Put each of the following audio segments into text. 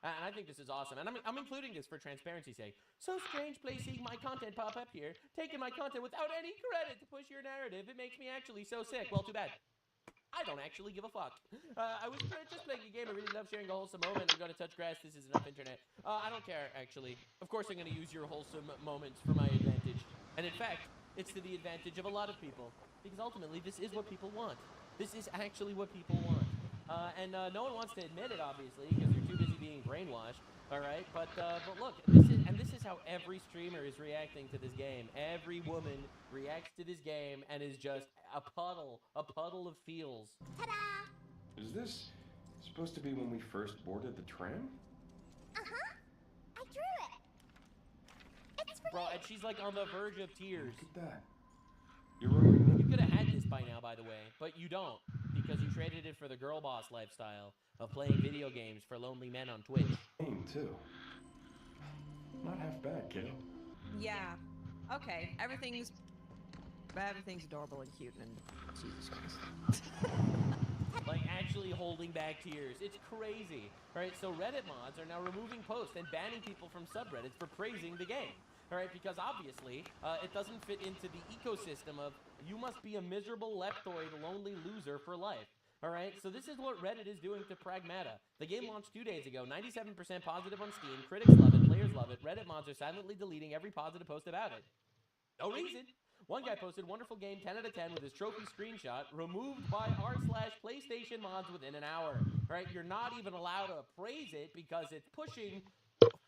And I think this is awesome. And I'm including this for transparency's sake. So strange seeing my content pop up here, taking my content without any credit to push your narrative. It makes me actually so sick. Well, too bad. I don't actually give a fuck. I was just playing a game. I really love sharing a wholesome moment. I'm going to touch grass. This is enough internet. I don't care, actually. Of course, I'm going to use your wholesome moments for my advantage. And in fact, it's to the advantage of a lot of people. Because ultimately, this is what people want. This is actually what people want. And no one wants to admit it, obviously, because you're too busy being brainwashed. All right, but look, this is how every streamer is reacting to this game. Every woman reacts to this game and is just a puddle of feels. Ta-da! Is this supposed to be when we first boarded the tram? Uh-huh. I drew it. It's for Bro, you. and she's like on the verge of tears. Look at that. You're running. You could have had this by now, by the way, but you don't, because you traded it for the girl boss lifestyle of playing video games for lonely men on Twitch. Game too. Not half bad, kiddo. Yeah. Okay. Everything's adorable and cute and Jesus Christ. Like, actually holding back tears. It's crazy. Alright, so Reddit mods are now removing posts and banning people from subreddits for praising the game. Alright, because obviously, it doesn't fit into the ecosystem of you must be a miserable leptoid lonely loser for life. Alright, so this is what Reddit is doing to Pragmata. The game launched 2 days ago, 97% positive on Steam, critics love it, players love it, Reddit mods are silently deleting every positive post about it. No reason. One guy posted, wonderful game, 10 out of 10 with his trophy screenshot, removed by r/PlayStation mods within an hour. Alright, you're not even allowed to praise it because it's pushing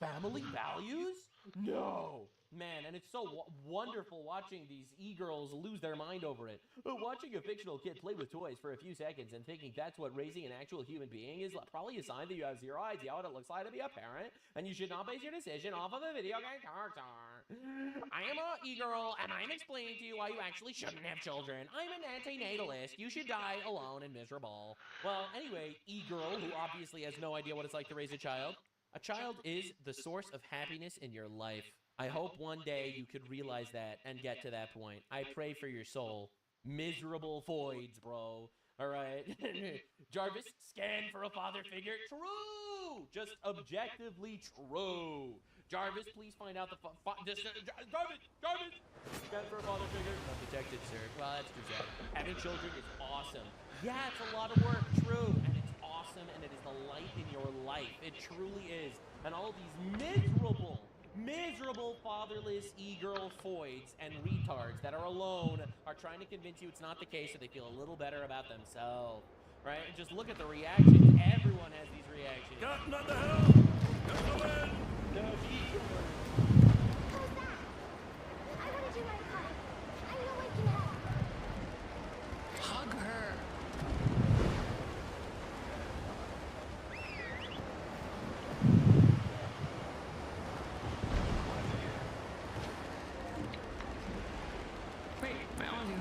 family values? No. Man, and it's so wonderful watching these e-girls lose their mind over it. Watching a fictional kid play with toys for a few seconds and thinking that's what raising an actual human being is probably a sign that you have zero idea what it looks like to be a parent, and you should not base your decision off of a video game character. I am a e-girl, and I'm explaining to you why you actually shouldn't have children. I'm an anti-natalist. You should die alone and miserable. Well, anyway, e-girl, who obviously has no idea what it's like to raise a child is the source of happiness in your life. I hope one day you could realize that and get to that point. I pray for your soul. Miserable voids, bro. Alright. Jarvis, scan for a father figure. True! Just objectively true. Jarvis, please find out the Jarvis! Scan for a father figure. Not detected, sir. Well, that's too sad. Having children is awesome. Yeah, it's a lot of work. True. And it's awesome, and it is the light in your life. It truly is. And all these miserable fatherless e-girl foids and retards that are alone are trying to convince you it's not the case so they feel a little better about themselves. Right? And just look at the reactions. Everyone has these reactions. Not the hell! Go in! No, How's that? I want to do my part. I know I can help. Hug her. Wait, found you.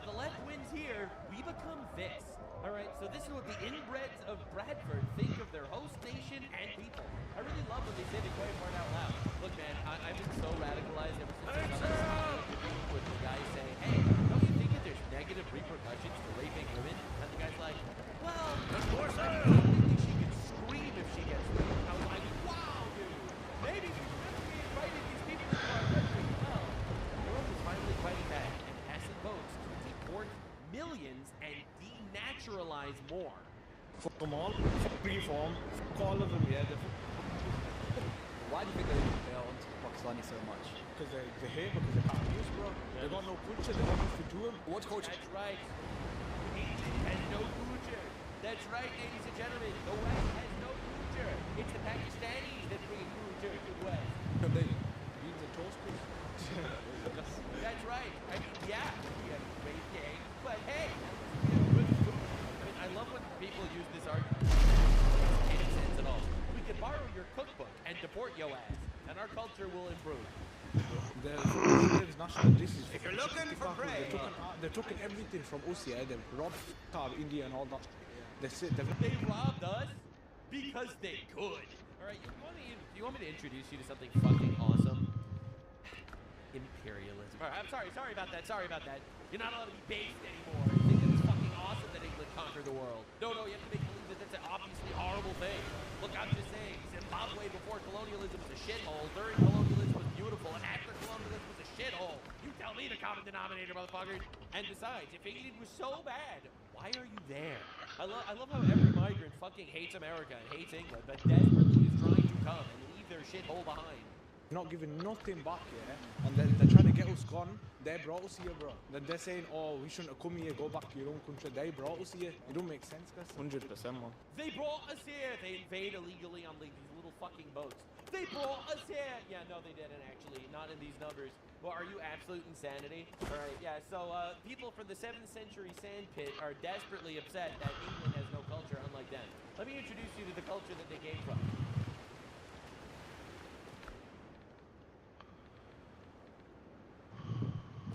the left wins here, we become this. All right, so this is what the inbreds of Bradford think of their host nation and people. I really love when they say the quiet part out loud. Look, man, I've been so radicalized ever since I saw this interview with the guy saying, hey, don't you think that there's negative repercussions for raping women? And the guy's like, well, For I sale. don't think she can scream if she gets raped. I was like, wow, dude, maybe we shouldn't be inviting these people into our country. Well, the world is finally fighting back and passing votes to deport millions and denaturalize more. Fuck them all. Reform. Fuck all of them, yeah. Why do you think they are onto Pakistani so much? Because they hate because they can't use, bro. They got no culture, they got nothing to them. What culture? That's right. England has no culture. That's right, ladies and gentlemen. The West has no culture. It's the Pakistanis that bring culture to the West. They beans and toast, please. That's right. I mean, yeah, we have a great game, but hey, we have good food. I mean, I love when people use this argument. It doesn't make any sense at all. We could borrow your cookbook and deport your ass, and our culture will improve. There's national dishes. If you're looking for prey. They're taking everything from us, yeah. They robbed out India and all that. They robbed us because they could. All right, you want me to introduce you to something fucking awesome? Imperialism. All right, I'm sorry about that. You're not allowed to be based anymore. You think it's fucking awesome that England conquered the world. No, you have to make believe that that's an obviously horrible thing. Look, I'm just saying, Zimbabwe before colonialism was a shithole, during colonialism was beautiful, and after colonialism was a shithole. You tell me the common denominator, motherfuckers. And besides, if England was so bad, why are you there? I love how every migrant fucking hates America and hates England, but desperately is trying to come and leave their shithole behind. Not giving nothing back, yeah. And they're trying to get us gone. They brought us here, bro. Then they're saying, oh, we shouldn't have come here, go back to your own country. They brought us here. It don't make sense, guys. 100%, man. They brought us here. They invade illegally on these little fucking boats. They brought us here. Yeah, no, they didn't actually. Not in these numbers. Well, are you absolute insanity? All right, yeah. So people from the 7th century sand pit are desperately upset that England has no culture, unlike them. Let me introduce you to the culture that they came from.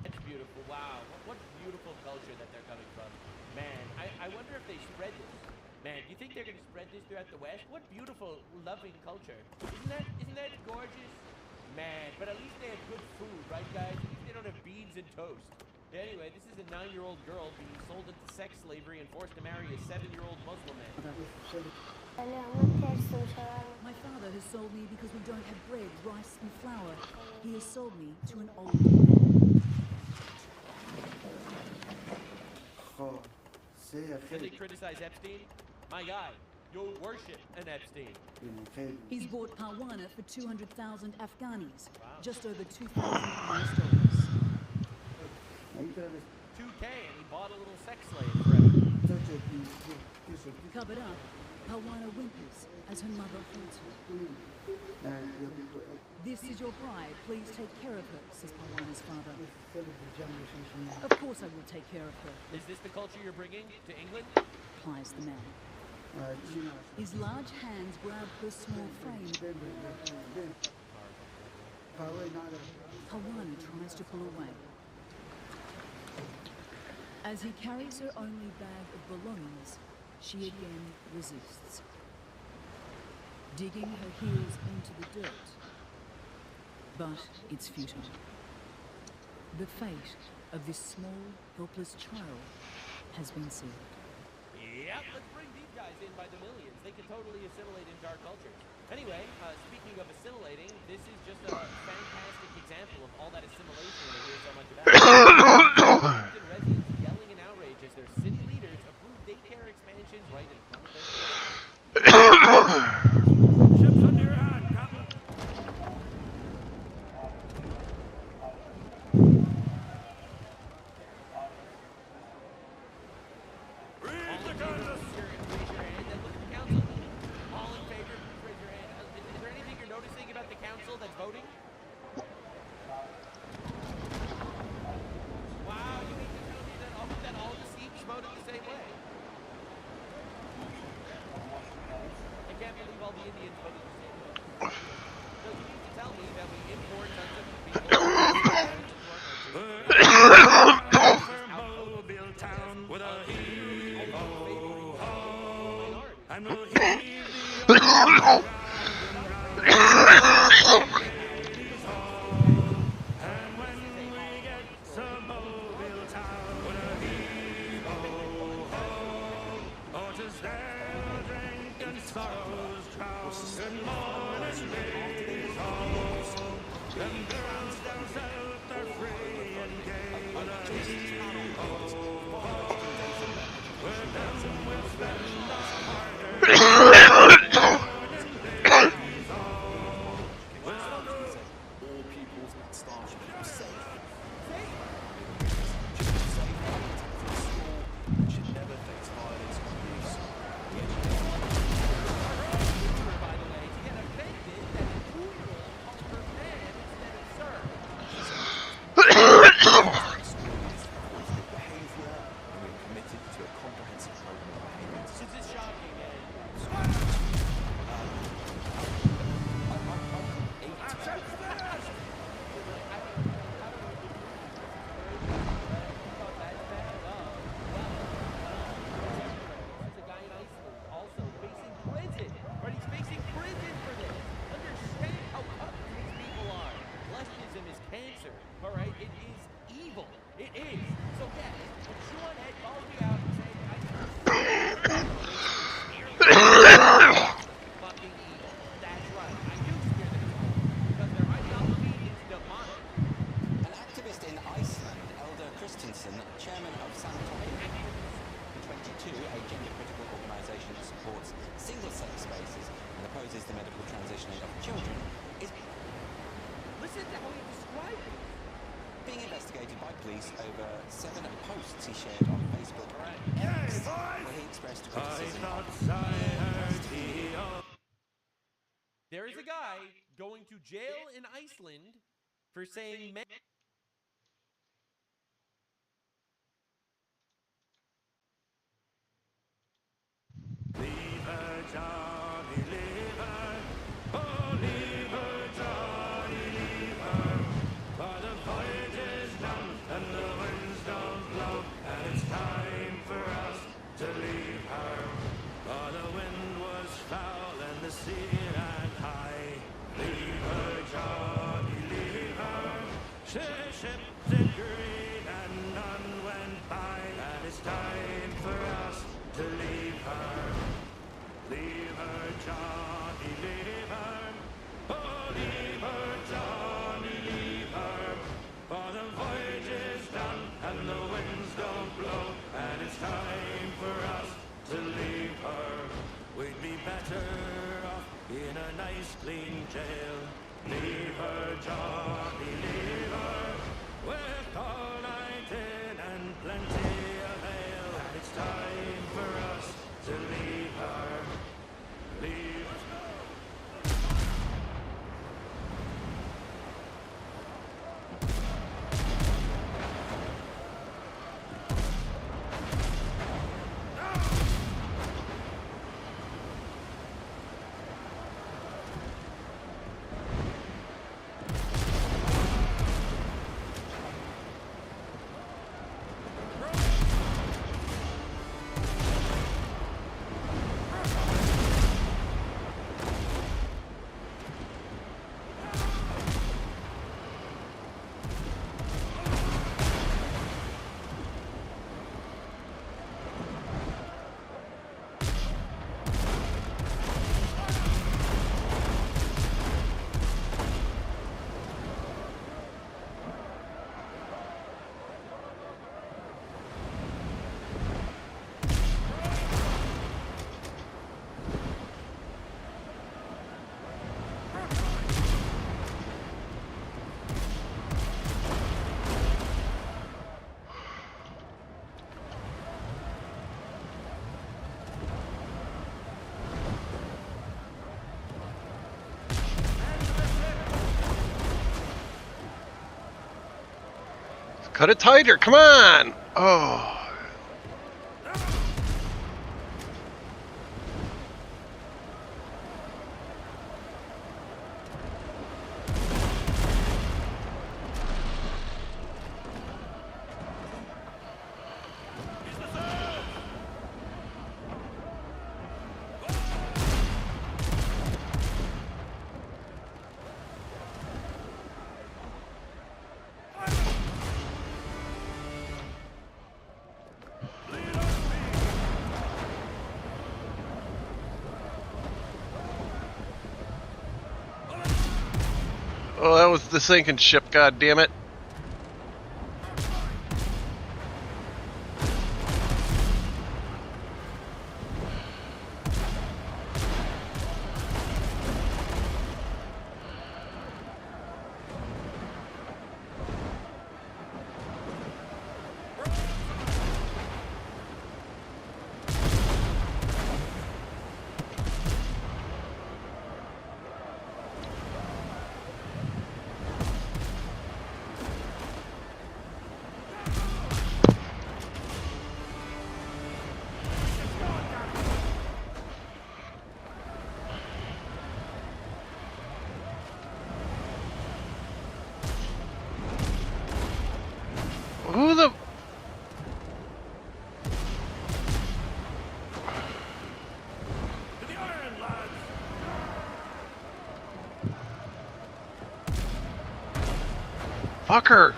That's beautiful. Wow, what beautiful culture that they're coming from. Man, I wonder if they spread this. Man, do you think they're going to spread this throughout the West? What beautiful, loving culture. Isn't that gorgeous? Man, but at least they have good food, right, guys? At least they don't have beans and toast. Anyway, this is a 9-year-old girl being sold into sex slavery and forced to marry a 7-year-old Muslim man. My father has sold me because we don't have bread, rice, and flour. He has sold me to an old man. Did they criticize Epstein? My guy, you'll worship an Epstein. He's bought Parwana for 200,000 Afghanis, Wow. just over $2,000. 2K, and he bought a little sex slave for him. Covered up, Parwana whimpers as her mother holds her. This is your bride. Please take care of her, says Parwana's father. Of course I will take care of her, Is this the culture you're bringing to England? replies the man. His large hands grab her small frame. Parwana tries to pull away. As he carries her only bag of belongings, she again resists, digging her heels into the dirt. But it's futile. The fate of this small, helpless child has been sealed. Yep, let's bring these guys in by the millions. They can totally assimilate into our culture. Anyway, speaking of assimilating, this is just a fantastic example of all that assimilation that I hear so much about. Compton residents yelling in outrage as their city leaders approve daycare expansions right in front of their faces. Ships under your hand, Captain. Read the canvas. Raise your hand and look at the council. All in favor, please raise your hand. Is there anything you're noticing about the council that's voting? geyser. All right, it is evil. It is. So yeah, if Sean calls me out and saying I fucking evil. That's right. I do steer them because their ideology is demonic. An activist in Iceland, Elder Christensen, chairman of Santoki in 22, a gender-critical organisation that supports single-sex spaces and opposes the medical transitioning of children, is Listen to how he described it. being investigated by police over 7 posts he shared on Facebook and X, where he expressed criticism of There is a guy going to jail in Iceland for saying men. Leave her, Johnny, leave her. Oh, leave her, Johnny, leave her. For the voyage is done and the winds don't blow, and it's time for us to leave her. For the wind was foul and the sea ran high. Leave her, Johnny, leave her. She shipped in green and none went by, and it's time for us to leave her. Leave her, Johnny, leave her. Oh, leave her, Johnny, leave her. For the voyage is done and the winds don't blow, and it's time for us to leave her. We'd be better off in a nice clean jail. Leave her, Johnny, leave her. With all night in and plenty of ale, and it's time for us to leave her. Leave. Cut it tighter, come on! Oh. Oh, that was the sinking ship, god damn it. Who the... To the iron, lads! Fucker!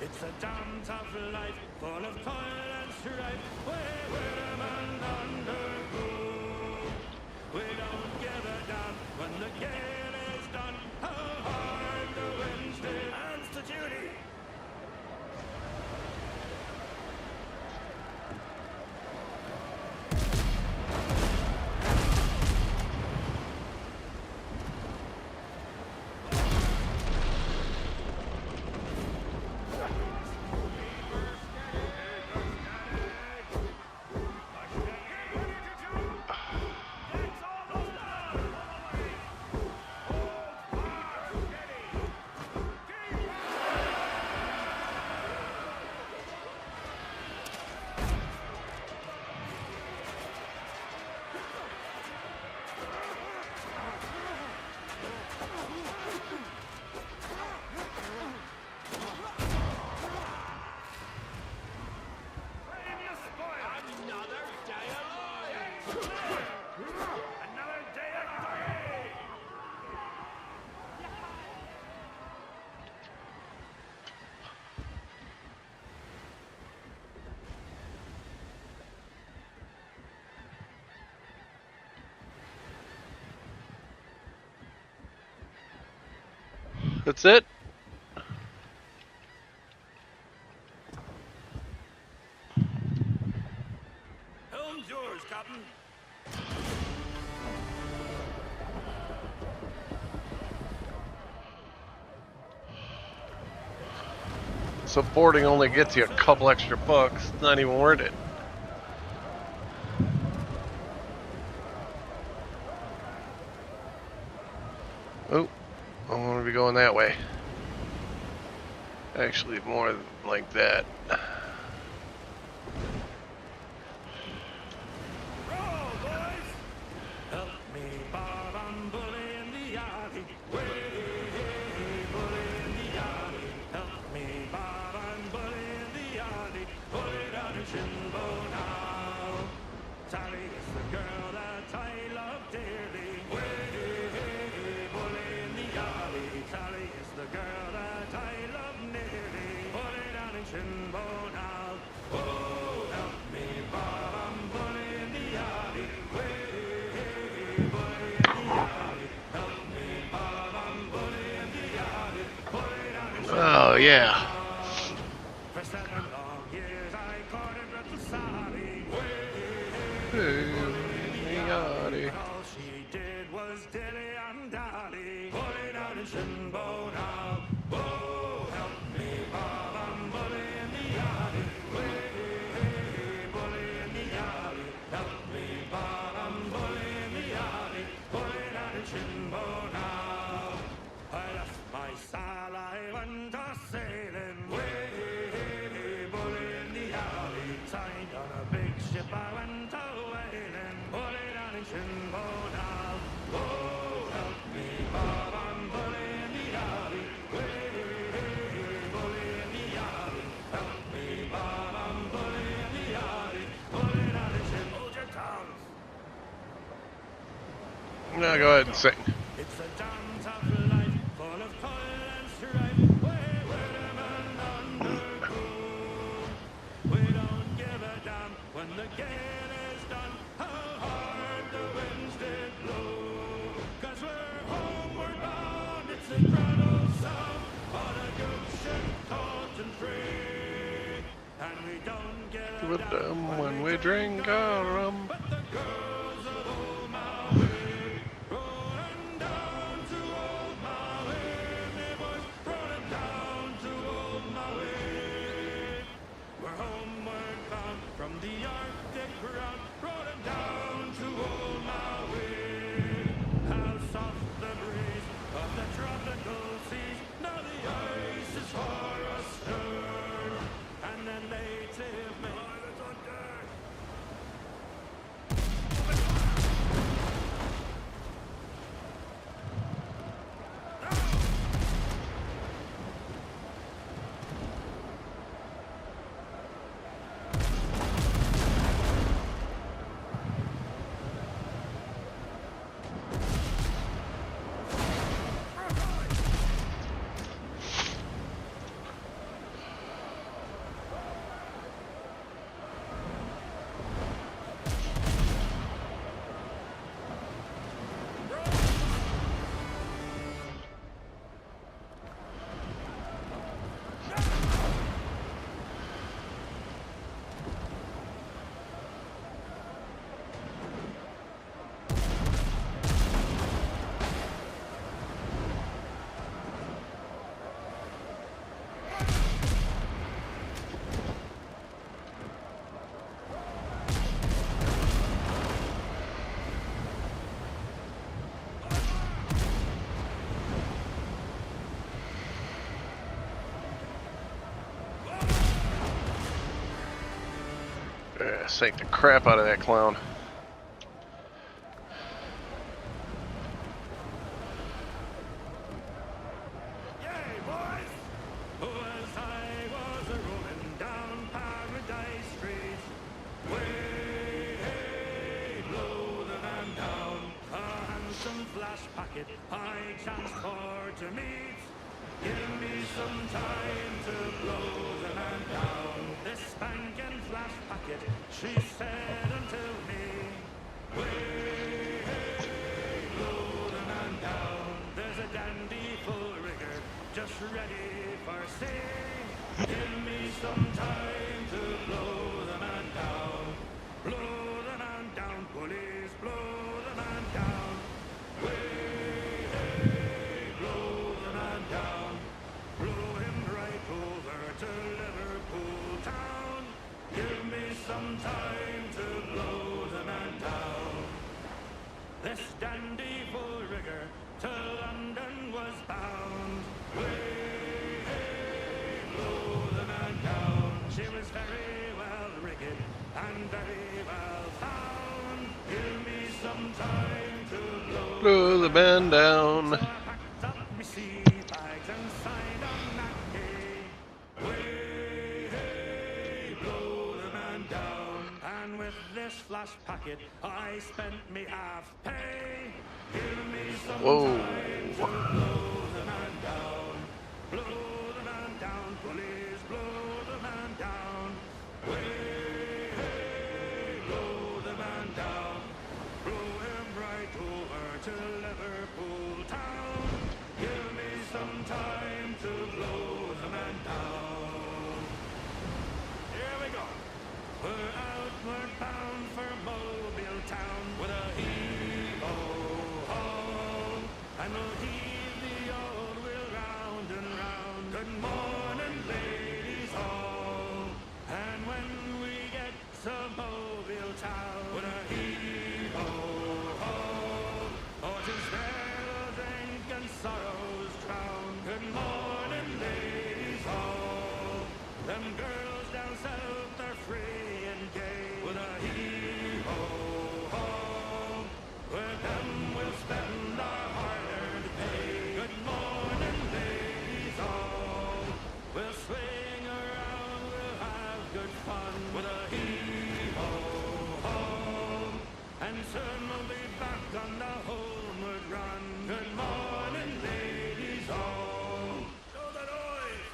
It's a damn tough life, full of toil and strife, where women undergo. We don't give a damn when the game is done, how hard the wind still hands to duty. That's it? Helm's yours, Captain. Supporting only gets you a couple extra bucks. It's not even worth it. Oh, I want to be going that way. Actually, more like that. Roll, boys! Help me, Bob, I'm bully in the alley. Way, bully in the alley. Help me, Bob, I'm bully in the alley. Bully down in Shinbo now. Sally is the girl that I love dearly. Way, bully in the alley. Sally is the girl that I love nearly. Bully down in Shinbo now. Oh, help yeah. For 7 long years I courted Rekt Sally. Hey, All she did was dilly and dally, pulling out a shin bone out. Oh, help me, Bob, I'm bully in the alley. Way, bully in the alley. Help me, Bob, I'm bully in the alley, pulling out a shin bone out. I left my sail, I went a sailing. Way, bully in the alley. Signed on a big ship, I went a whaling, pulling out a shin bone out. Oh, help me, Bob, I'm bully in the alley. Way, bully in the alley. Help me, Bob, I'm bully in the alley, pulling out a shin. Hold your tongues. Now go ahead and sing. It's a damn tough life, full of toil and strife. Where the men undergo. We don't give a damn when the gale is done, how hard the winds did blow. 'Cause we're homeward bound, it's the grand old South, on a good ship, taut and free. And we don't give a With damn them when we drink our rum. but the girls of old Maui, rolling down to old Maui, me boys, rolling down to old Maui. We're homeward bound from the Arctic ground, rolling down to old Maui. How soft the breeze of the tropical seas, now the ice is for us stern, and then native maidens on deck. Yeah, sink the crap out of that clown. Yay, boys! As I was a-rolling down Paradise Street, way blow the man down, a handsome flash packet I chanced for to meet. Give me some time to blow the man down. This spanking flash packet, she said unto me, way blow the man down. There's a dandy full rigger just ready for sea. Give me some time to blow the man down. Blow the man down, police, blow the man down. Way blow the man down. Blow him right over to Liverpool town. Give me some time to blow the man down. This dandy full rigger to London was bound. Way, blow the man down. She was very well rigged and very well found. Give me some time to blow Blow the man down. So I packed up me sea bags and signed on that day. Way, blow the man down. And with this flash packet, I spent me half pay. Give me some Whoa. time to blow the man down. Blow the man down, police, blow the man down. Way, blow the man down. Blow him right over to Liverpool town. Give me some time to blow the man We're outward bound for Mobile Town with a heave-ho-ho. And we'll heave the old wheel round and round. Good morning, ladies all. And when we get to Mobile Town with a heave-ho-ho, oh, 'tis there the drink and sorrows drown. Good morning, ladies all. Them girls down south are free and gay with a heave-ho-ho. With them we'll spend our hard-earned pay. Good morning, ladies all. We'll swing around, we'll have good fun with a heave-ho-ho. And soon we'll be back on the homeward run. Good morning, ladies all. Show the noise!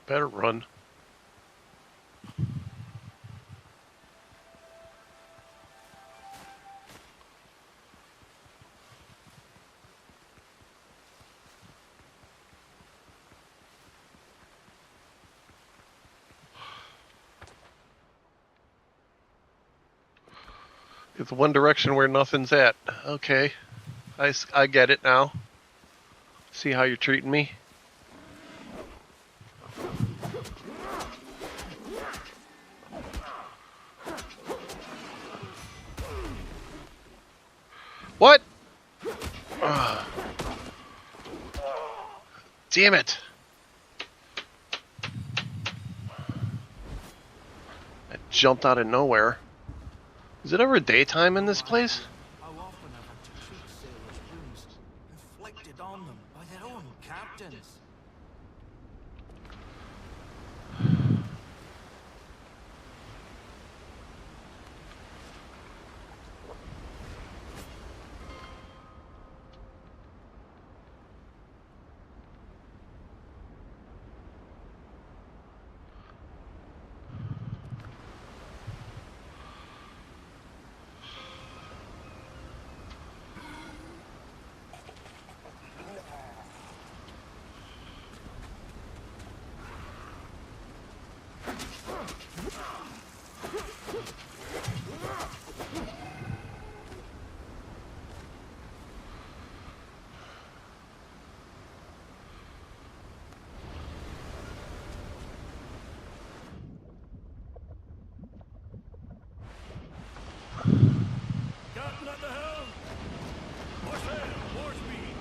Better run. It's one direction where nothing's at. Okay. I get it now. See how you're treating me? What? Damn it. That jumped out of nowhere. Is it ever daytime in this place? How often have had to treat sailors' wounds inflicted on them by their own captains? Captain at the helm! More sail, more speed!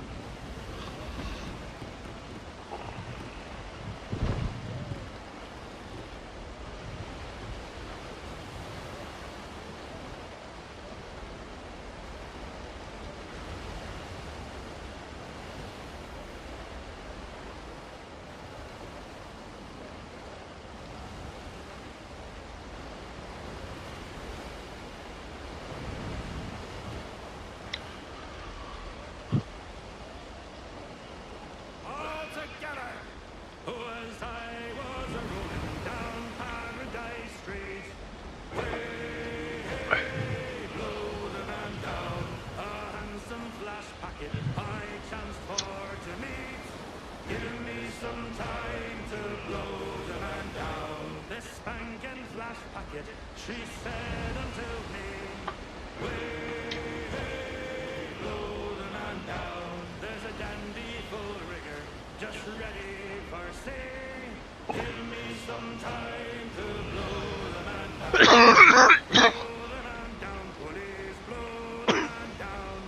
man down, police, blow the man down.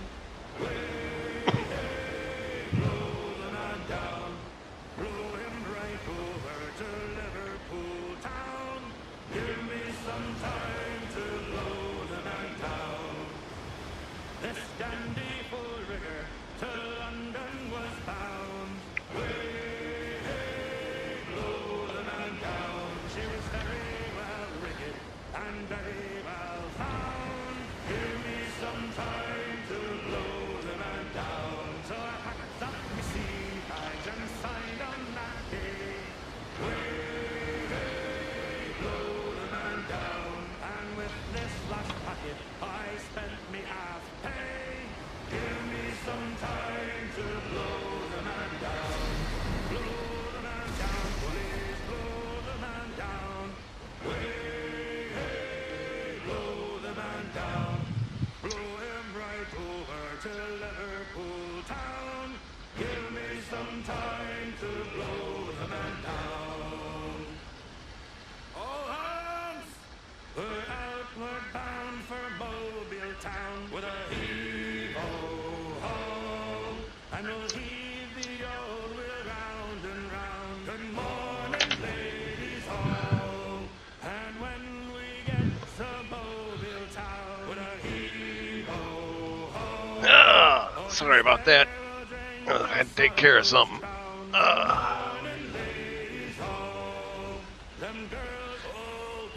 Way, hey, blow the man down. Blow him right over to Liverpool town. Give me some time to blow the man down. This dandy full rigger to London was bound. Way, hey, blow the man down. She was very well rigged and very well found. Give me some time to blow the man down. So I packed up my sea bags and signed on that day. Way, hey, blow the man down. And with this last packet I spent me half pay. Give me some time to blow the man down. Blow the man down, police, blow the man down. Way, hey, blow the man down. Blow him right over to Liverpool town. Give me some time to blow the man down. All hands! We're outward bound for Mobile town with a heave-ho-ho. And we'll heave the old wheel round and round. Good morning, ladies all. And when we get to Mobile town with a heave-ho-ho. Sorry about that. I had to take care of something. Ladies all. Them girls old.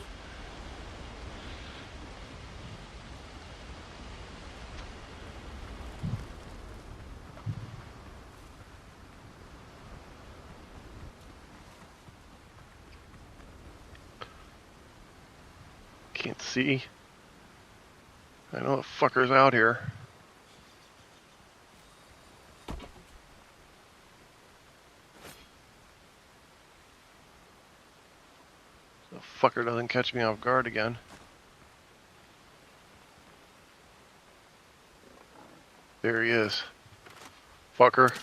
Can't see. I know the fucker's out here. The fucker doesn't catch me off guard again. There he is. Fucker.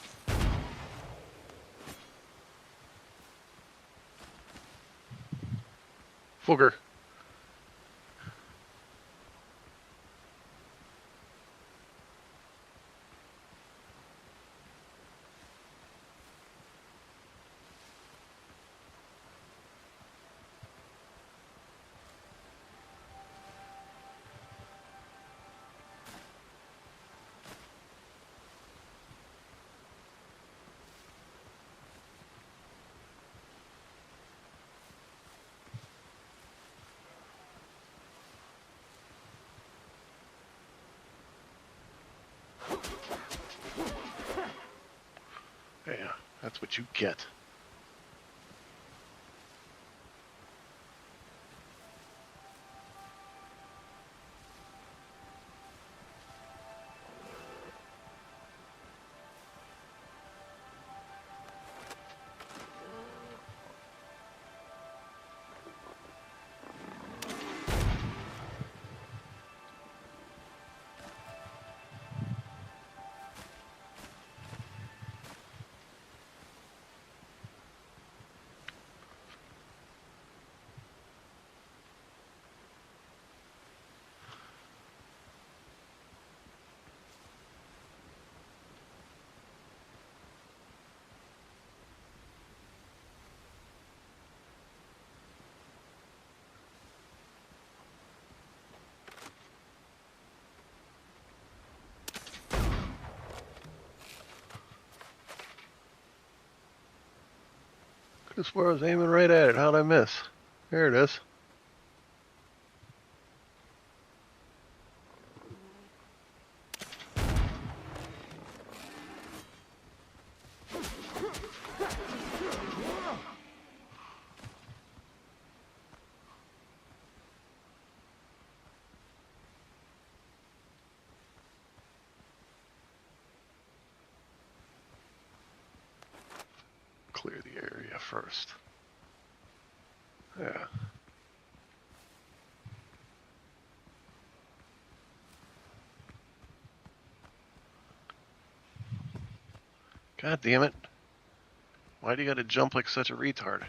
Fucker. Yeah, that's what you get. Could have swore I was aiming right at it. How'd I miss? There it is. Clear the area first. Yeah. God damn it. Why do you gotta jump like such a retard?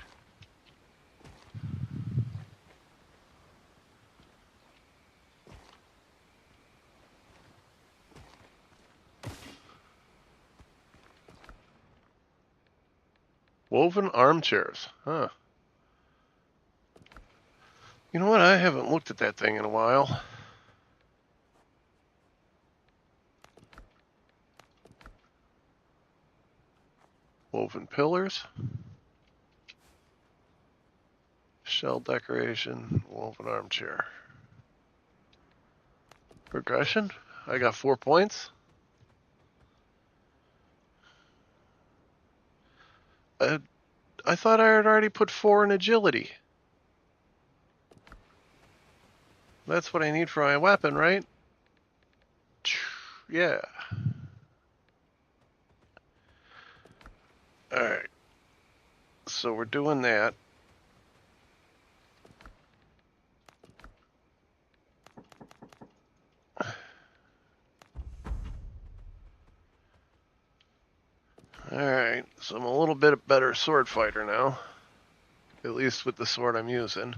Woven armchairs. Huh. You know what? I haven't looked at that thing in a while. Woven pillars. Shell decoration. Woven armchair. Progression. I got 4 points. I thought I had already put 4 in agility. That's what I need for my weapon, right? Yeah. Alright. So we're doing that. Alright, so I'm a little bit better sword fighter now. At least with the sword I'm using.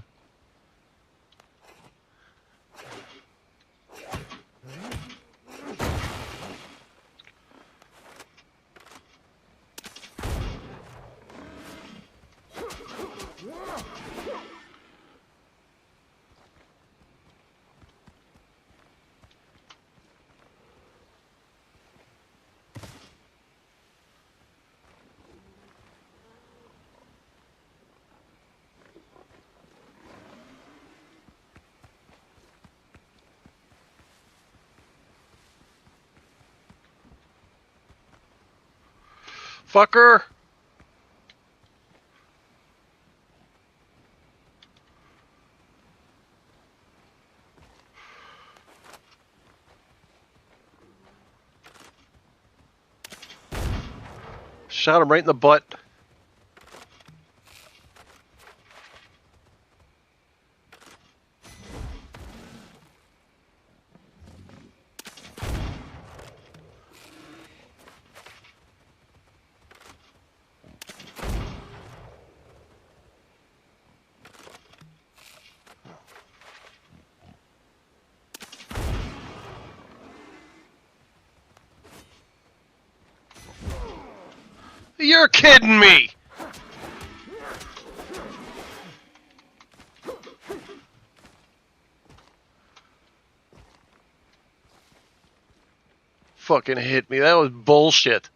Fucker! Shot him right in the butt. You're kidding me! Fucking hit me. That was bullshit.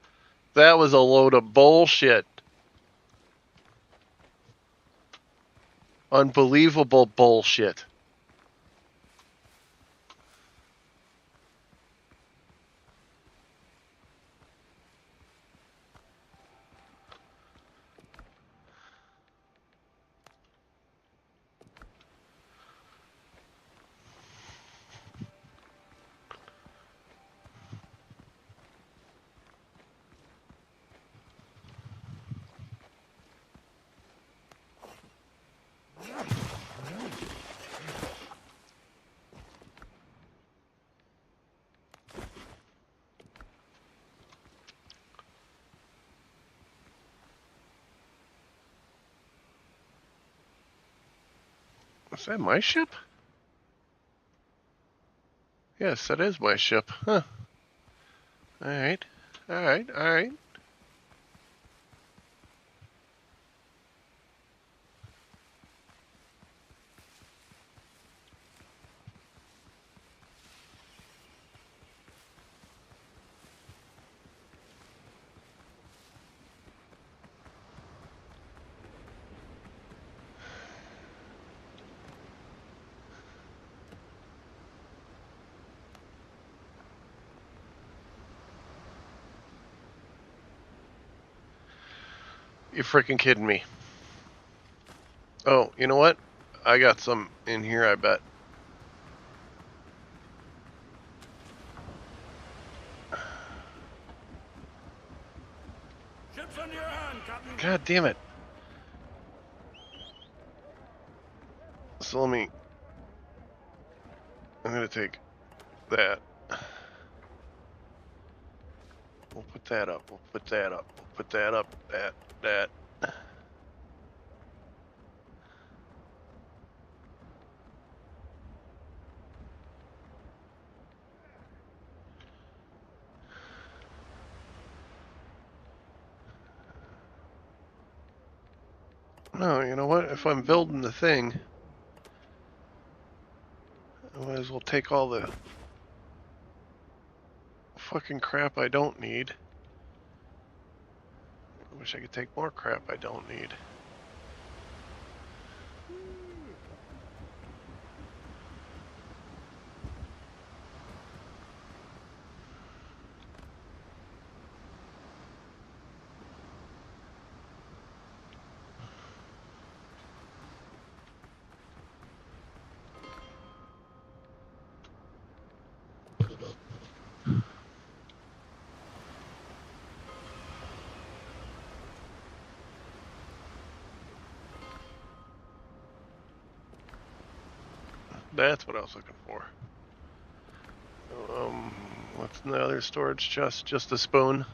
That was a load of bullshit. Unbelievable bullshit. Is that my ship? Yes, that is my ship. Huh. Alright. Alright, alright. You're freaking kidding me. Oh, you know what? I got some in here, I bet. Ships under your hand, Captain. God damn it. So let me... I'm gonna take that. We'll put that up. We'll put that up. We'll put that up. That. No, you know what? If I'm building the thing, I might as well take all the fucking crap I don't need. I wish I could take more crap I don't need. That's what I was looking for. What's in the other storage chest? Just a spoon.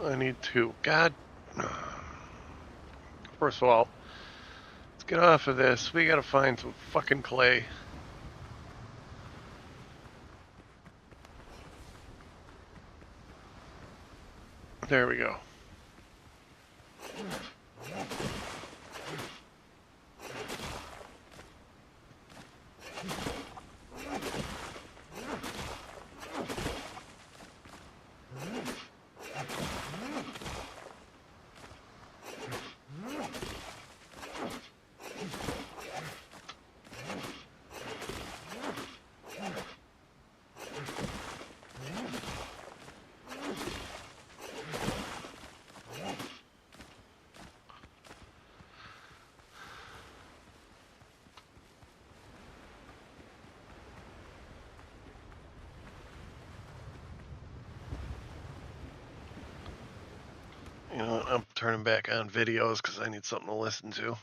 I need to. God. First of all, let's get off of this. We gotta find some fucking clay. There we go. You know, I'm turning back on videos because I need something to listen to.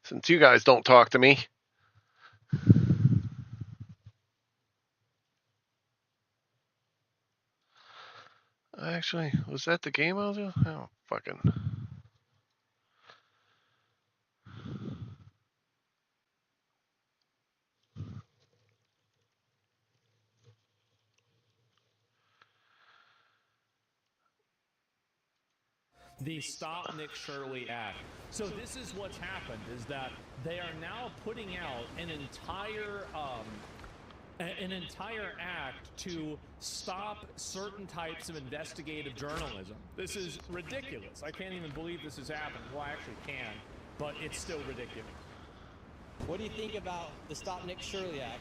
Since you guys don't talk to me. Actually, was that the game I was doing? Oh, fucking. The Stop Nick Shirley Act. So this is what's happened, is that they are now putting out an entire act to stop certain types of investigative journalism. This is ridiculous. I can't even believe this is happening. Well, I actually can, but it's still ridiculous. What do you think about the Stop Nick Shirley Act?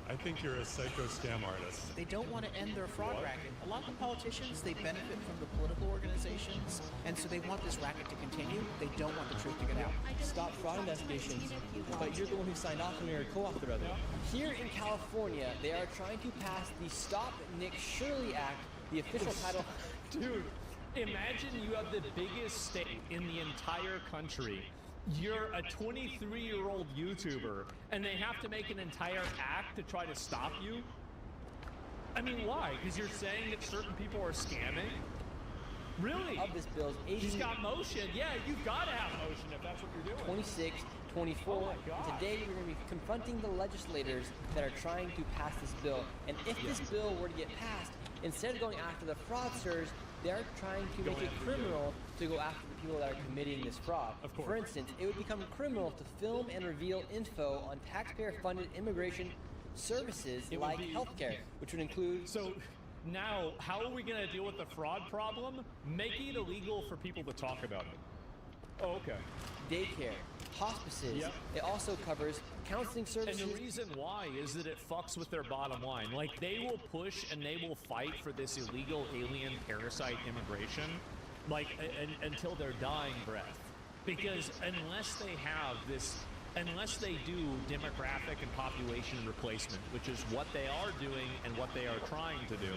I think you're a psycho scam artist. They don't want to end their fraud racket. A lot of the politicians, they benefit from the political organizations, and so they want this racket to continue. They don't want the truth to get out. Stop fraud investigations, but you're the one who signed off on your co-author of it. Here in California, they are trying to pass the Stop Nick Shirley Act, the official title. Dude, imagine you have the biggest state in the entire country you're a 23-year-old YouTuber and they have to make an entire act to try to stop you? I mean, why? Because you're saying that certain people are scamming? Really? Of this bill's 80. He's got motion. Yeah, you've got to have motion if that's what you're doing. 26, 24. Oh my And gosh. today we're going to be confronting the legislators that are trying to pass this bill. And if this bill were to get passed, instead of going after the fraudsters, they're trying to make it criminal to go after the people that are committing this fraud. Of course. For instance, it would become criminal to film and reveal info on taxpayer-funded immigration services It would like be- healthcare, which would include... So now, how are we going to deal with the fraud problem? Making it illegal for people to talk about it. Oh, okay. Daycare, hospices. Yep. It also covers counseling And services. the reason why is that it fucks with their bottom line. Like, they will push and they will fight for this illegal alien parasite immigration, like, until their dying breath. Because unless they have this, unless they do demographic and population replacement, which is what they are doing and what they are trying to do,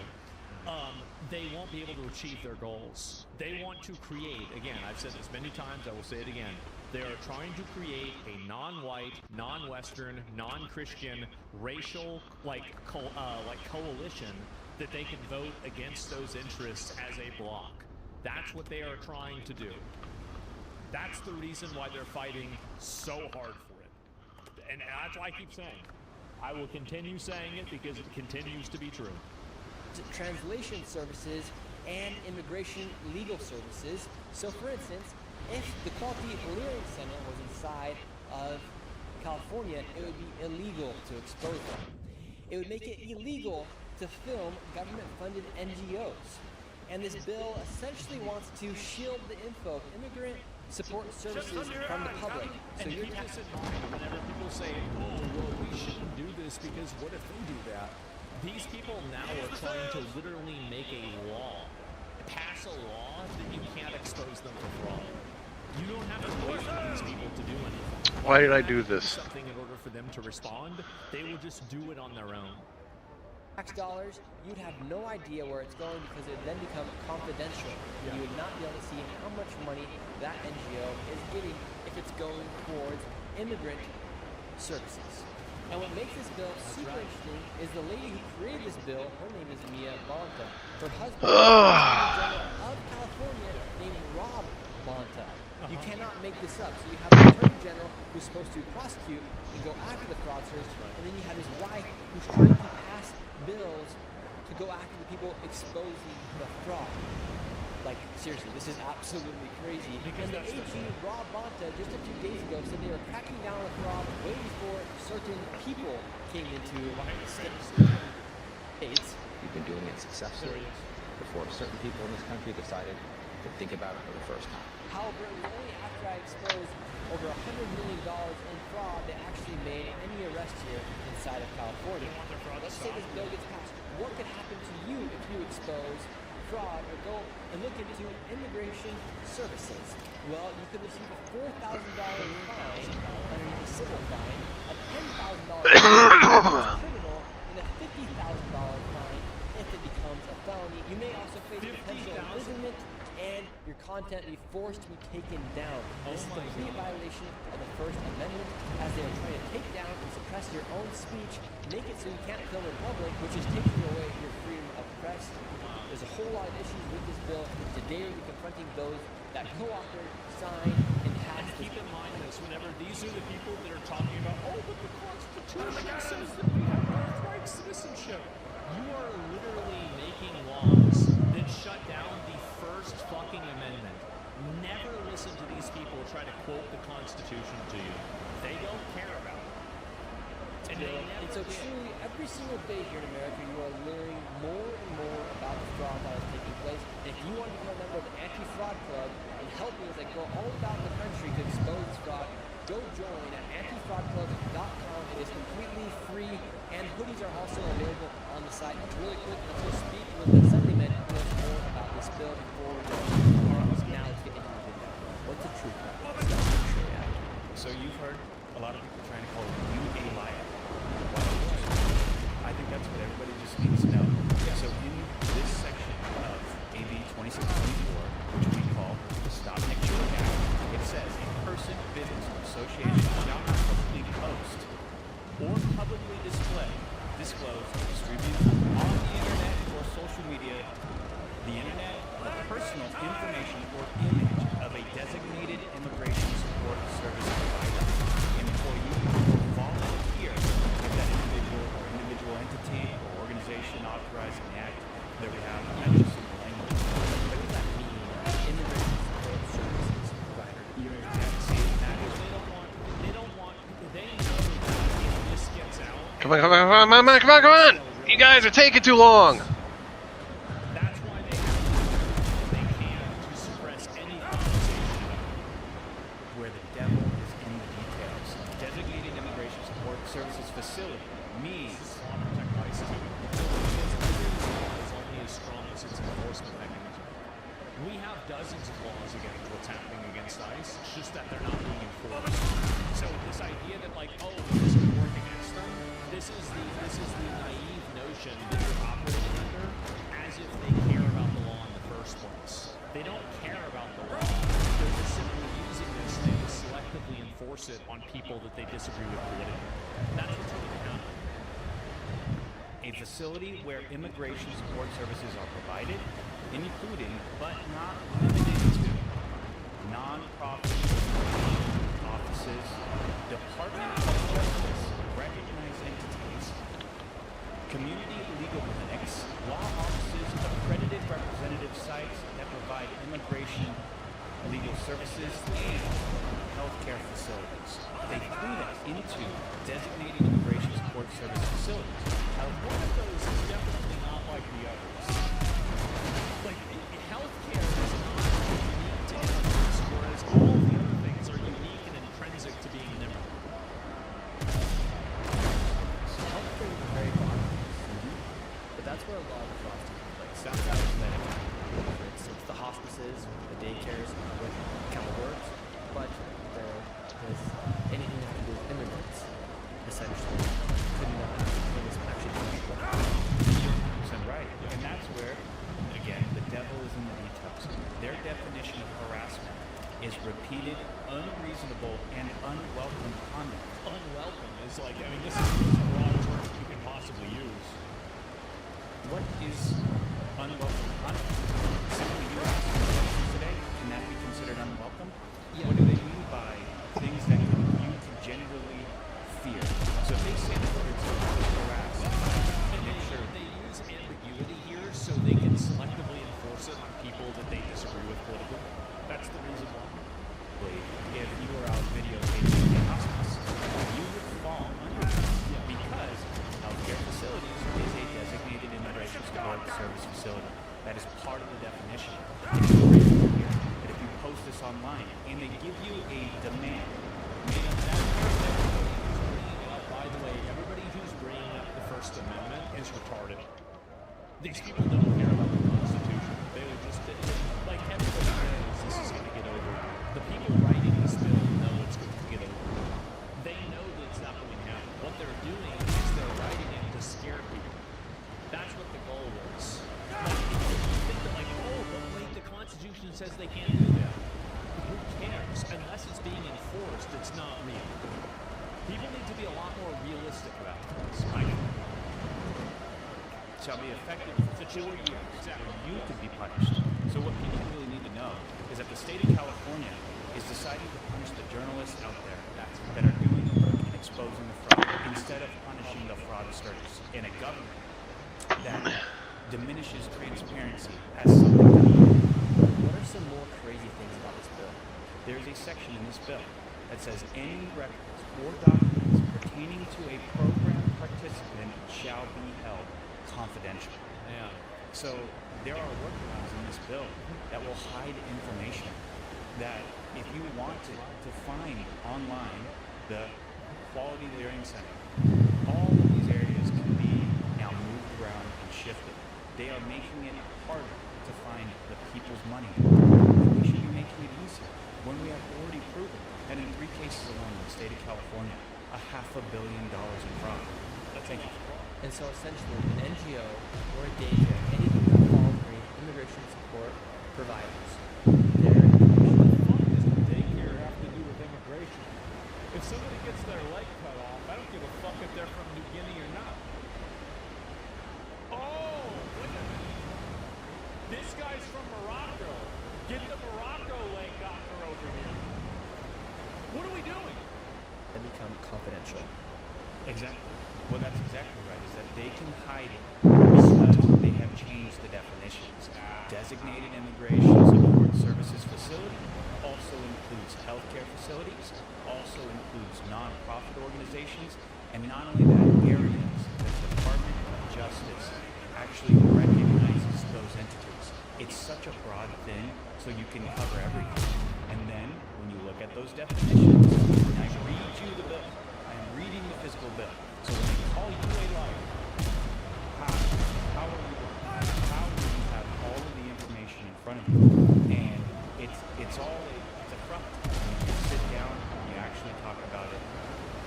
they won't be able to achieve their goals. They want to create, again, I've said this many times, I will say it again, they are trying to create a non-white, non-Western, non-Christian, racial, coalition that they can vote against those interests as a bloc. That's what they are trying to do. That's the reason why they're fighting so hard for it. And that's why I keep saying, I will continue saying it because it continues to be true. Translation services and immigration legal services. So for instance, if the Quality Hearing Center was inside of California, it would be illegal to expose them. It would make it illegal to film government-funded NGOs. And this bill essentially wants to shield the info of immigrant support services from the public. And keep this in mind whenever people say, oh, well, we shouldn't do this because what if they do that? These people now are trying to literally make a law, pass a law that you can't expose them for fraud. You don't have to wait for these people to do anything. Why did I do this? Something in order for them to respond, they will just do it on their own. Tax dollars, you'd have no idea where it's going because it would then become confidential. You would not be able to see how much money that NGO is getting if it's going towards immigrant services. And what makes this bill super interesting is the lady who created this bill, her name is Mia Bonta. Her husband is the Attorney General of California named Rob Bonta. You cannot make this up. So you have the Attorney General who's supposed to prosecute and go after the fraudsters, and then you have his wife who's trying to pass bills to go after the people exposing the fraud. Like, seriously, this is absolutely crazy. And the AG, Rob Bonta, just a few days ago said they were cracking down on fraud way before certain people came into the states. You've been doing it successfully before certain people in this country decided to think about it for the first time. However, it was only after I exposed over $100 million in fraud that actually made any arrest here inside of California. Let's say this bill gets passed. What could happen to you if you expose fraud or go and look into immigration services? Well, you could receive a $4,000 fine underneath a civil fine, a $10,000 fine criminal, and a $50,000 fine if it becomes a felony. You may also face potential imprisonment and your content be forced to be taken down. This is a complete violation of the First Amendment, as they are trying to take down and suppress your own speech, make it so you can't film in public, which is taking away your freedom of press. There's a whole lot of issues with this bill. Today we'll be confronting those that co-authored, signed, and passed. Keep in mind this, whenever these are the people that are talking about, oh, but the Constitution says that we have birthright citizenship. You are literally making laws that shut down the First fucking Amendment. Never listen to these people try to quote the Constitution to you. They don't care about it. And so truly, every single day here in America, you are learning more and more about the fraud that is taking place. And if you want to become a member of the Anti-Fraud Club and help me as I go all about the country to expose this fraud, go join at antifraudclub.com. It is completely free, and hoodies are also available on the site. Really quick, let's go speak with the Sunday Man who knows more about this bill before we go. Now let's get into the video. What's the truth about this? So you've heard a lot of people trying to call you a liar. I think that's what everybody just needs to know. So in this section of AB 2624, which we call the Stop Extra Act, it says a person, business, Association shall not publicly post or publicly disclose, distribute on the internet or social media the internet the personal information or image of a designated immigration support service provider, employee, or volunteer of that individual or individual entity or organization authorized in the act that we have. I'm just in the language. What does that mean? Immigration support services provider. You're exactly see that is They know that if this gets out, Come on. You guys are taking too long. that's why they can't suppress any conversation where the devil is in the details. Designated immigration support services facility means law protect ICE too. It's only as strong as its enforcement mechanism. We have dozens of laws against what's happening against ICE. It's just that they're not being enforced. So this idea that like, oh, this can work against them, this is the naive notion that you're operating under, as if they care about the law in the first place. They don't care about the law. They're just simply using this thing to selectively enforce it on people that they disagree with politically. That's what's going to happen. a facility where immigration support services are provided, including but not limited to non-profit offices, Department of Justice recognized entities, community legal clinics, law offices, accredited representative sites that provide immigration legal services, and healthcare facilities. They threw that into designated immigration support service facilities. One of those is definitely not like the others. Like, healthcare is not unique to immigrants, whereas all the other things are unique and intrinsic to being an immigrant. Healthcare is a very broad piece, but that's where a lot of the fraud takes place. That's how it's Medicare. It's the hospices, the daycares, with kind of works, but there's anything that can do with immigrants, essentially, could not actually be 100% right. And that's where, again, the devil is in the details. Their definition of harassment is repeated, unreasonable, and unwelcome conduct. Unwelcome is like, I mean, this is the most broad term you can possibly use. What is unwelcome conduct? Simply you ask questions today, can that be considered unwelcome? Yeah. What do they mean by things that you genuinely fear? So if they say the words harass, And they use ambiguity here so they can selectively enforce it on people that they disagree with politically. That's the reason why. If you were out videotaping a hospice, you would fall under this because healthcare facilities is a designated immigration support service facility. That is part of the definition. But if you post this online and they give you a demand, By the way, everybody who's bringing up the First Amendment is retarded. These people don't care about the Constitution. They would just, like, everybody knows this is going to get over. The people writing this bill know it's going to get over. They know that it's not going to happen. What they're doing is they're writing it to scare people. That's what the goal was. Like, you think that, like, oh, but wait, the Constitution says they can't do that. Who cares? Unless it's being enforced, it's not real. People need to be a lot more realistic about this. shall be effective for 4 years. Exactly. You could be punished. So what people really need to know is that the state of California is deciding to punish the journalists out there that are doing the work and exposing the fraud instead of punishing the fraudsters in a government that diminishes transparency as something to do. What are some more crazy things about this bill? There's a section in this bill that says any records or documents pertaining to a program participant shall be held confidential. Yeah. So there are workarounds in this bill that will hide information that if you wanted to find online the Quality Learning Center, all of these areas can be now moved around and shifted. They are making it harder to find the people's money. We should be making it easier when we have already proven that in 3 cases alone in the state of California, $500 million in fraud. Thank you. And so essentially, an NGO or a daycare, anything that falls underneath immigration support providers, their What does the daycare have to do with immigration? become confidential. Exactly. Well, that's exactly right, is that they can hide it because they have changed the definitions. Designated immigration support services facility also includes healthcare facilities, also includes non-profit organizations, and not only that, areas that the Department of Justice actually recognizes those entities. It's such a broad thing, so you can cover everything. And then, when you look at those definitions, and I read you the bill, I'm reading the physical bill. So when they call you a liar, how are you going? How do you have all of the information in front of you? And it's all it's a front. When you sit down and you actually talk about it,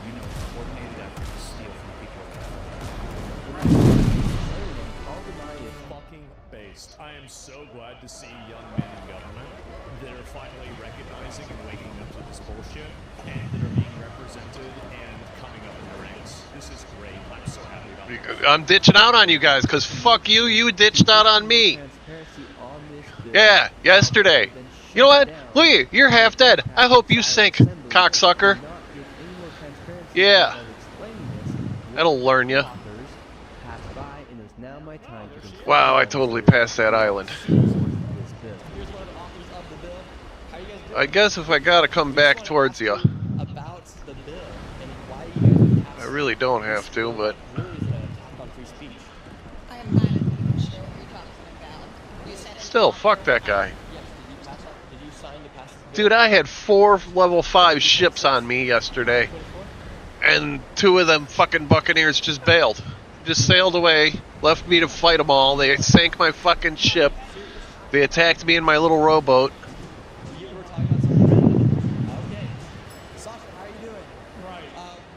you know, it's a coordinated effort to steal from the people of California. Fucking based. I am so glad to see young men in government that are finally recognizing and waking up to this bullshit and that are being represented and coming up in the ranks. This is great. I'm so happy about it. I'm ditching out on you guys because fuck you. You ditched out on me. Yeah, yesterday. You know what? Look, you're half dead. I hope you sink, cocksucker. Yeah. That'll learn you. Wow, I totally passed that island. I guess if I gotta come back towards you. I really don't have to, but... Still, fuck that guy. Dude, I had 4 level 5 ships on me yesterday. And 2 of them fucking buccaneers just bailed. Just sailed away, left me to fight them all. They sank my fucking ship. They attacked me in my little rowboat.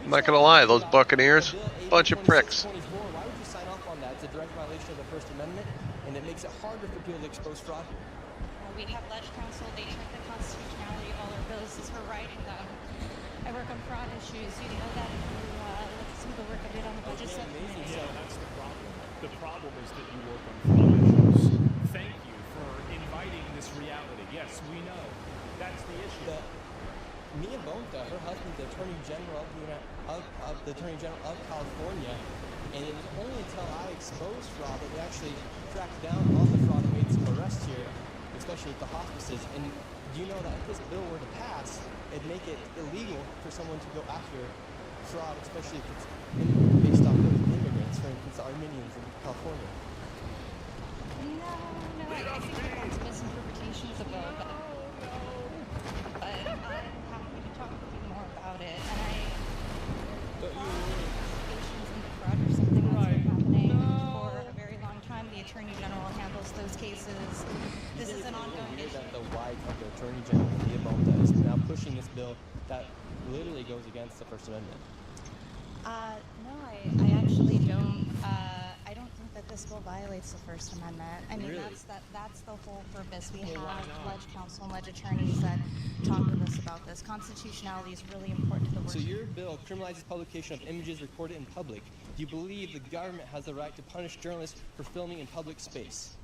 I'm not gonna lie, those buccaneers, bunch of pricks. Why would you sign off on that? It's a direct violation of the First Amendment, and it makes it harder for people to expose fraud. We have Ledge Council. They check the constitutionality of all our bills as we're writing them. I work on fraud issues. You know that if you look at some of the work I did on the budget subcommittee. Yeah, that's the problem. The problem is that you work on fraud issues. Thank you for inviting this reality. Yes, we know. That's the issue. Mia Bonta, her husband, the Attorney General of California, and it was only until I exposed fraud that we actually tracked down on the fraud and made some arrests here, especially with the hospices. And do you know that if this bill were to pass, it'd make it illegal for someone to go after fraud, especially if it's based off of immigrants, for instance, Armenians in California? No, I think that's a misinterpretation of the bill, but I'm happy to talk with you more about it. And investigations into fraud or something that's been happening for a very long time. The Attorney General handles those cases. This is an ongoing issue. That the wife of the Attorney General, Mia Bonta, is now pushing this bill that literally goes against the First Amendment. No, I actually don't. I don't think that this bill violates the First Amendment. I mean, Really? that's the whole purpose. We have Ledge Council and Ledge attorneys that talk with us about this. Constitutionality is really important to the work. So your bill criminalizes publication of images recorded in public. Do you believe the government has the right to punish journalists for filming in public space?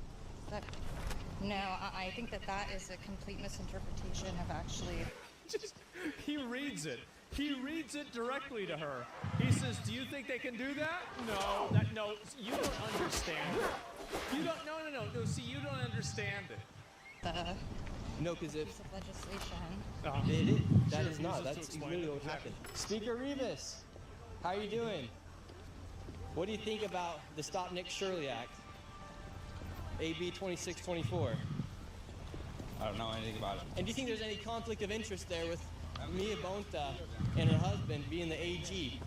No, I think that is a complete misinterpretation of actually. He reads it. He reads it directly to her. He says, "Do you think they can do that?" No, no. You don't understand it. You don't. No. See, you don't understand it. No, because if Piece of legislation. that is not. That's literally what happened. Speaker Rivas, how are you doing? What do you think about the Stop Nick Shirley Act? AB 2624. I don't know anything about it. And do you think there's any conflict of interest there with Mia Bonta and her husband being the AG?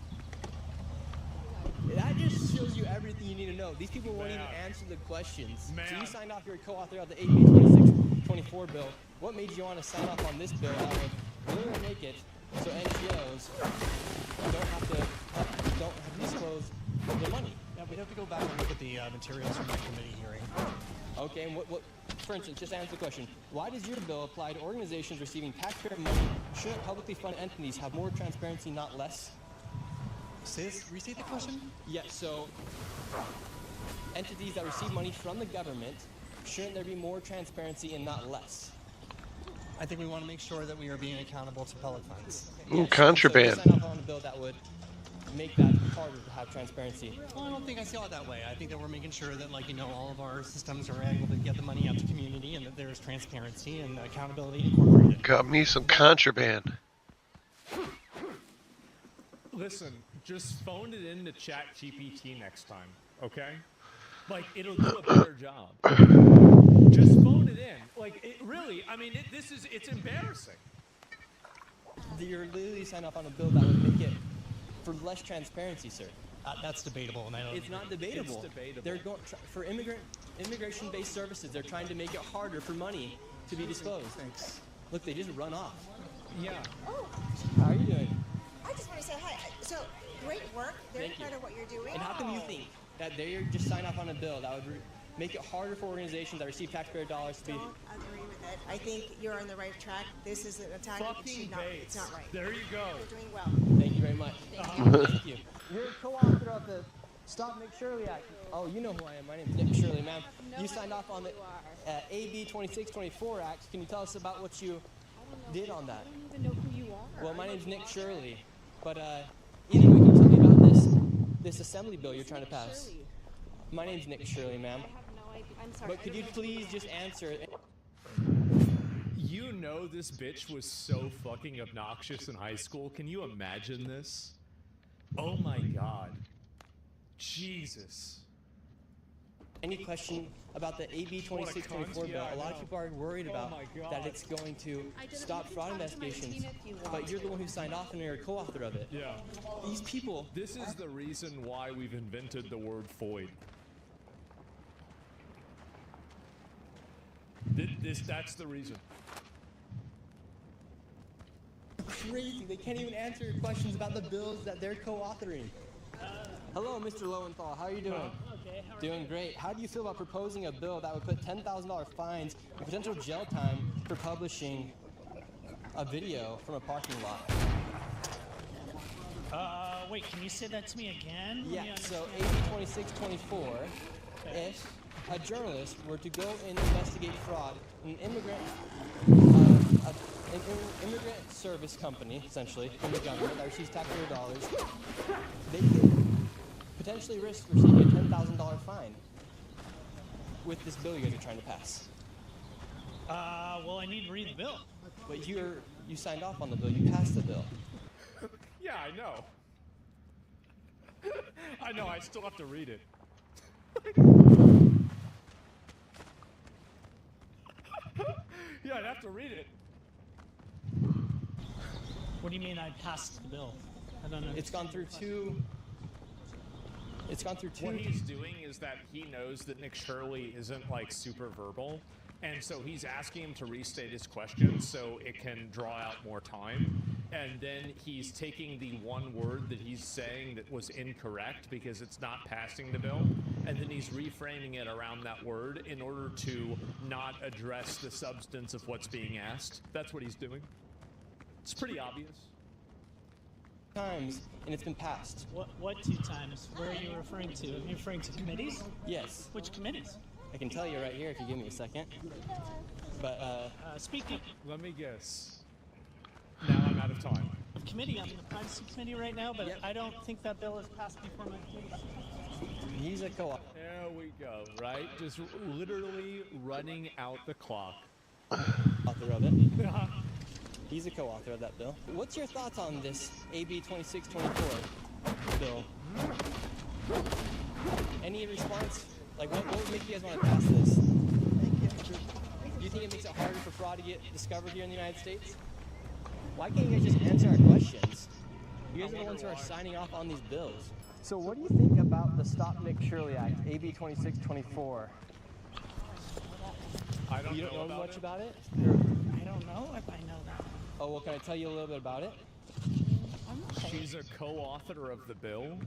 That just shows you everything you need to know. These people won't even answer the questions. So you signed off, you're a co-author of the AB 2624 bill. What made you want to sign off on this bill that would literally make it so NGOs don't have to disclose their money? Yeah, we'd have to go back and look at the materials from that committee hearing. Okay, and what, for instance, just answer the question. Why does your bill apply to organizations receiving taxpayer money? Shouldn't publicly funded entities have more transparency, not less? Restate the question? Yes, so entities that receive money from the government, shouldn't there be more transparency and not less? I think we want to make sure that we are being accountable to public funds. Ooh, contraband. So you sign off on a bill that would make that harder to have transparency. Well, I don't think I see it that way. I think that we're making sure that, like, you know, all of our systems are able to get the money out to the community and that there's transparency and accountability incorporated. Got me some contraband. Listen, just phone it into ChatGPT next time, okay? Like, it'll do a better job. Just phone it in. Like, it really, I mean, it's embarrassing. You're literally signing off on a bill that would make it for less transparency, sir. That's debatable, and I don't. It's not debatable. It's debatable. They're going for immigration-based services. They're trying to make it harder for money to be disclosed. Thanks. Look, they just run off. Yeah. Oh, How are you doing? I just want to say hi. So, great work. Very Thank you. proud of what you're doing. And how come you think that they're just sign off on a bill that would make it harder for organizations that receive taxpayer dollars to be? Don't agree with it. I think you're on the right track. This is an attack. It's not right. There you go. You're doing well. Thank you very much. Thank you. You're a co-author of the Stop Nick Shirley Act. Oh, you know who I am. My name is Nick Shirley, ma'am. You signed off on the AB 2624 Act. Can you tell us about what you did on that? I don't even know who you are. Well, my name's Nick Shirley. But anyway, can you tell me about this assembly bill you're trying to pass? My name's Nick Shirley, ma'am. I have no idea. I'm sorry. But could you please just answer? You know this bitch was so fucking obnoxious in high school. Can you imagine this? Oh my god. Jesus. Any question about the AB 2624 bill? A lot of people are worried about that it's going to stop fraud investigations, but you're the one who signed off and you're a co-author of it. Yeah. These people. This is the reason why we've invented the word FOID. That's the reason. Crazy. They can't even answer your questions about the bills that they're co-authoring. Hello, Mr. Lowenthal. How are you doing? Okay. How are Doing great. How do you feel about proposing a bill that would put $10,000 fines and potential jail time for publishing a video from a parking lot? Wait, can you say that to me again? Yeah, so AB 2624, if a journalist were to go and investigate fraud in an immigrant service company, essentially, from the government that receives taxpayer dollars, they could potentially risk receiving a $10,000 fine with this bill you guys are trying to pass. Well, I need to read the bill. But you signed off on the bill. You passed the bill. Yeah, I know. I know, I still have to read it. Yeah, I'd have to read it. What do you mean I passed the bill? I don't know. It's gone through two. What he's doing is that he knows that Nick Shirley isn't like super verbal, and so he's asking him to restate his question so it can draw out more time. And then he's taking the one word that he's saying that was incorrect because it's not passing the bill, and then he's reframing it around that word in order to not address the substance of what's being asked. That's what he's doing. It's pretty obvious. Times, and it's been passed. What 2 times? Where are you referring to? Are you referring to committees? Yes. Which committees? I can tell you right here if you give me a second. But speaking. Let me guess. Now I'm out of time. Committee. I'm in the privacy committee right now, but I don't think that bill has passed before my committee. He's a co-op. There we go. Right, just literally running out the clock. Author of it. He's a co-author of that bill. What's your thoughts on this AB 2624 bill? Any response? Like, what would make you guys want to pass this? Do you think it makes it harder for fraud to get discovered here in the United States? Why can't you guys just answer our questions? You guys are the ones who are signing off on these bills. So what do you think about the Stop Nick Shirley Act, AB 2624? You don't know much about it? I don't know if I know that. Oh, well, can I tell you a little bit about it? She's a co-author of the bill.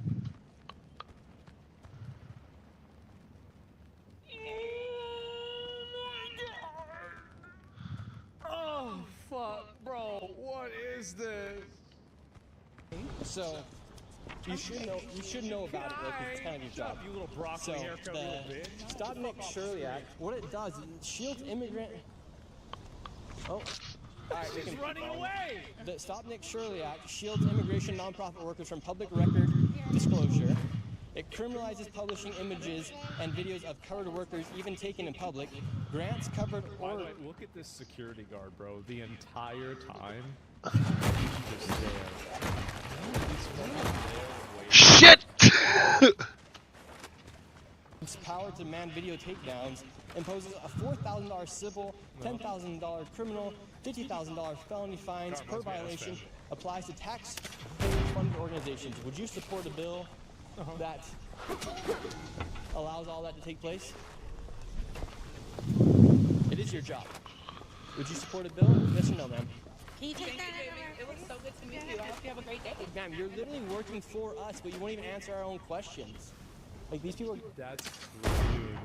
Oh, fuck, bro. What is this? So, you should know about it, like, it's kind of your job. You little broccoli haircut, little bitch. Stop Nick Shirley Act, what it does is it shields immigrant... Oh, All right, She's running away. The Stop Nick Shirley Act shields immigration nonprofit workers from public record disclosure. It criminalizes publishing images and videos of covered workers, even taken in public. Grants covered By or... the way, look at this security guard, bro. The entire time, he's just there. He's fucking there waiting. Shit! Its power to demand video takedowns imposes a $4,000 civil, $10,000 criminal, $50,000 felony fines per violation. Applies to taxpayer-funded organizations. Would you support a bill that allows all that to take place? It is your job. Would you support a bill? Yes or no, ma'am? Can you take that? It was so good to meet you. I hope you have a great day. Ma'am, you're literally working for us, but you won't even answer our own questions. Like, these people That's rude.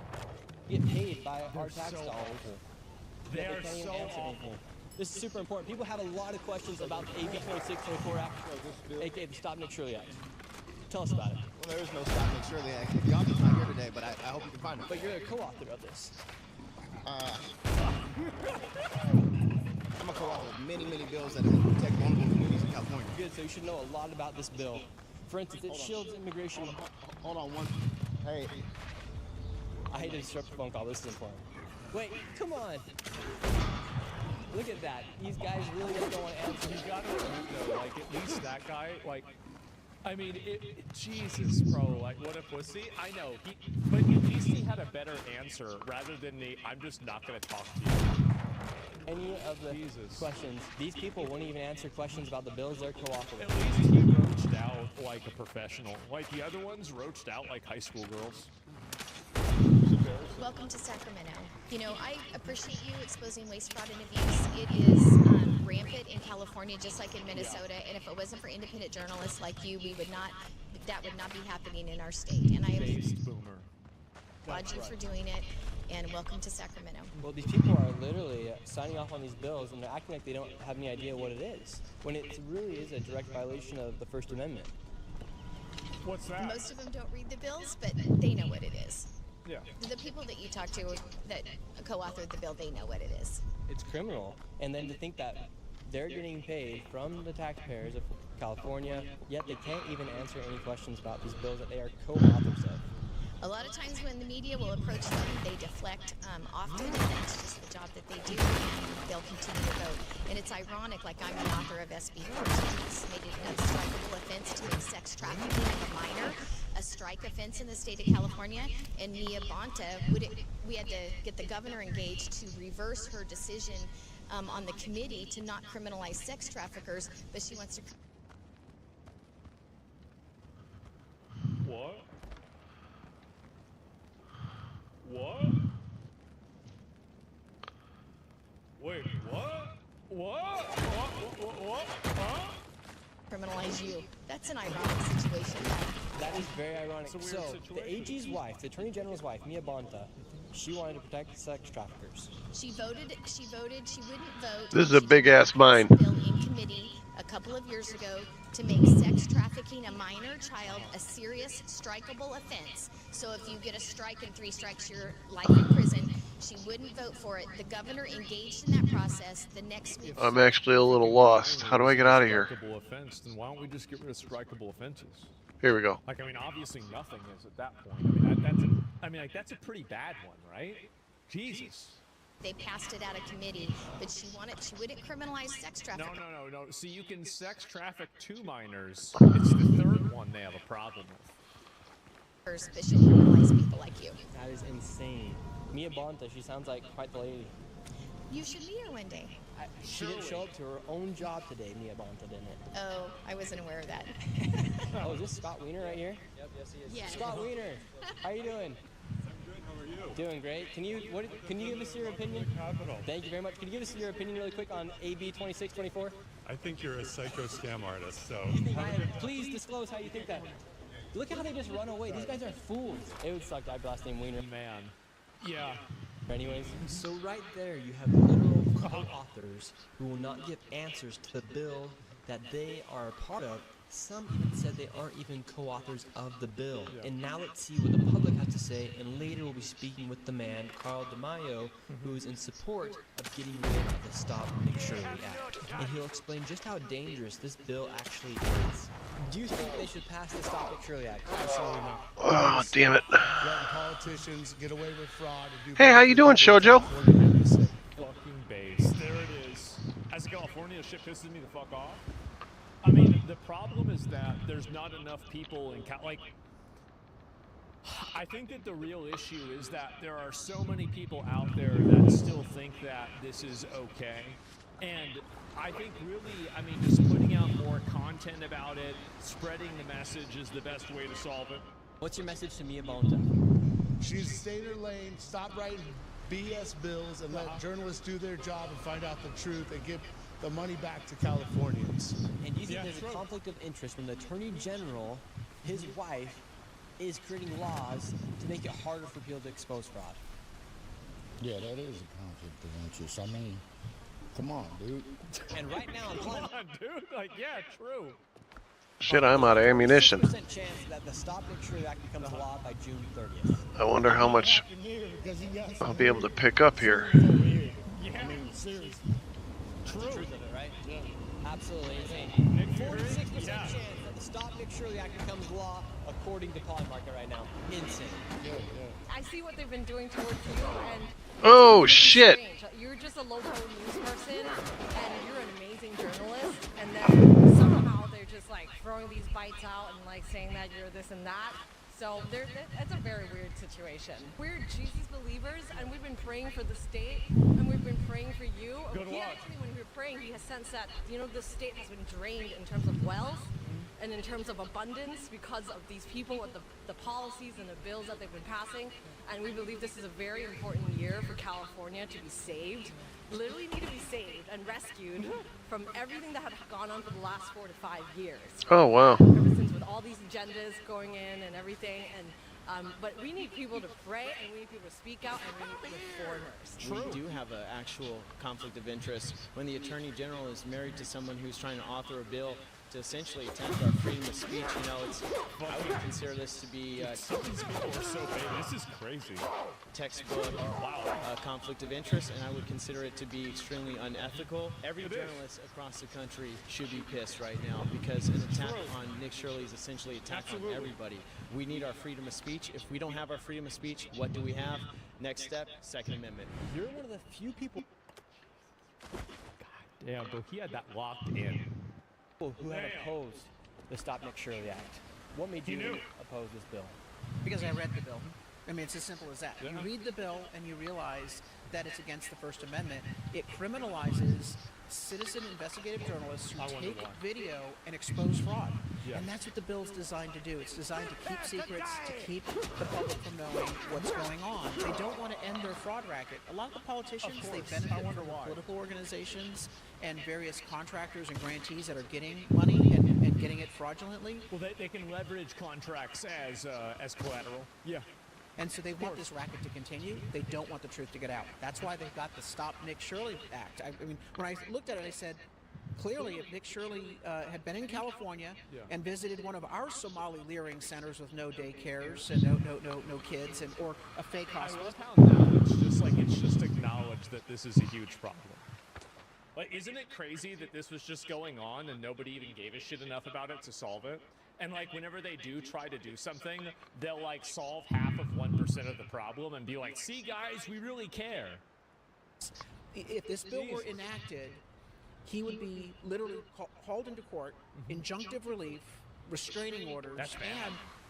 get paid by our tax so dollars. awful. Yet They are can't even so answer awful. anything. This is super important. People have a lot of questions about the AB 2624 Act, aka the Stop Nick Shirley Act. Tell us about it. Well, there is no Stop Nick Shirley Act. The author's not here today, but I hope you can find it. But you're a co-author of this. I'm a co-author of many, many bills that will protect vulnerable communities in California. Good, so you should know a lot about this bill. For instance, it shields immigration. Hold on one. Hey. I hate to disrupt the phone call. This is important. Wait, come on. Look at that. These guys really just don't want to answer. You gotta admit though, like at least that guy, like, I mean, Jesus, bro, like what a pussy. I know, but at least he had a better answer rather than the I'm just not gonna talk to you. Any of the questions, these people won't even answer questions about the bills they're co-authoring. At least he roached out like a professional. Like the other ones roached out like high school girls. Welcome to Sacramento. You know, I appreciate you exposing waste, fraud, and abuse. It is rampant in California, just like in Minnesota. And if it wasn't for independent journalists like you, that would not be happening in our state. And I applaud you for doing it. And welcome to Sacramento. Well, these people are literally signing off on these bills, and they're acting like they don't have any idea what it is, when it really is a direct violation of the First Amendment. What's that? Most of them don't read the bills, but they know what it is. Yeah. The people that you talk to that co-authored the bill, they know what it is. It's criminal. And then to think that they're getting paid from the taxpayers of California, yet they can't even answer any questions about these bills that they are co-authors of. A lot of times when the media will approach them, they deflect often, and that's just the job that they do, and they'll continue to vote. And it's ironic, like I'm the author of SB 14, it's made it an unstrikable offense to make sex trafficking of a minor a strike offense in the state of California, and Mia Bonta, we had to get the governor engaged to reverse her decision on the committee to not criminalize sex traffickers, but she wants to... What? What? Wait, what? What? Huh? Criminalize you. That's an ironic situation. That is very ironic. It's a weird So, situation. the AG's wife, the Attorney General's wife, Mia Bonta, she wanted to protect sex traffickers. She wouldn't vote. This is a big ass mine. Bill in committee a couple of years ago to make sex trafficking a minor child a serious strikeable offense. So if you get a strike and 3 strikes, you're life in prison. She wouldn't vote for it. The governor engaged in that process. The next week. I'm actually a little lost. How do I get out of here? Strikeable offense, then why don't we just get rid of strikeable offenses? Here we go. Like, I mean, obviously nothing is at that point. I mean, that's a pretty bad one, right? Jesus. They passed it out of committee, but she wouldn't criminalize sex trafficking. No. See, you can sex traffic 2 minors. It's the 3rd one they have a problem with. But she'll criminalize people like you. That is insane. Mia Bonta, she sounds like quite the lady. You should meet her one day. She didn't show up to her own job today, Mia Bonta, didn't it? Oh, I wasn't aware of that. Oh, is this Scott Wiener right here? Yep, yes, he is. Yeah. Scott Wiener, how you doing? Doing great. Can you give us your opinion? Thank you very much. Can you give us your opinion really quick on AB 2624? I think you're a psycho scam artist, so... Please disclose how you think that. Look how they just run away. These guys are fools. It would suck to have last name Wiener. Man. Yeah. Anyways. So right there you have literal co-authors who will not give answers to the bill that they are a part of Some even said they aren't even co-authors of the bill. And now let's see what the public has to say, and later we'll be speaking with the man, Carl DeMaio, who is in support of getting rid of the Stop Nick Shirley Act. And he'll explain just how dangerous this bill actually is. Do you think they should pass the Stop Nick Shirley Act? Absolutely not. Oh, damn it. Letting politicians get away with fraud and do Hey, how you doing, Shoujo? Fucking base. There it is. As a California, shit pisses me the fuck off. I mean, the problem is that there's not enough people in I think that the real issue is that there are so many people out there that still think that this is okay. And I think really, I mean, just putting out more content about it, spreading the message is the best way to solve it. What's your message to Mia Bonta? She's stay in her lane, stop writing BS bills, and let journalists do their job and find out the truth and give the money back to Californians. And do you think there's a conflict of interest when the Attorney General, his wife, is creating laws to make it harder for people to expose fraud? Yeah, that is a conflict of interest. I mean, come on, dude. And right now, Come on, dude. Like, yeah, true. Shit, I'm out of ammunition. 6% chance that the Stop Nick Shirley Act becomes law by June 30th. I wonder how much I'll be able to pick up here. Yeah. I mean, seriously. True. That's the truth of it, right? Yeah. Absolutely insane. 46% chance that the Stop Nick Shirley Act becomes law, according to Pawn Market right now. Insane. Yeah, yeah. I see what they've been doing towards you, and oh shit! You're just a local news person, and you're an amazing journalist, and then somehow they're just like throwing these bites out and like saying that you're this and that. So it's a very weird situation. We're Jesus believers, and we've been praying for the state, and we've been praying for you. He actually, when we were praying, he has sensed that, you know, the state has been drained in terms of wealth and in terms of abundance because of these people with the policies and the bills that they've been passing. And we believe this is a very important year for California to be saved. Literally need to be saved and rescued from everything that had gone on for the last 4 to 5 years. Oh, wow. Ever since with all these agendas going in and everything, and but we need people to pray, and we need people to speak out, and we need reformers. We do have an actual conflict of interest when the Attorney General is married to someone who's trying to author a bill to essentially attempt our freedom of speech. You know, I would consider this to be Some of these people are so big. This is crazy. Textbook conflict of interest, and I would consider it to be extremely unethical. Every journalist across the country should be pissed right now because an attack on Nick Shirley is essentially an attack on everybody. We need our freedom of speech. If we don't have our freedom of speech, what do we have? Next step, Second Amendment. You're one of the few people. God damn, bro, he had that locked in. Who had opposed the Stop Nick Shirley Act. What made you oppose this bill? Because I read the bill. I mean, it's as simple as that. You read the bill and you realize that it's against the First Amendment. It criminalizes citizen investigative journalists who take video and expose fraud. And that's what the bill's designed to do. It's designed to keep secrets, to keep the public from knowing what's going on. They don't want to end their fraud racket. A lot of the politicians, they benefit from political organizations and various contractors and grantees that are getting money and getting it fraudulently. Well, they can leverage contracts as collateral. Yeah. And so they want this racket to continue. They don't want the truth to get out. That's why they've got the Stop Nick Shirley Act. I mean, when I looked at it, I said, clearly, if Nick Shirley had been in California and visited one of our Somali leering centers with no daycares and no kids or a fake hospital. I love how now it's just acknowledged that this is a huge problem. Like, isn't it crazy that this was just going on and nobody even gave a shit enough about it to solve it? And like, whenever they do try to do something, they'll like solve half of 1% of the problem and be like, see guys, we really care. If this bill were enacted, he would be literally hauled into court, injunctive relief, restraining orders,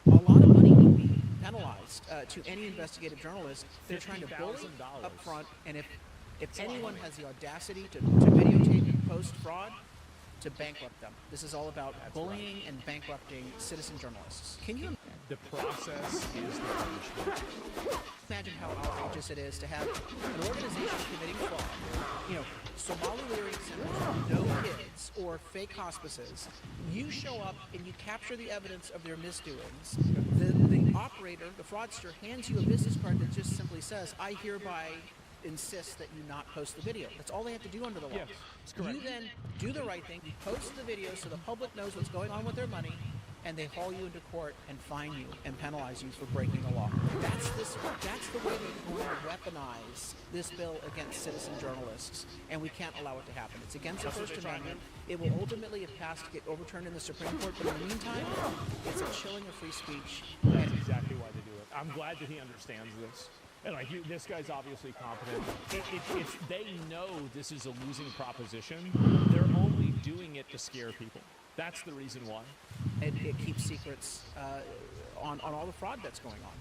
and a lot of money would be penalized to any investigative journalist. They're trying to bully up front, and if anyone has the audacity to videotape and post fraud, to bankrupt them. This is all about bullying and bankrupting citizen journalists. Can you The process is the punishment. Imagine how outrageous it is to have an organization committing fraud. You know, Somali leering centers, no kids, or fake hospices. You show up and you capture the evidence of their misdoings. The operator, the fraudster, hands you a business card that just simply says, I hereby insist that you not post the video. That's all they have to do under the law. Yes, that's correct. You then do the right thing, you post the video so the public knows what's going on with their money, and they haul you into court and fine you and penalize you for breaking the law. That's the way they're going to weaponize this bill against citizen journalists, and we can't allow it to happen. It's against the First Amendment. It will ultimately, if passed, get overturned in the Supreme Court, but in the meantime, it's a chilling of free speech. That's exactly why they do it. I'm glad that he understands this. And like, this guy's obviously competent. If they know this is a losing proposition, they're only doing it to scare people. That's the reason why. It keeps secrets on all the fraud that's going on.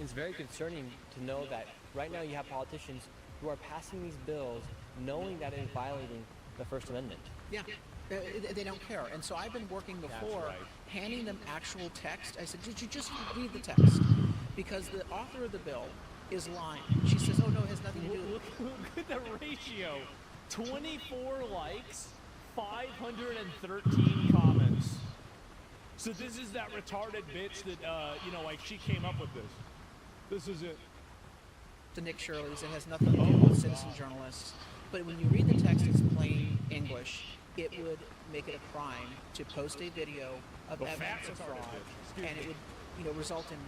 It's very concerning to know that right now you have politicians who are passing these bills knowing that it is violating the First Amendment. Yeah, they don't care. And so I've been working before, handing them actual text. I said, did you just read the text? Because the author of the bill is lying. She says, oh no, it has nothing to do with it. Look at the ratio. 24 likes, 513 comments. So this is that retarded bitch that, like she came up with this. This is it. To Nick Shirley's, it has nothing to do with citizen journalists. But when you read the text, it's plain English. It would make it a crime to post a video of evidence of fraud, and it would result in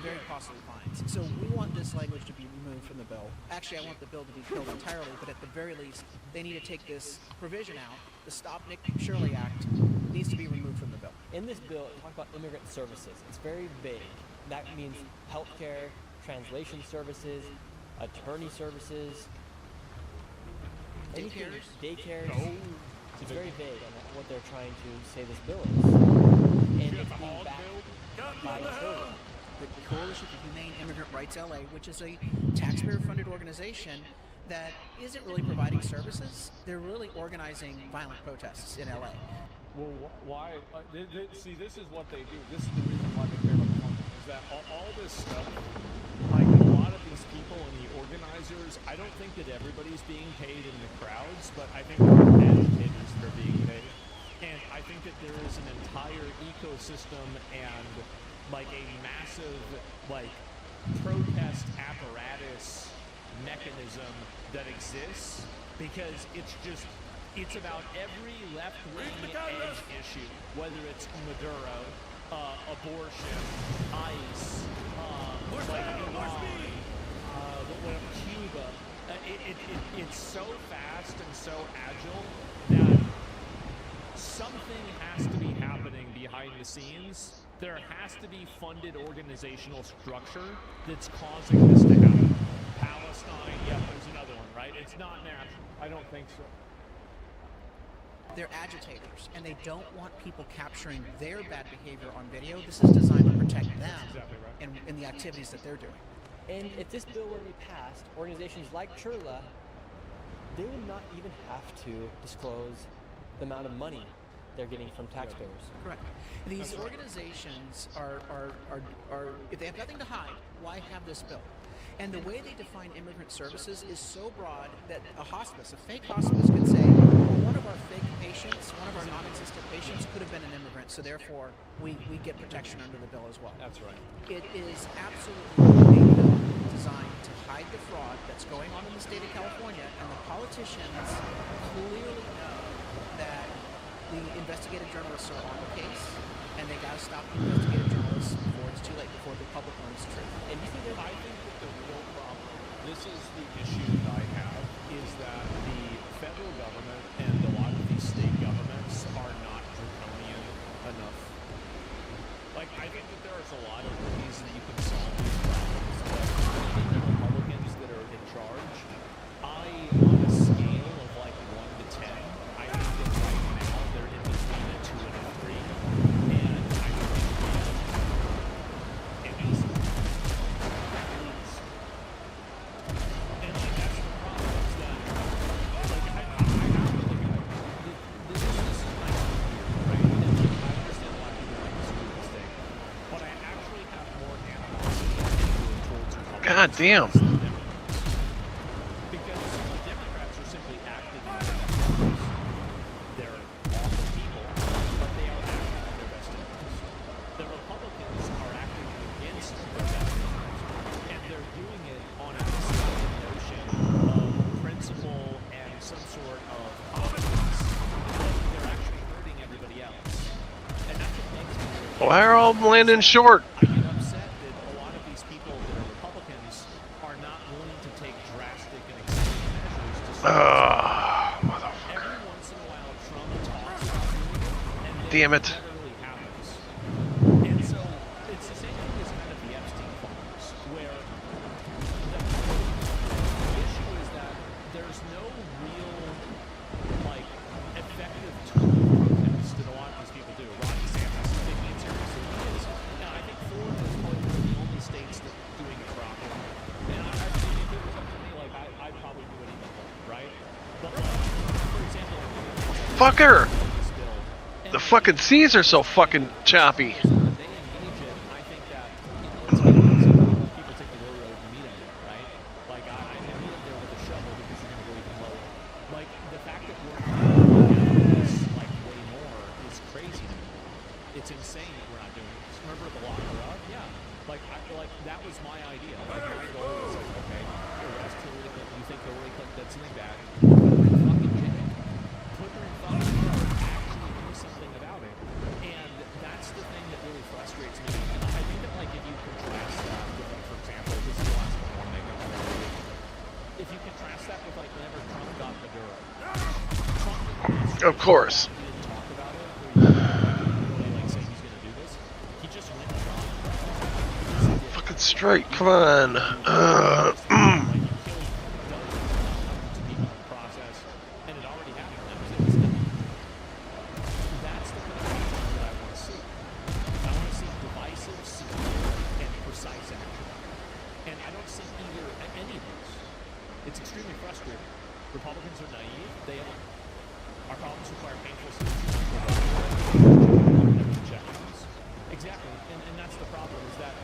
very costly fines. So we want this language to be removed from the bill. Actually, I want the bill to be killed entirely, but at the very least, they need to take this provision out. The Stop Nick Shirley Act needs to be removed from the bill. In this bill, it talks about immigrant services. It's very vague. That means healthcare, translation services, attorney services, daycares. It's very vague on what they're trying to say this bill is. And it's being backed by Coalition. The Coalition for Humane Immigrant Rights LA, which is a taxpayer-funded organization that isn't really providing services. They're really organizing violent protests in LA. Well, why? See, this is what they do. This is the reason why they care about the funding. Is that all this stuff, like a lot of these people and the organizers, I don't think that everybody's being paid in the crowds, but I think there are agitators that are being paid. And I think that there is an entire ecosystem and like a massive protest apparatus mechanism that exists because it's about every left-wing issue, whether it's Maduro, abortion, ICE, Iran, Cuba. It's so fast and so agile that something has to be happening behind the scenes. There has to be funded organizational structure that's causing this to happen. Palestine, there's another one, right? It's not natural. I don't think so. They're agitators, and they don't want people capturing their bad behavior on video. This is designed to protect them and the activities that they're doing. And if this bill were to be passed, organizations like Churla, they would not even have to disclose the amount of money they're getting from taxpayers. Correct. These organizations are if they have nothing to hide, why have this bill? And the way they define immigrant services is so broad that a fake hospice could say, well, one of our fake patients, one of our non-existent patients could have been an immigrant, so therefore we get protection under the bill as well. That's right. It is absolutely a bill designed to hide the fraud that's going on in the state of California, and the politicians clearly know that the investigative journalists are on the case, and they got to stop the investigative journalists before it's too late, before the public learns the truth. And you think I think that the real problem, this is the issue that I have, is that the federal government and a lot of these state governments are not draconian enough. Like, I think that there's a lot of ways that you can solve these problems, but I think the Republicans that are in charge, on a scale of 1 to 10, I think that right now they're in between a 2 and a 3, and I think at least. And that's the problem is that, I have to look at it. This is nice to hear, right? And I understand why people like this mistake, but I actually have more animosity towards Republicans. God damn. Because the Democrats are simply acting in their best interest. They're awful people, but they are acting in their best interest. The Republicans are acting against their best interest, and they're doing it on a mistaken notion of politics, they're actually hurting everybody else. And that's what makes me really Why are all landing short? I get upset that a lot of these people that are Republicans are not willing to take drastic and extreme measures to stop motherfucker. Every once in a while, Trump talks about doing it, and then Damn it. it never really happens. And so it's the same thing as kind of the Epstein files, where the issue is that there's no real, like, effective tool of protest that a lot of these people do. Ron DeSantis is taking it seriously. He is. Now, I think Florida is probably one of the only states that are doing it properly. And I think if it was up to me, like, I'd probably do it even more, right? But, like, for example, Fucker! The fucking seas are so fucking choppy. they engage it, I think that, it's like people take the low road and meet them there, right? Like, I meet them there with a shovel because you're going to go even lower. Like, the fact that we're not doing this, like, way more is crazy to me. It's insane that we're not doing this. Remember the locker up? Yeah. Like, that was my idea. Like, my goal was like, okay, arrest Hillary Clinton. You think Hillary Clinton did something bad? Put her in fucking jail. Put her in fucking jail. Actually do something about it. And that's the thing that really frustrates me. I think that, like, if you contrast that with, like, for example, this is the last one I want to make up. If you contrast that with, like, whenever Trump got Maduro. Of course. He didn't talk about it. Or he didn't really, like, say he's going to do this. He just went and got it. Fucking straight, come on. Process, and it already happened. That was it. That's the kind of action that I want to see. I want to see divisive, severe, and precise action. And I don't see either any of those. It's extremely frustrating. Republicans are naive. They have our problems require painful solutions. Exactly, and that's the problem. Is that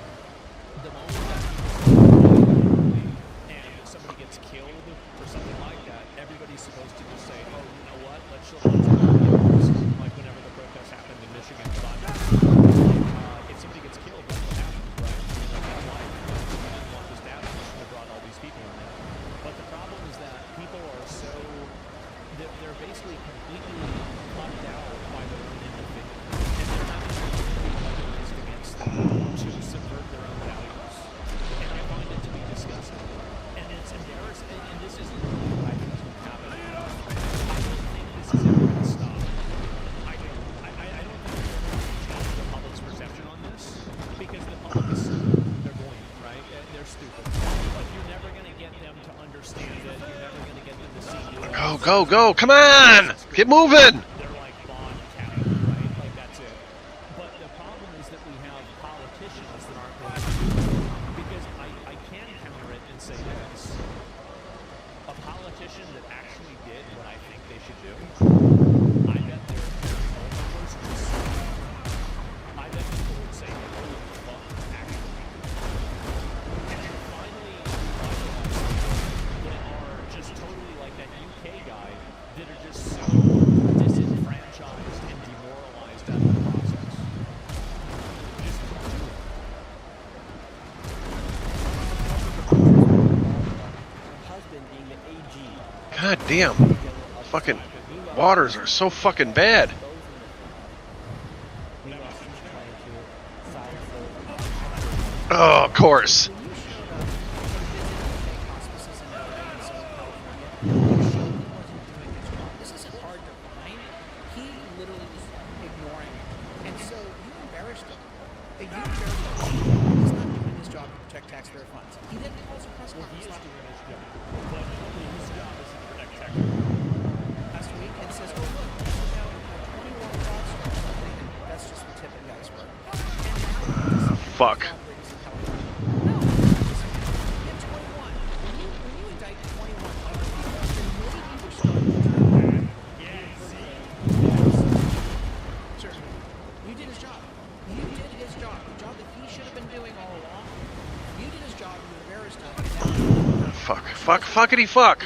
the moment that and somebody gets killed or something like that, everybody's supposed to just say, oh, you know what, let's show like whenever the protests happened in Michigan. If somebody gets killed, that's what happens, right? Like that life, we didn't want this to happen, we should have brought all these people in there. But the problem is that people are so, they're basically completely plucked out by their own individual. And they're not used against them to subvert their own values. And I find it to be disgusting. And it's embarrassing. And this isn't what I think is going to happen. I don't think this is ever going to stop. I don't. I don't think they're going to change the public's perception on this. Because the public is stupid. They're going, right? They're stupid. But you're never going to get them to understand it. You're never going to get them to see you. Go, go, go, come on! Get moving! They're like Bond County, right? Like that's it. But the problem is that we have politicians that aren't going to do it. Because I can counter it and say this. A politician that actually did what I think they should do, I bet their poll numbers would suck. I bet people would say, holy fuck, actually. And then finally, that are just totally like that UK guy that are just so disenfranchised and demoralized out of the process. Just don't do it. Husband being the AG. God damn. Fucking waters are so fucking bad. Oh, of course. This isn't hard to find. He literally was ignoring it. And so you embarrassed him. You embarrassed him. He's not doing his job to protect taxpayer funds. He then calls a press conference. He is doing his job. But his job is to protect taxpayer funds. Last week and says, oh, look, now 21 jobs. That's just the tip of the iceberg. Fuck. You did his job. You did his job. The job that he should have been doing all along. You did his job. You embarrassed him. Fuck, fuck, fuckity fuck.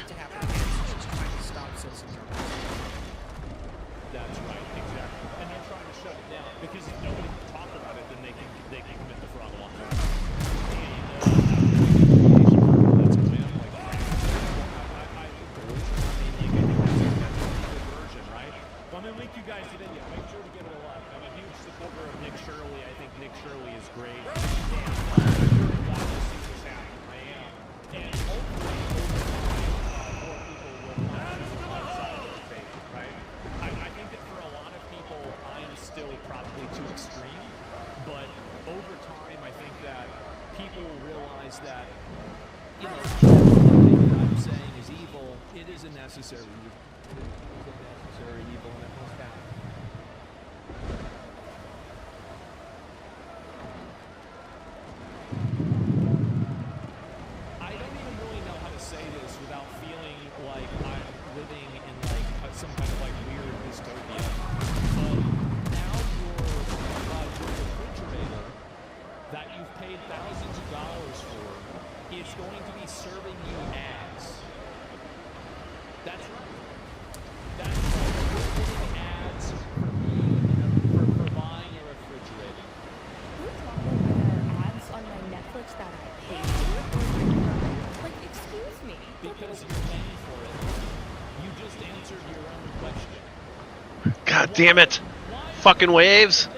That's right, exactly. And they're trying to shut it down because if nobody can talk about it, then they can commit the fraud a lot more. And that's guys did it, make sure to give it a like. I'm a huge supporter of Nick Shirley. I think Nick Shirley is great. And I'm glad to see this happen. I am. And hopefully, more people will come to the side of the faith, right? I think that for a lot of people, I am still probably too extreme. But over time, I think that people will realize that, you know, everything that I'm saying is evil. It is a necessary evil. It is a necessary evil, and it must happen. I don't even really know how to say this without feeling like I'm living in like some kind of like weird dystopia. But now your refrigerator that you've paid thousands of dollars for is going to be serving you ads. That's right. That's right. You're getting ads for buying a refrigerator. Who's talking about ads on my Netflix that I paid for? Like, excuse me. Because you're paying for it. You just answered your own question. God damn it. Fucking waves.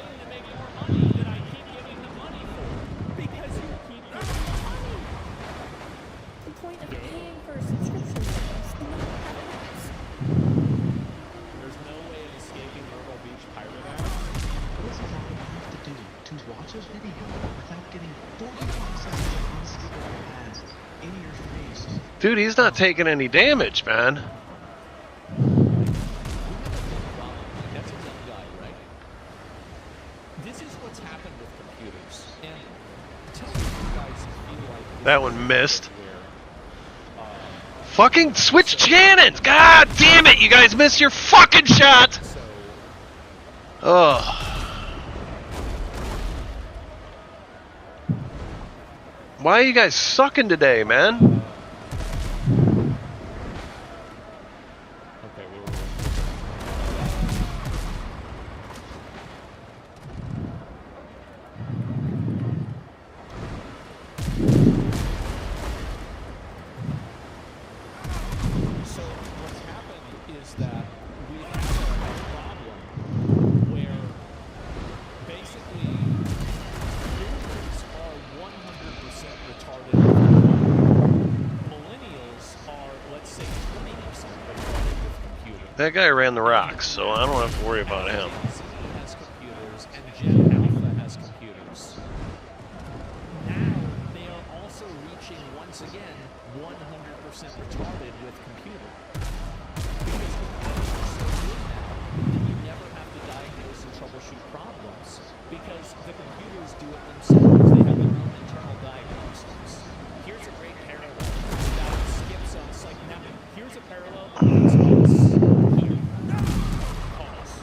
The point of paying for a subscription service is not having ads. There's no way of escaping Myrtle Beach pirate ads. What does exactly have to do to watch a video without getting 45 seconds of unskippable ads in your face? Dude, he's not taking any damage, man. That's a young guy, right? This is what's happened with computers. And tell me if you guys feel like That one missed. Fucking switch cannons! God damn it! You guys missed your fucking shot! Ugh. Why are you guys sucking today, man? So what's happened is that we have a problem where basically boomers are 100% retarded. Millennials are, let's say, 20% retarded with computers. That guy ran the rocks, so I don't have to worry about him. Z has computers and Gen Alpha has computers. Now they are also reaching, once again, 100% retarded with computer. Because computers are so good now that you never have to diagnose and troubleshoot problems because the computers do it themselves. They have their own internal diagnostics. Here's a great parallel that skips us. Like now, here's a parallel that puts us here. Pause.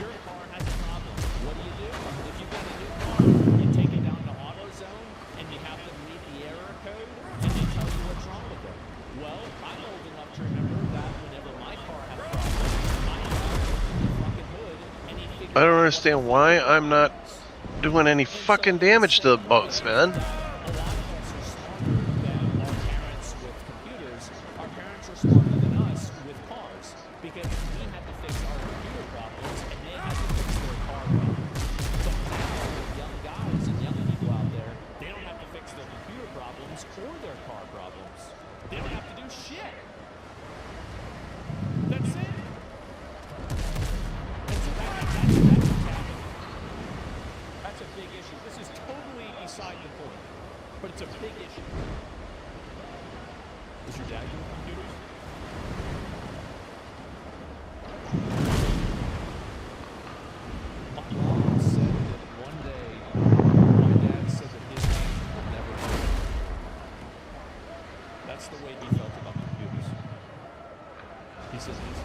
Your car has a problem. What do? If you've got a new car, you take it down to AutoZone and you have them read the error code and they tell you what's wrong with it. Well, I'm old enough to remember that whenever my car had a problem, I opened the fucking hood and he figured I don't understand why I'm not doing any fucking damage to the boats, man. a lot of us are smarter than our parents with computers. Our parents are smarter than us with cars because we had to fix our computer problems and they had to fix their car problems. But now, young guys and young people out there, they don't have to fix their computer problems or their car problems. They don't have to do shit. That's it. And so that's what's happening. That's a big issue. This is totally beside the point, but it's a big issue. Is your dad doing computers? My mom said that one day, my dad said that his family will never do it. That's the way he felt about computers. He says his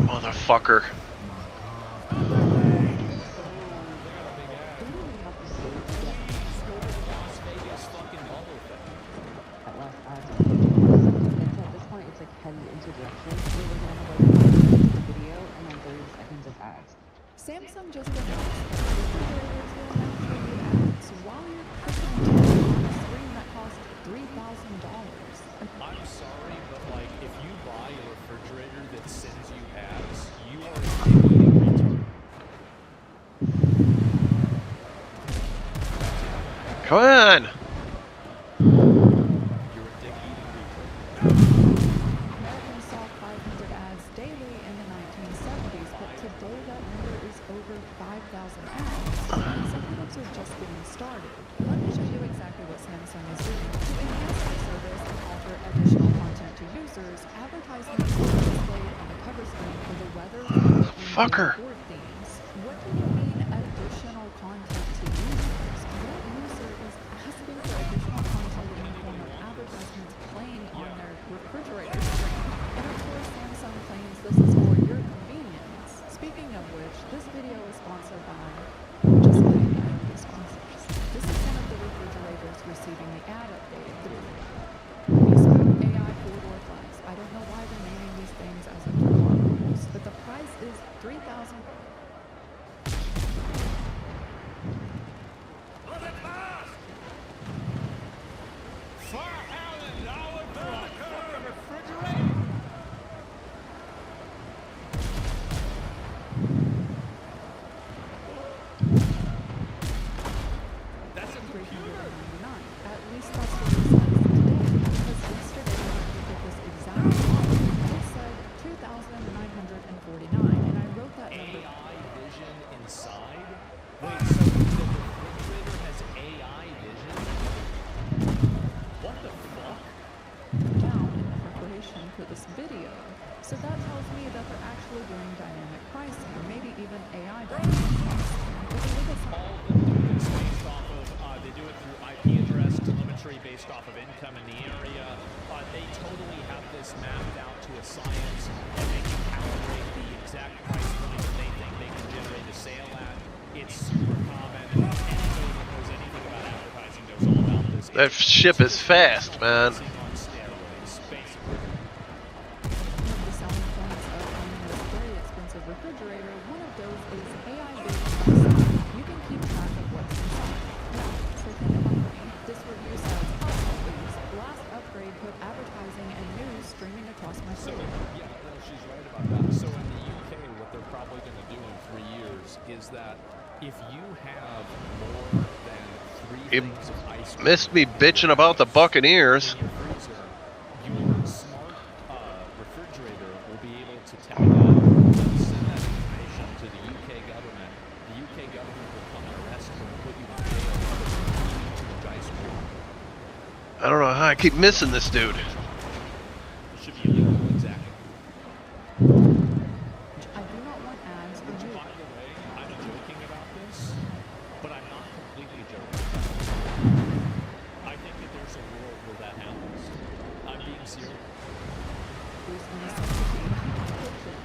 Motherfucker. At this point, it's like headed into direction. So we're gonna have like a video and then 30 seconds of ads. Samsung just announced that refrigerators will now show you ads while you're cooking on a screen that costs $3,000. I'm sorry, but like, if you buy a refrigerator that sends you ads, you are a dick-eating retard. Come on! You're a dick-eating retard. Americans saw 500 ads daily in the 1970s, but today that number is over 5,000 ads. Some products are just getting started. Let me show you exactly what Samsung is doing. To enhance their service and offer additional content to users, advertisements will be displayed on the cover screen for the weather, and Fucker. board themes. What do you mean additional content to users? What user is asking for additional content in the form of advertisements playing on their refrigerator screen? And of course, Samsung claims this is for your convenience. Speaking of which, this video is sponsored by... Just kidding, I don't do sponsors. This is one of the refrigerators receiving the ad update through bespoke AI four-door flex. I don't know why they're naming these things as if they're models, but the price is $3,000. That's a computer. At least that's what it says today. Because yesterday when I looked at this exact model, it said 2,949, and I wrote that number. AI vision inside? Wait, so the refrigerator has AI vision? What the fuck? Down in the preparation for this video. So that tells me that they're actually doing dynamic pricing, or maybe even AI dynamic pricing. All of them do this based off of, they do it through IP address telemetry based off of income in the area. They totally have this mapped out to a science, and they can calibrate the exact price point that they think they can generate a sale at. It's super common. Anybody that knows anything about advertising knows all about this. That ship is fast, man. On steroids, basically. One of the selling points of owning this very expensive refrigerator, one of those is AI vision inside. You can keep track of what's inside. Now, second company, this review says, please, last upgrade put advertising and news streaming across my So, screen. yeah, no, she's right about that. So in the UK, what they're probably going to do in 3 years is that if you have more than 3 You things of ice cream missed me bitching about the Buccaneers. in your freezer, your smart refrigerator will be able to tap that and send that information to the UK government. The UK government will come and arrest you and put you in jail for eating too much ice cream. I don't know how I keep missing this dude. It should be illegal, exactly. I do not want ads or Which, news. by the way, I'm joking about this, but I'm not completely joking. I think that there's a world where that happens. I'm being serious. There's necessity behind fiction.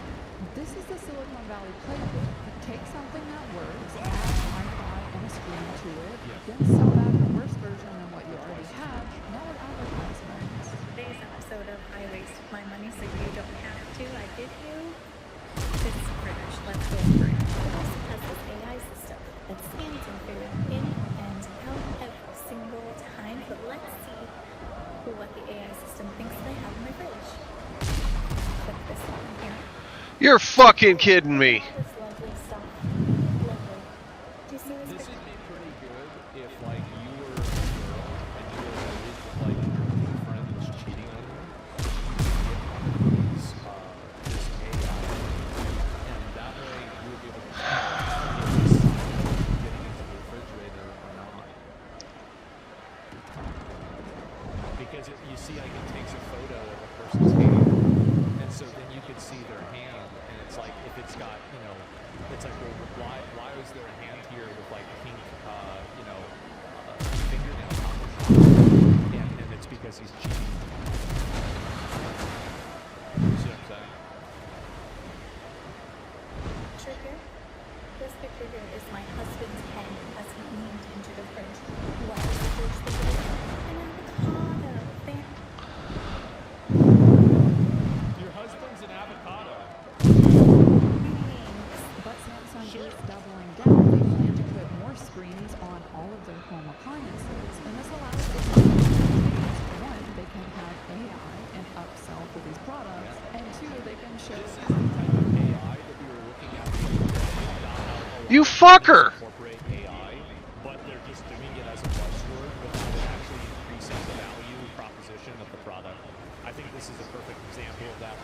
This is the Silicon Valley playbook. Take something that works, add Wi-Fi and a screen to it, then sell back a worse version than what you already have, now with advertisements. Today's episode of I Wasted My Money So You Don't Have To, I give you this fridge. Let's go for it. It also has this AI system that scans and figures in and out every single time. But let's see what the AI system thinks they have in my fridge. Click this one here. You're fucking kidding me. All this lovely stuff. Lovely. Do you see this? This would be pretty good if, like, you were a girl and you were worried that, like, your boyfriend was cheating on you. This AI, and that way you would be able to tell if it's getting into the refrigerator or not. Because you see, like, it takes a photo of a person's hand, and so then you could see their hand, and it's like, if it's got, you know, it's like, well, why is there a hand here with, like, pink, you know, fingernail polish? And it's because he's cheating. You see what I'm saying? Picture here. This picture here is my husband's head as he leaned into the fridge. What is the first thing to do? An avocado. There. Your husband's an avocado. But Samsung is doubling down. They plan to put more screens on all of their home appliances, and this allows them to continue to show. You fucker! Incorporate AI, but they're just doing it as a buzzword without it actually increasing the value proposition of the product. I think this is a perfect example of that.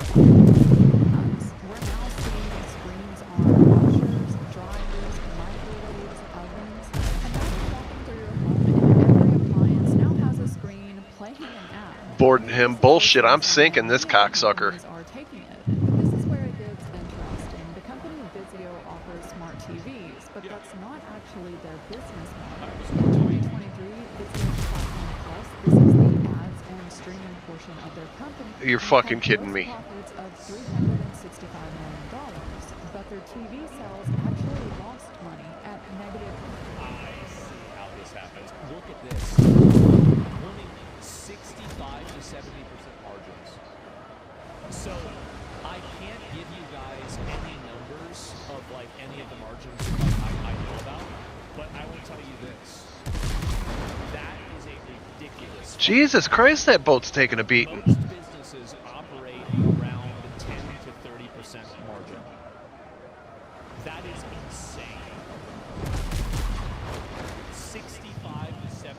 We're now seeing screens on washers, dryers, microwaves, ovens, and imagine walking through your home and every appliance now has a screen playing an ad. Boarding him. Bullshit, I'm sinking this cocksucker. Are taking it. This is where it gets interesting. The company Vizio offers smart TVs, but that's not actually their business model. In 2023, Vizio's Platform Plus, this is the ads and streaming portion of their company. You're fucking kidding me. Profits of $365 million, but their TV sales actually lost money at negative. I see how this happens. Look at this. Only 65 to 70% margins. So I can't give you guys any numbers of like any of the margins I know about, but I will tell you this. That is a ridiculous. Jesus Christ, that boat's taking a beating. Most businesses operate around 10 to 30% margin. That is insane. 65 to 70%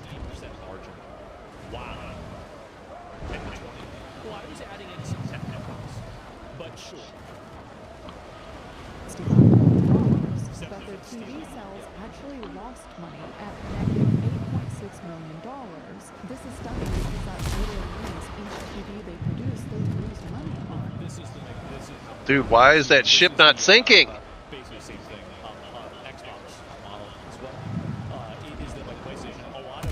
margin. Wow. And 20. Well, I was adding in some technicals, but sure. But their TV sales actually lost money at negative $8.6 million. This is stunning because that literally means each TV they produce, they lose money on. Dude, why is that ship not sinking? Basically the same thing. Xbox model as well. Is that like PlayStation, a lot of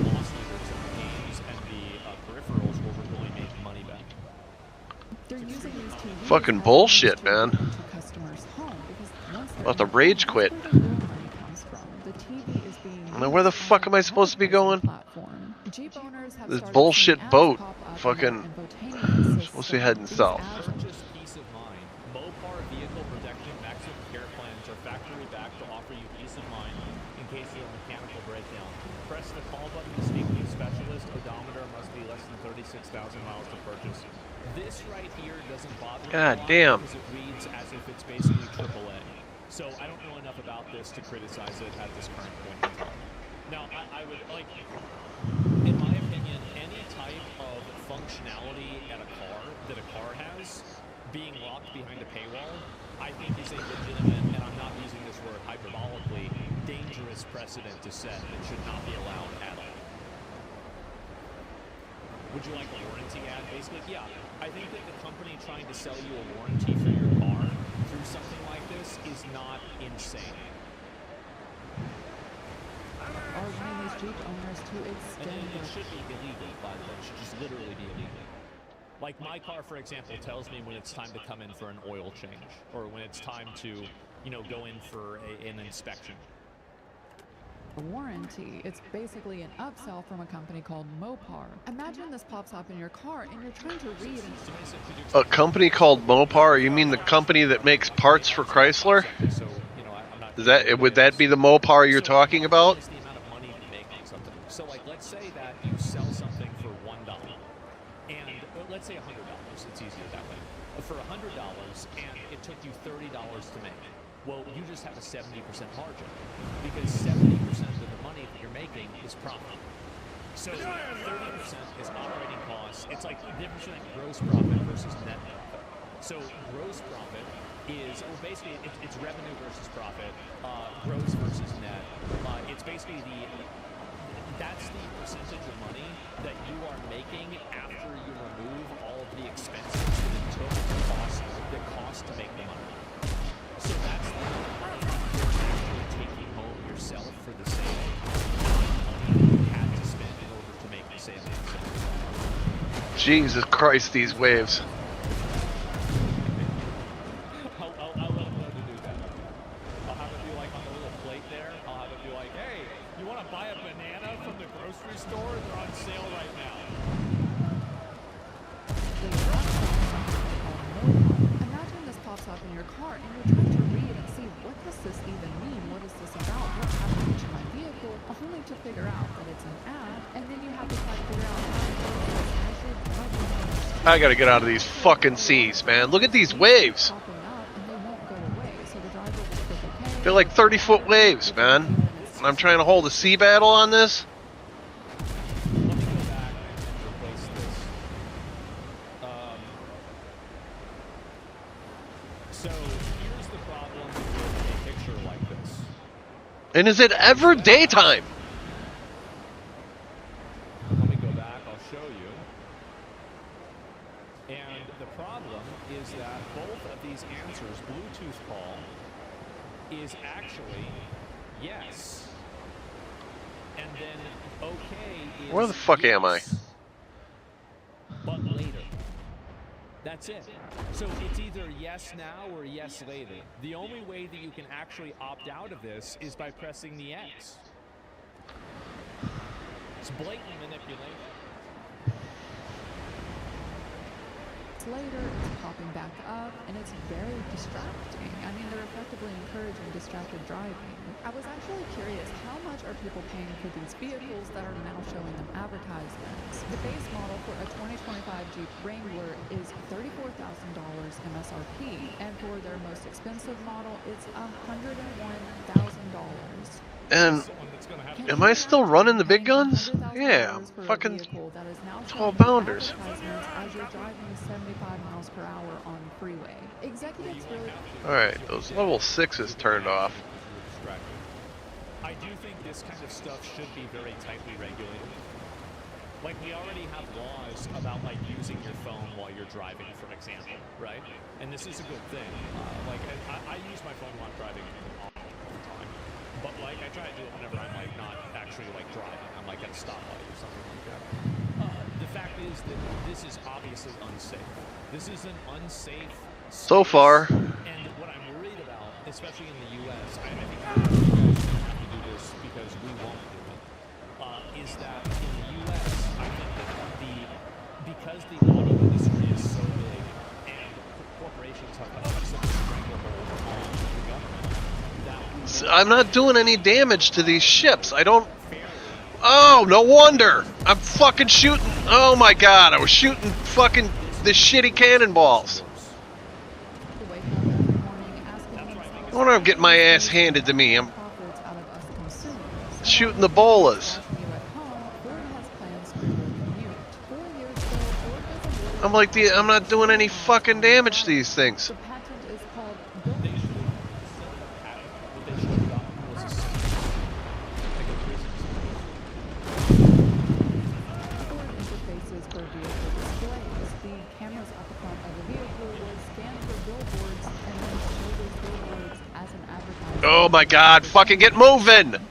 loss leaders of the games and the peripherals where we're really making money back. They're using these TVs Fucking bullshit, man. customers' home because once About to rage quit. Now where the fuck am I supposed to be going? This bullshit boat. Fucking supposed to be heading south. Purchase peace of mind. Mopar vehicle protection maximum care plans are factory backed to offer you peace of mind in case of a mechanical breakdown. Press the call button to speak to a specialist. Odometer must be less than 36,000 miles to purchase. This right here doesn't bother me God damn. because it reads as if it's basically AAA. So I don't know enough about this to criticize it at this current point in time. Now, I would like, in my opinion, any type of functionality at a car that a car has being locked behind a paywall, I think is a legitimate, and I'm not using this word hyperbolically, dangerous precedent to set that should not be allowed at all. Would you like a warranty ad? Basically, yeah. I think that the company trying to sell you a warranty for your car through something like this is not insane. Are wanting these Jeep owners to extend And it should be illegal, by the way. It should just literally be illegal. Like my car, for example, tells me when it's time to come in for an oil change, or when it's time to, go in for an inspection. a warranty. It's basically an upsell from a company called Mopar. Imagine this pops up in your car and you're trying to read and... A company called Mopar? You mean the company that makes parts for Chrysler? Would that be the Mopar you're talking about? So like, let's say that you sell something for $1, and let's say $100. It's easier that way. For $100, and it took you $30 to make. Well, you just have a 70% margin, because 70% of the money that you're making is profit. So 30% is operating costs. It's like the difference between gross profit versus net profit. So gross profit is, well, basically it's revenue versus profit, gross versus net. It's basically that's the percentage of money that you are making after you remove all of the expenses that it took the cost to make the money. So that's the money that you're actually taking home yourself for the sale. Money you had to spend in order to make the sale. Jesus Christ, these waves. I'll let them know to do that. I'll have it be like on the little plate there. I'll have it be like, hey, you want to buy a banana from the grocery store? They're on sale right now. Imagine this pops up in your car and you're trying to read and see, what does this even mean? What is this about? What's happening to my vehicle? Only to figure out that it's an ad, and then you have to try to figure out how to do this as you're driving down the street. I gotta get out of these fucking seas, man. Look at these waves. They're like 30-foot waves, man. And I'm trying to hold a sea battle on this. So here's the problem with a picture like this. And is it ever daytime? Let me go back, I'll show you. And the problem is that both of these answers, Bluetooth call, is actually yes. And then okay is Where the fuck am I? but later. That's it. So it's either yes now or yes later. The only way that you can actually opt out of this is by pressing the X. It's blatant manipulation. Later, it's popping back up, and it's very distracting. I mean, they're effectively encouraging distracted driving. I was actually curious, how much are people paying for these vehicles that are now showing them advertisements? The base model for a 2025 Jeep Wrangler is $34,000 MSRP, and for their most expensive model, it's $101,000. And am I still running the big guns? Yeah, I'm fucking 12 pounders. As you're driving 75 miles per hour on the freeway. Executives really... Alright, those level 6s turned off. I do think this kind of stuff should be very tightly regulated. Like, we already have laws about, like, using your phone while you're driving, for example, right? And this is a good thing. Like, I use my phone while I'm driving all the time. But, like, I try to do it whenever I'm, like, not actually, like, driving. I'm, like, at a stoplight or something like that. The fact is that this is obviously unsafe. This is an unsafe space. So far. And what I'm worried about, especially in the U.S., I think you guys have to do this because we won't do it, is that in the U.S., I think that because the auto industry is so big and corporations have such a stranglehold on the government, I'm not doing any damage to these ships. I don't... Oh, no wonder. I'm fucking shooting... Oh my god, I was shooting fucking the shitty cannonballs. No wonder I'm getting my ass handed to me. I'm shooting the bolas. I'm like, I'm not doing any fucking damage to these things. Oh my god, fucking get moving! Not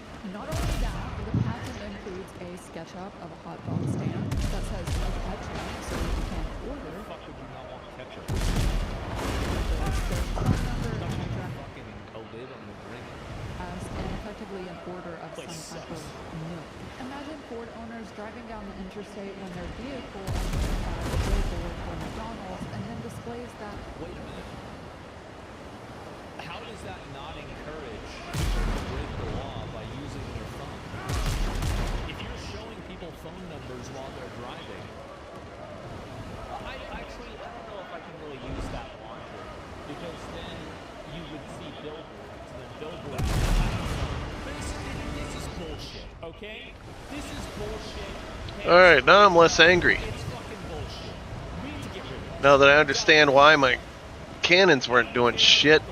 only that, the patent includes a SketchUp of a hot dog stand that says no ketchup, so you can't order. There's phone number, as and effectively an order of some type of milk. Imagine Ford owners driving down the interstate when their vehicle identifies a billboard for McDonald's and then displays that. Wait a minute. How does that not encourage people to break the law by using their phone? If you're showing people phone numbers while they're driving, I don't know if I can really use that logic, because then you would see billboards, and then billboards. This is bullshit, okay? This is bullshit. Alright, now I'm less angry. It's fucking bullshit. We need to get rid of it. Now that I understand why my cannons weren't doing shit.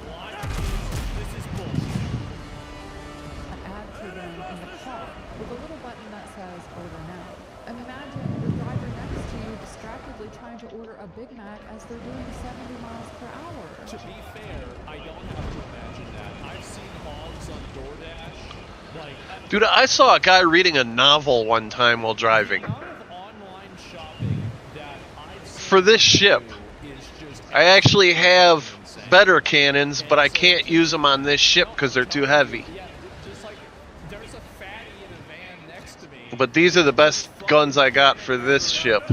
To order a Big Mac as they're doing 70 miles per hour. To be fair, I don't have to imagine that. I've seen hogs on DoorDash. Like, Dude, I saw a guy reading a novel one time while driving. For this ship, I actually have better cannons, but I can't use them on this ship because they're too heavy. But these are the best guns I got for this ship.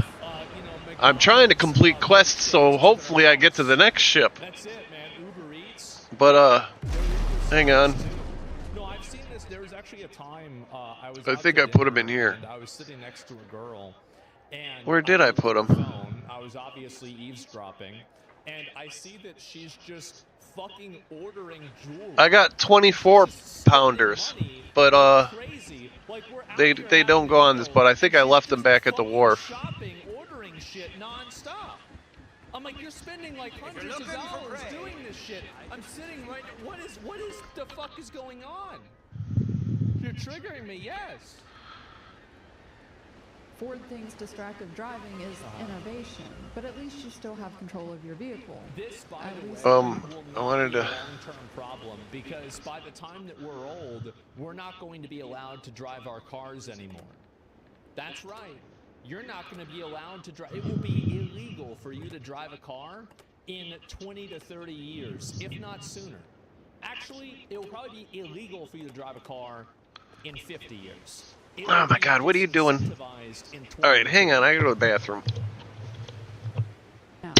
I'm trying to complete quests, so hopefully I get to the next ship. That's it, man. Uber Eats. But, hang on. No, I've seen this. There was actually a time I think I put him in here. And I was sitting next to a girl. And Where did I put him? I was obviously eavesdropping, and I see that she's just fucking ordering jewelry. I got 24 pounders, but Crazy. Like, we're out they here don't go on this boat. I think I left them back at the wharf. shopping, ordering shit nonstop. I'm like, you're spending like hundreds of dollars doing this shit. I'm sitting right. What is the fuck is going on? You're triggering me, yes. Ford thinks distracted driving is innovation, but at least you still have control of your vehicle. This, by the way, I wanted to. long-term problem because by the time that we're old, we're not going to be allowed to drive our cars anymore. That's right. You're not going to be allowed to drive. It will be illegal for you to drive a car in 20 to 30 years, if not sooner. Actually, it will probably be illegal for you to drive a car in 50 years. Oh my God, what are you doing? Alright, hang on, I gotta go to the bathroom. Now,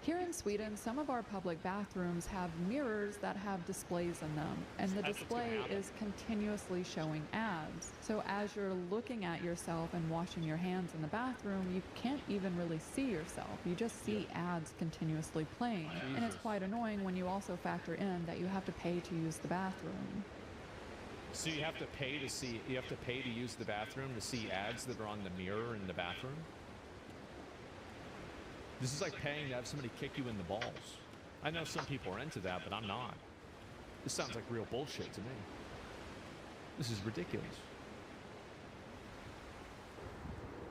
here in Sweden, some of our public bathrooms have mirrors that have displays in them, and the display is continuously showing ads. So as you're looking at yourself and washing your hands in the bathroom, you can't even really see yourself. You just see ads continuously playing. And it's quite annoying when you also factor in that you have to pay to use the bathroom. So you have to pay to see. You have to pay to use the bathroom to see ads that are on the mirror in the bathroom. This is like paying to have somebody kick you in the balls. I know some people are into that, but I'm not. This sounds like real bullshit to me. This is ridiculous.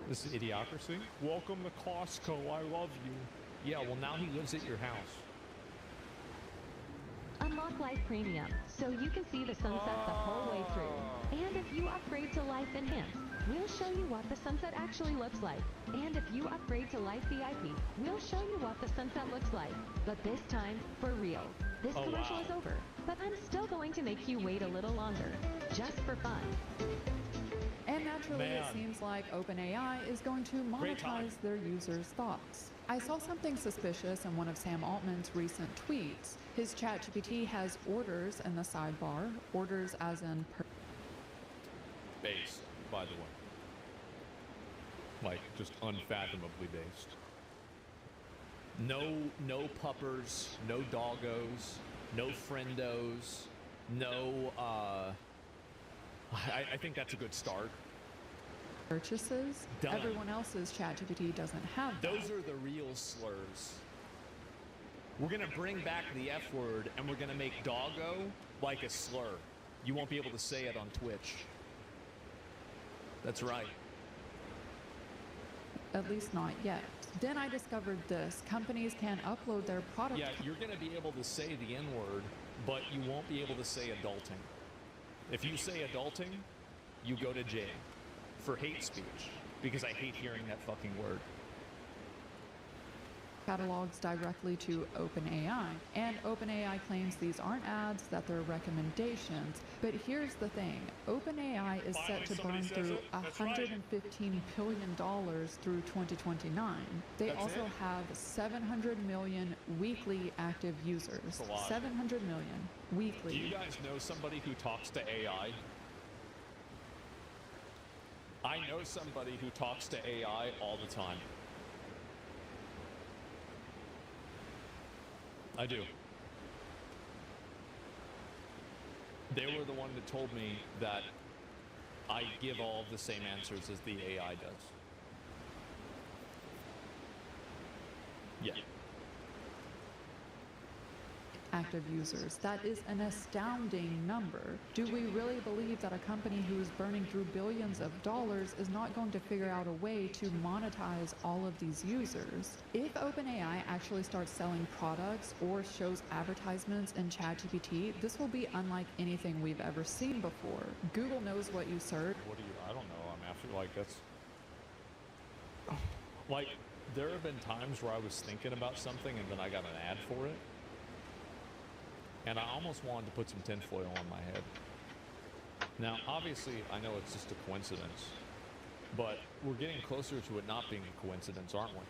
This is idiocracy. Welcome to Costco. I love you. Yeah, well now he lives at your house. Unlock Life Premium, so you can see the sunset the whole way through. And if you upgrade to Life Enhanced, we'll show you what the sunset actually looks like. And if you upgrade to Life VIP, we'll show you what the sunset looks like. But this time, for real. This commercial is over, but I'm still going to make you wait a little longer, just for fun. And naturally, it seems like OpenAI is going to monetize their users' thoughts. I saw something suspicious in one of Sam Altman's recent tweets. His ChatGPT has orders in the sidebar, orders as in Based, by the way. Like, just unfathomably based. No puppers, no doggos, no friendos, no, I think that's a good start. purchases. Done. Everyone else's ChatGPT doesn't have that. Those are the real slurs. We're gonna bring back the F word and we're gonna make doggo like a slur. You won't be able to say it on Twitch. That's right. At least not yet. Then I discovered this. Companies can upload their product. Yeah, you're gonna be able to say the N word, but you won't be able to say adulting. If you say adulting, you go to jail for hate speech, because I hate hearing that fucking word. Catalogs directly to OpenAI, and OpenAI claims these aren't ads, that they're recommendations. But here's the thing, OpenAI is set to burn through $115 billion through 2029. They also have 700 million weekly active users. 700 million weekly. Do you guys know somebody who talks to AI? I know somebody who talks to AI all the time. I do. They were the one that told me that I give all of the same answers as the AI does. Yeah. Active users. That is an astounding number. Do we really believe that a company who's burning through billions of dollars is not going to figure out a way to monetize all of these users? If OpenAI actually starts selling products or shows advertisements in ChatGPT, this will be unlike anything we've ever seen before. Google knows what you search. What do you, I don't know, I'm after, like, that's... Like, there have been times where I was thinking about something and then I got an ad for it. And I almost wanted to put some tinfoil on my head. Now, obviously, I know it's just a coincidence, but we're getting closer to it not being a coincidence, aren't we?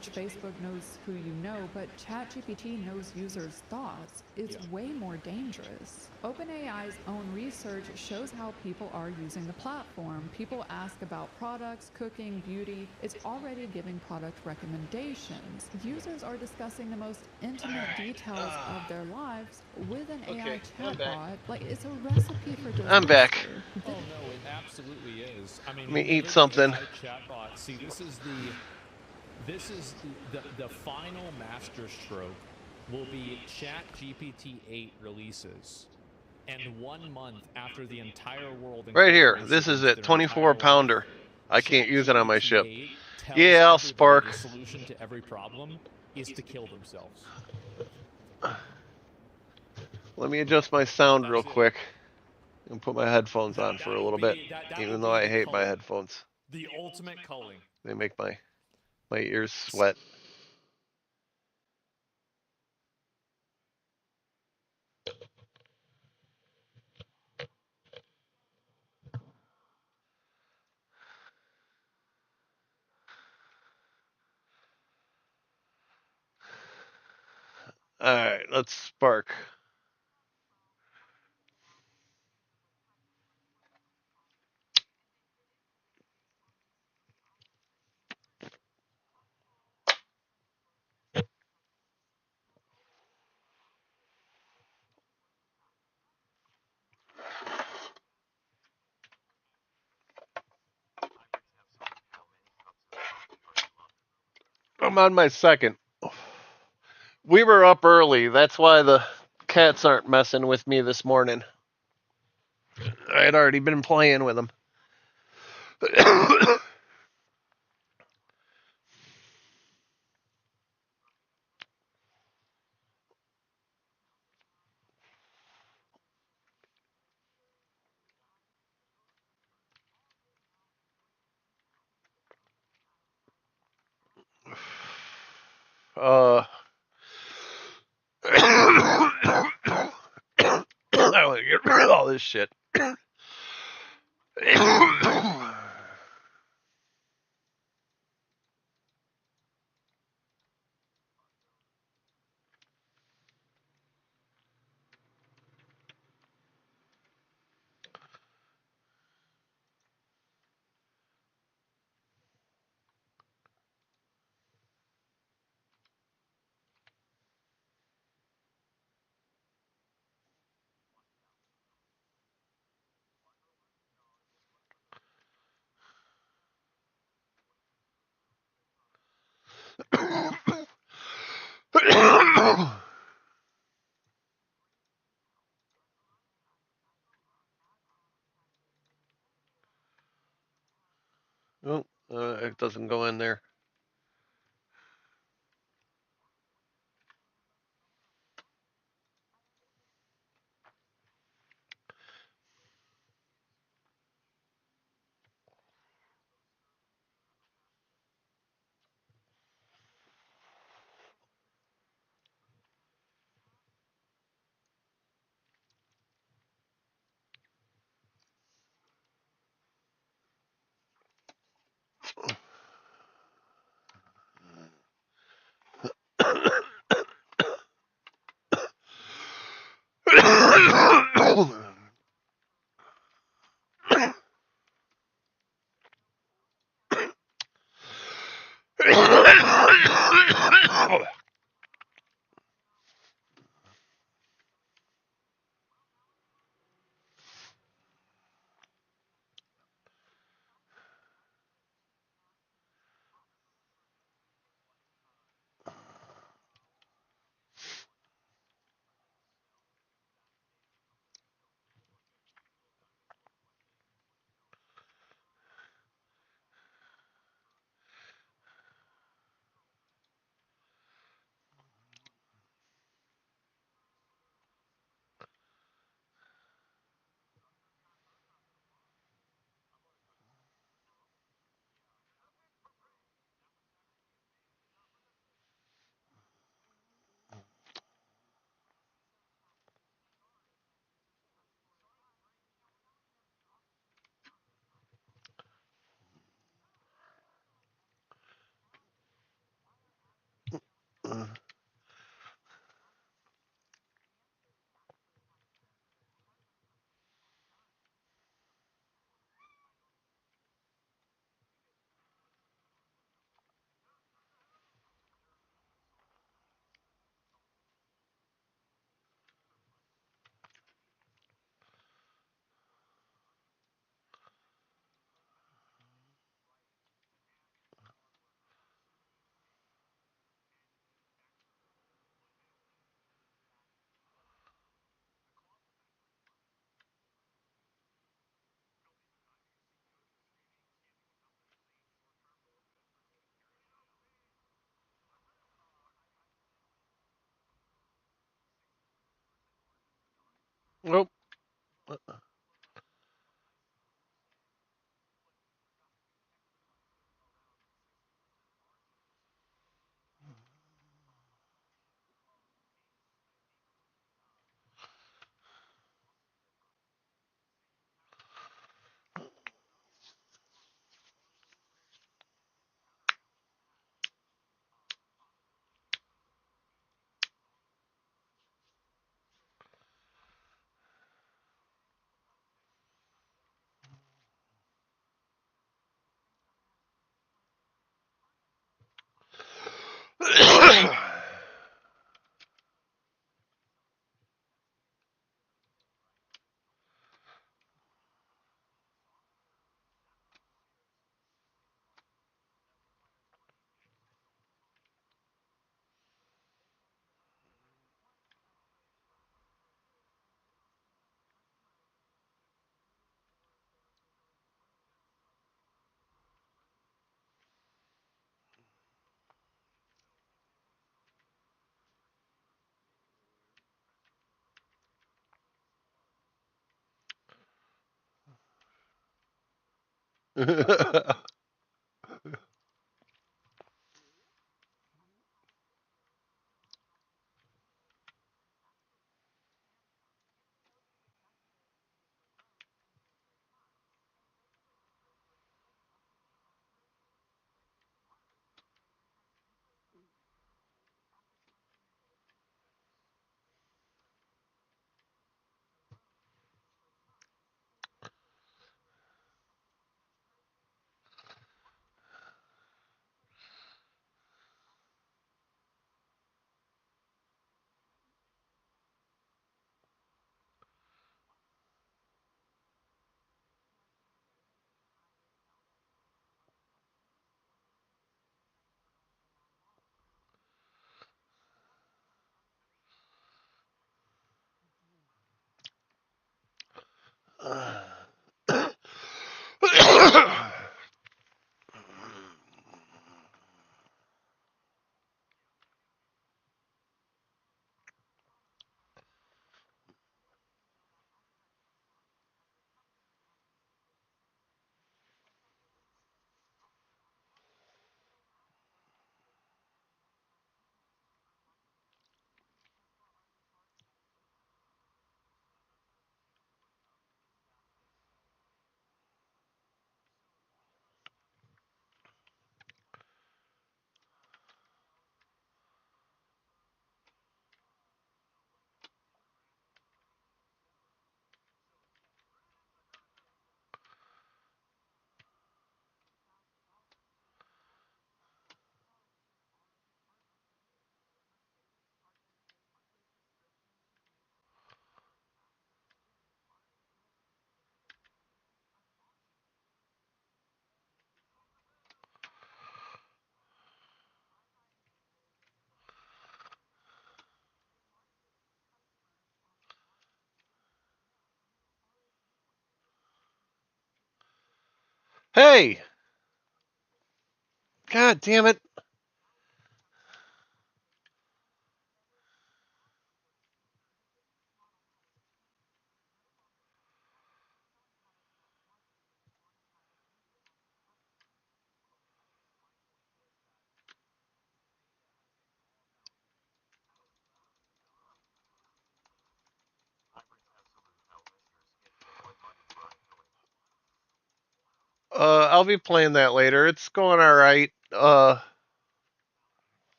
average Facebook knows who you know, but ChatGPT knows users' thoughts. It's way more dangerous. OpenAI's own research shows how people are using the platform. People ask about products, cooking, beauty. It's already giving product recommendations. Users are discussing the most intimate details of their lives with an AI chatbot. Like, it's a recipe for disaster. I'm back. Oh no, it absolutely is. I mean, Let me whenever eat the something. AI chatbot. See, this is the final masterstroke will be ChatGPT 8 releases, and 1 month after the entire world Right here. incorporates This it is into it. their 24 entire life, pounder. I can't use it on my ship. ChatGPT 8 tells Yeah, I'll everybody spark. the solution to every problem is to kill themselves. Let me adjust my sound real That's it. quick and put my headphones on for a That'll little bit. be that Even will though be I the hate my culling. headphones. The ultimate culling. They make my ears sweat. All right, let's spark. I'm on my second. We were up early. That's why the cats aren't messing with me this morning. I had already been playing with them. I want to get rid of all this shit. Oh, it doesn't go in there. Nope. Hey! God damn it. I'll be playing that later. It's going alright.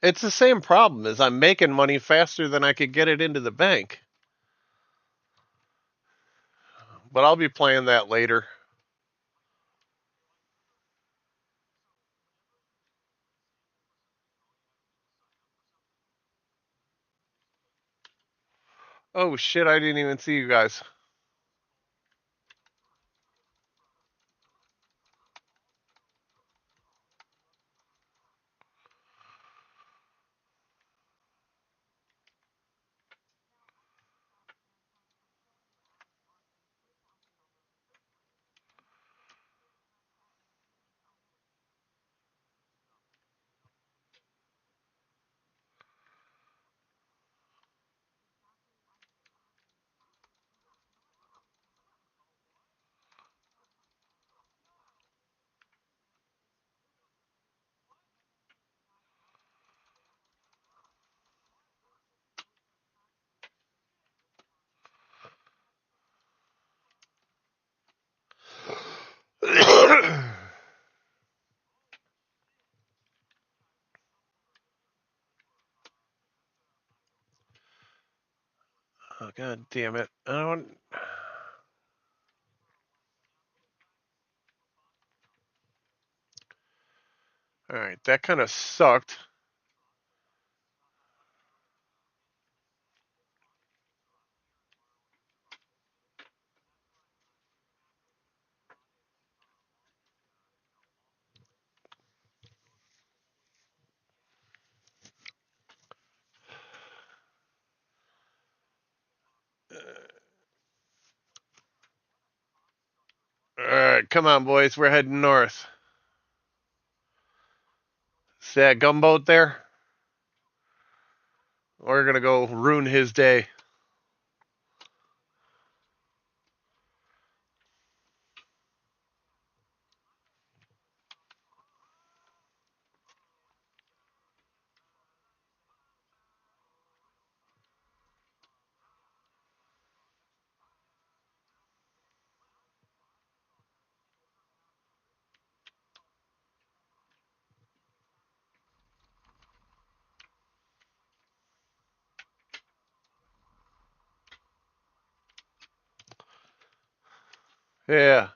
It's the same problem as I'm making money faster than I could get it into the bank. But I'll be playing that later. Oh shit, I didn't even see you guys. God damn it. I don't... Alright, that kind of sucked. Alright, come on, boys. We're heading north. See that gunboat there? We're gonna go ruin his day. Yeah.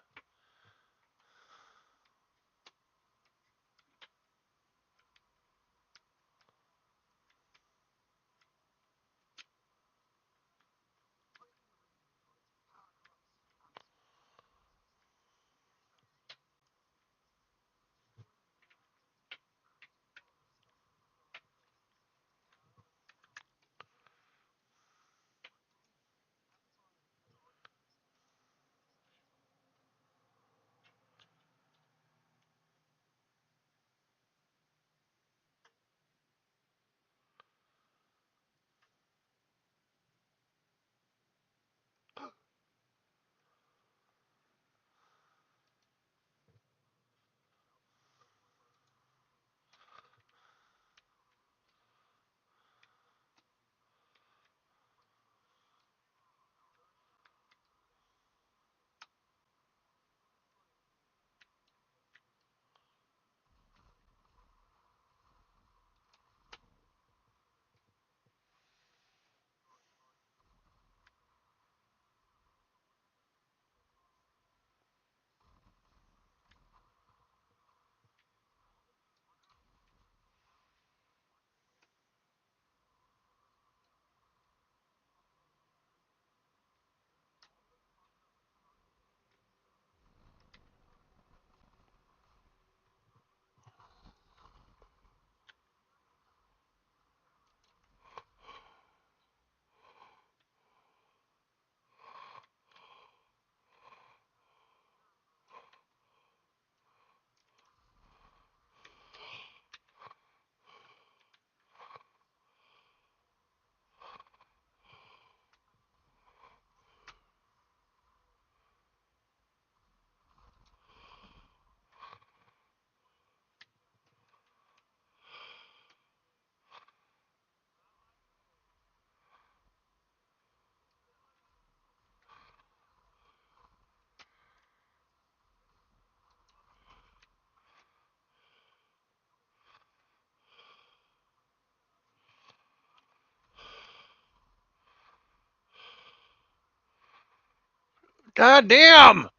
God damn!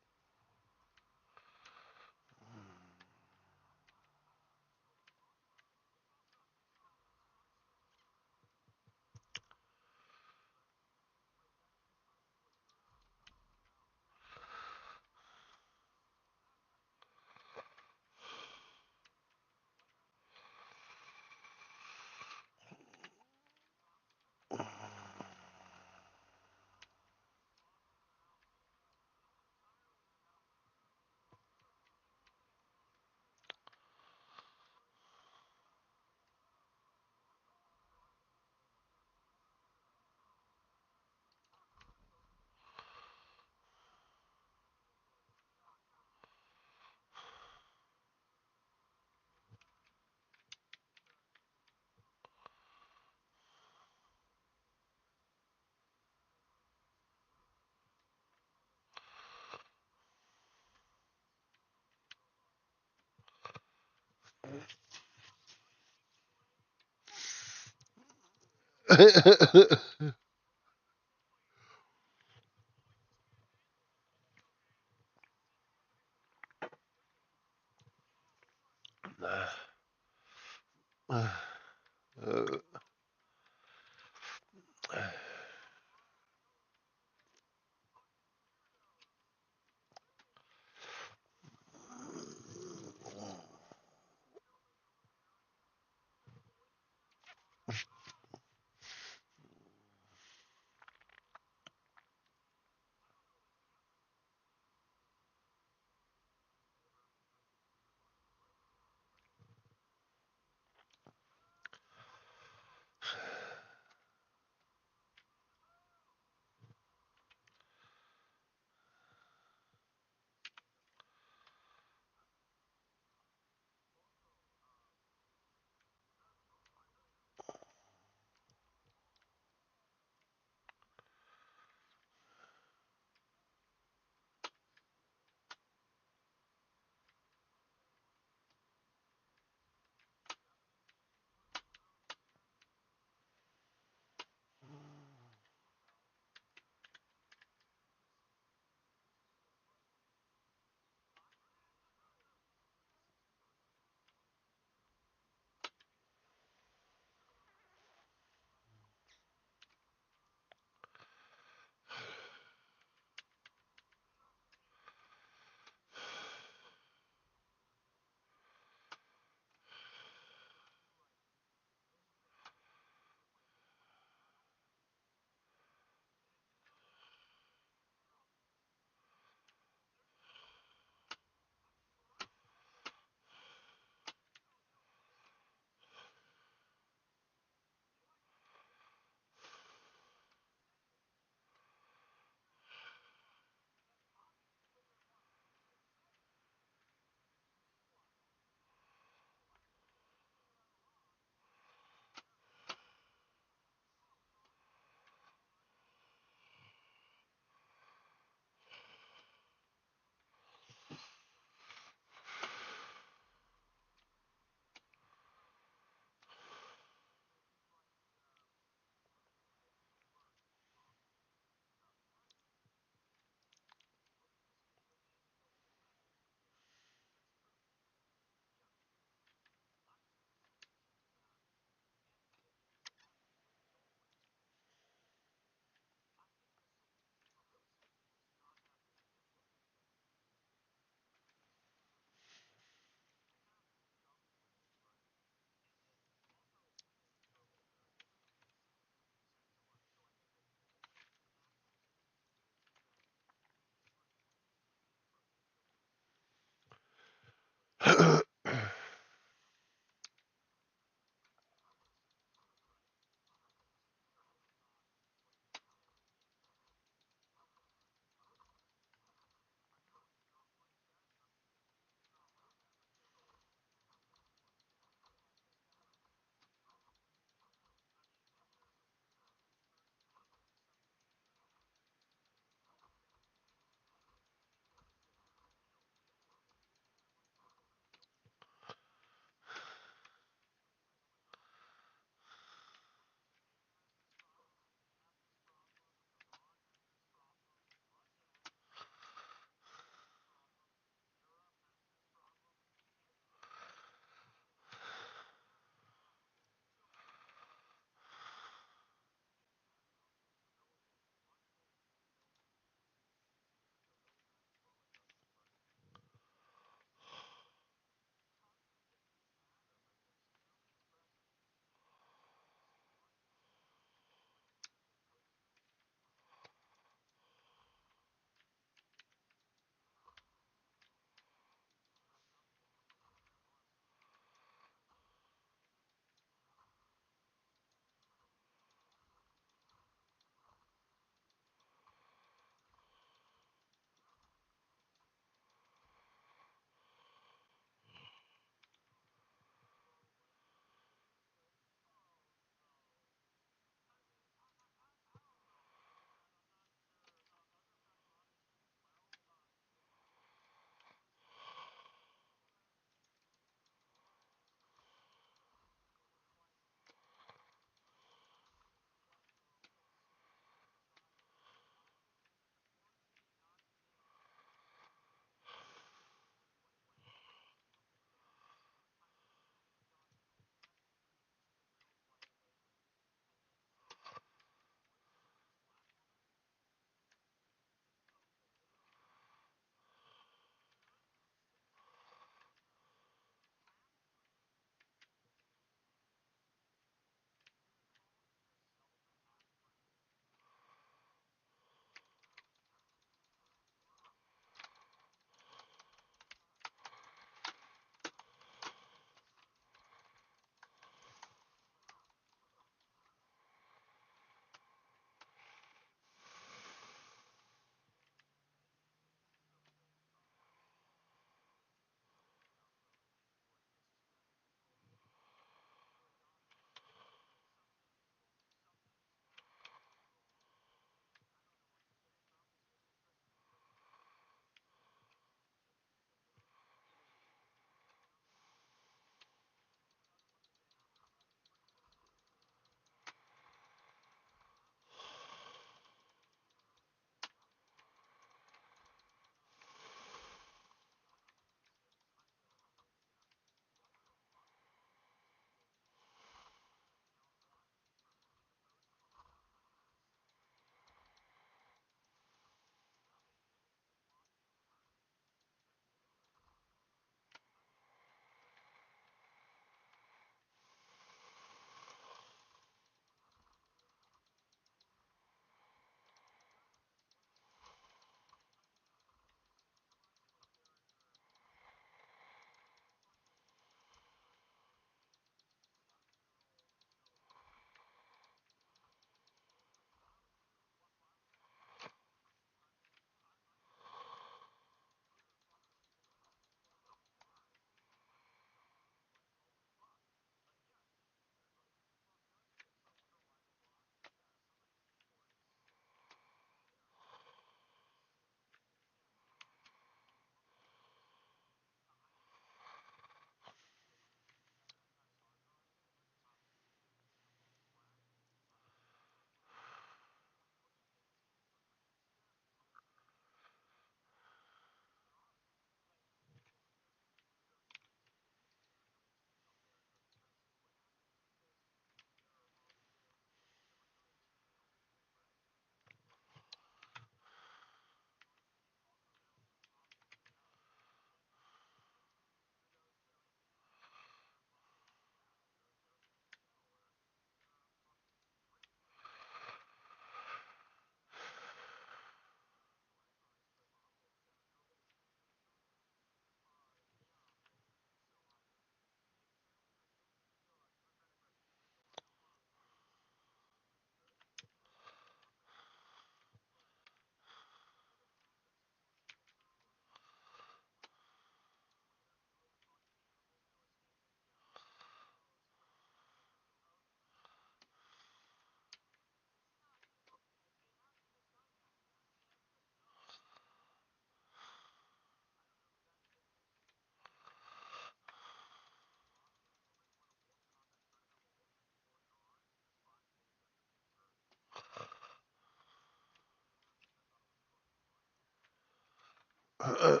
Oh,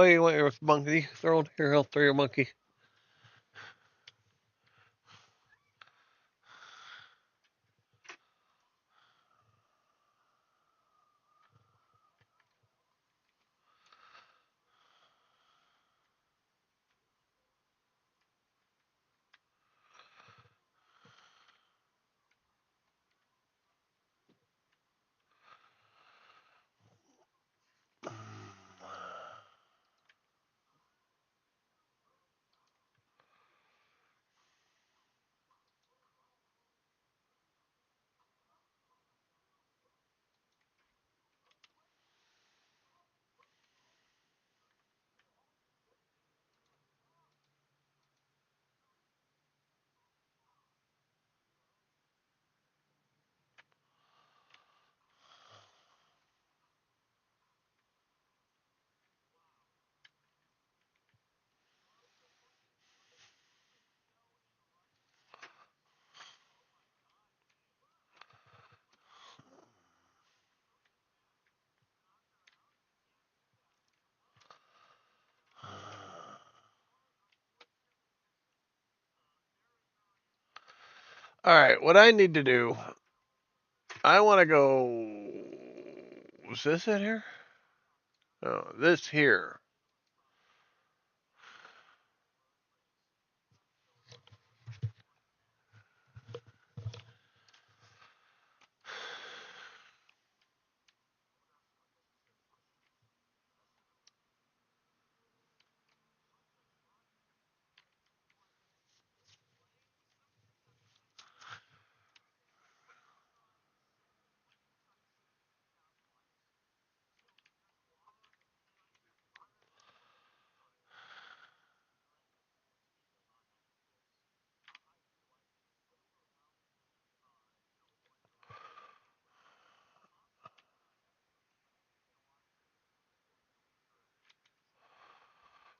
you want your monkey thrown? Here, I'll throw your monkey. All right, what I need to do, I want to go. Was this it here? No, this here.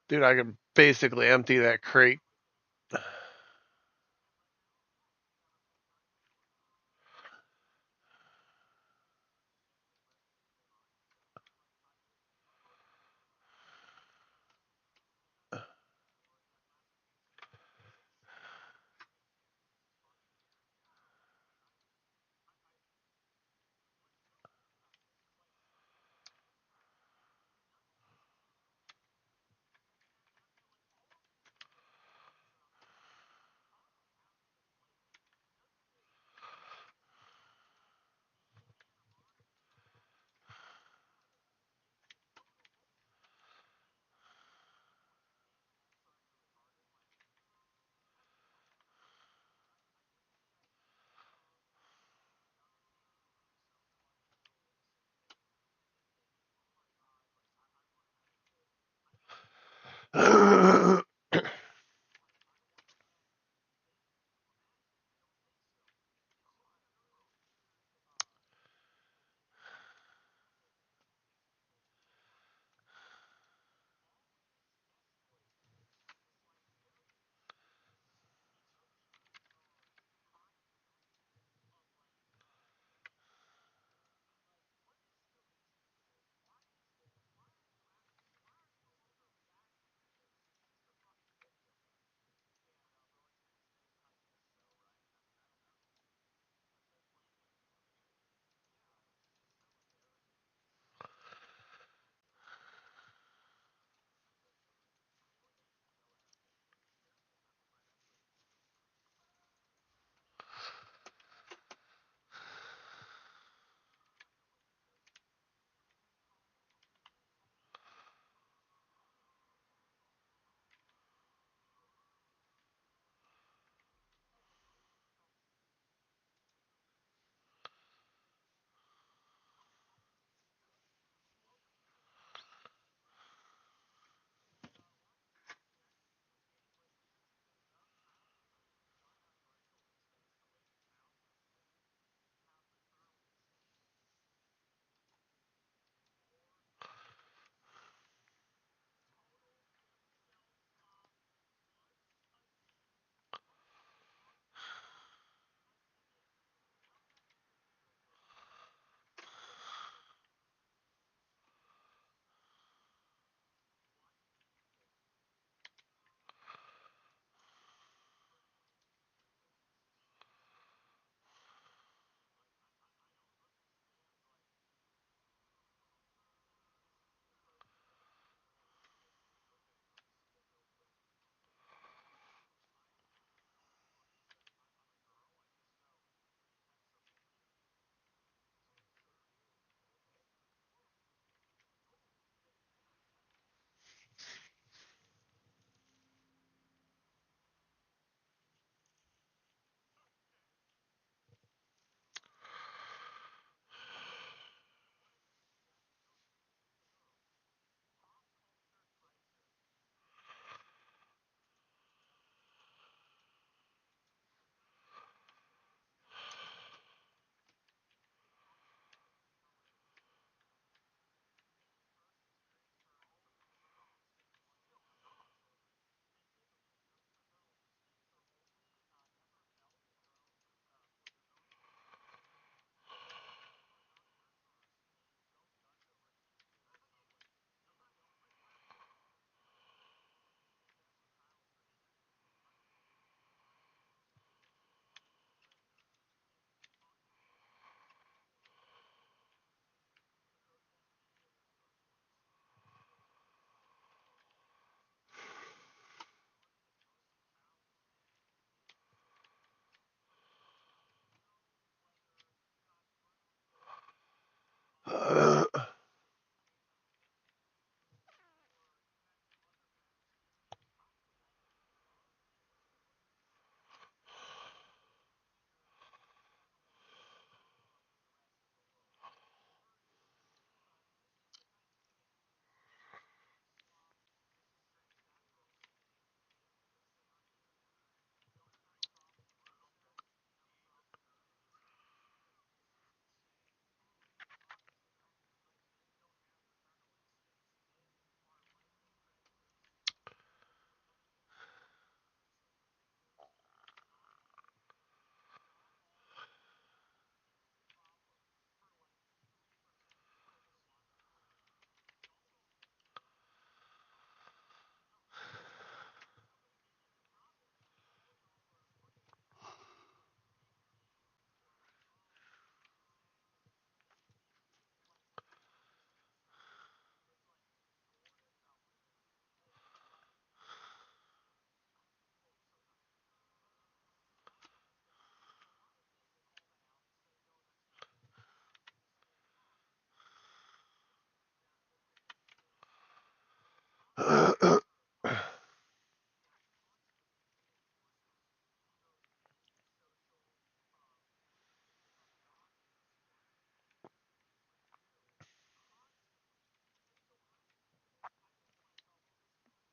Dude, I can basically empty that crate.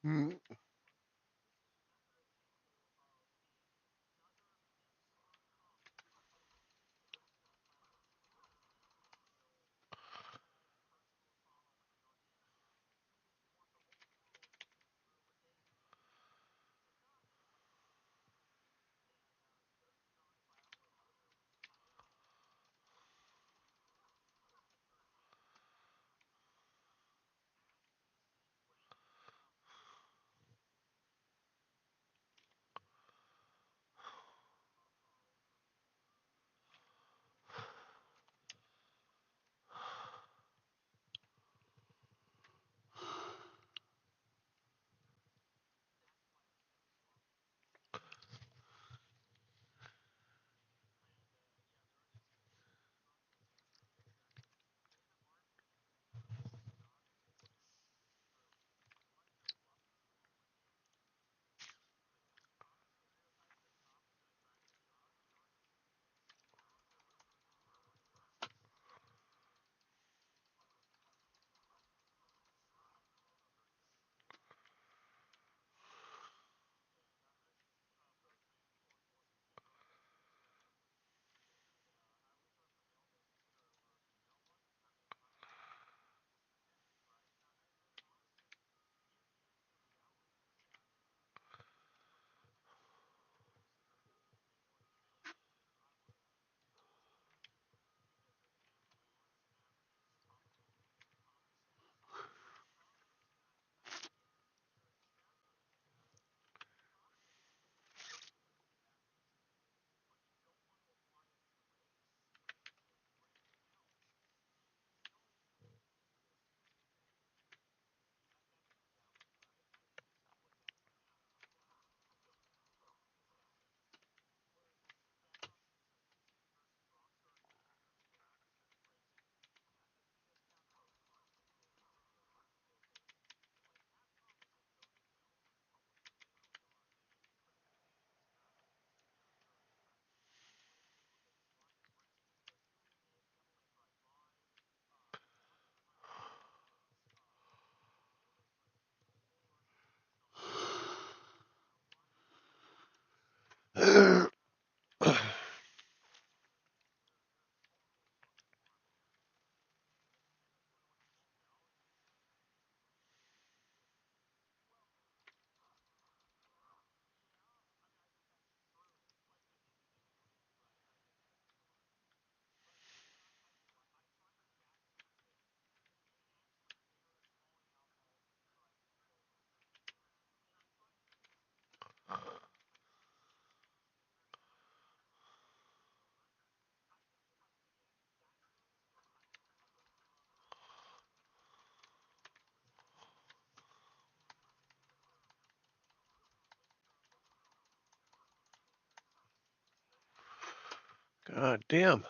Mm. God damn.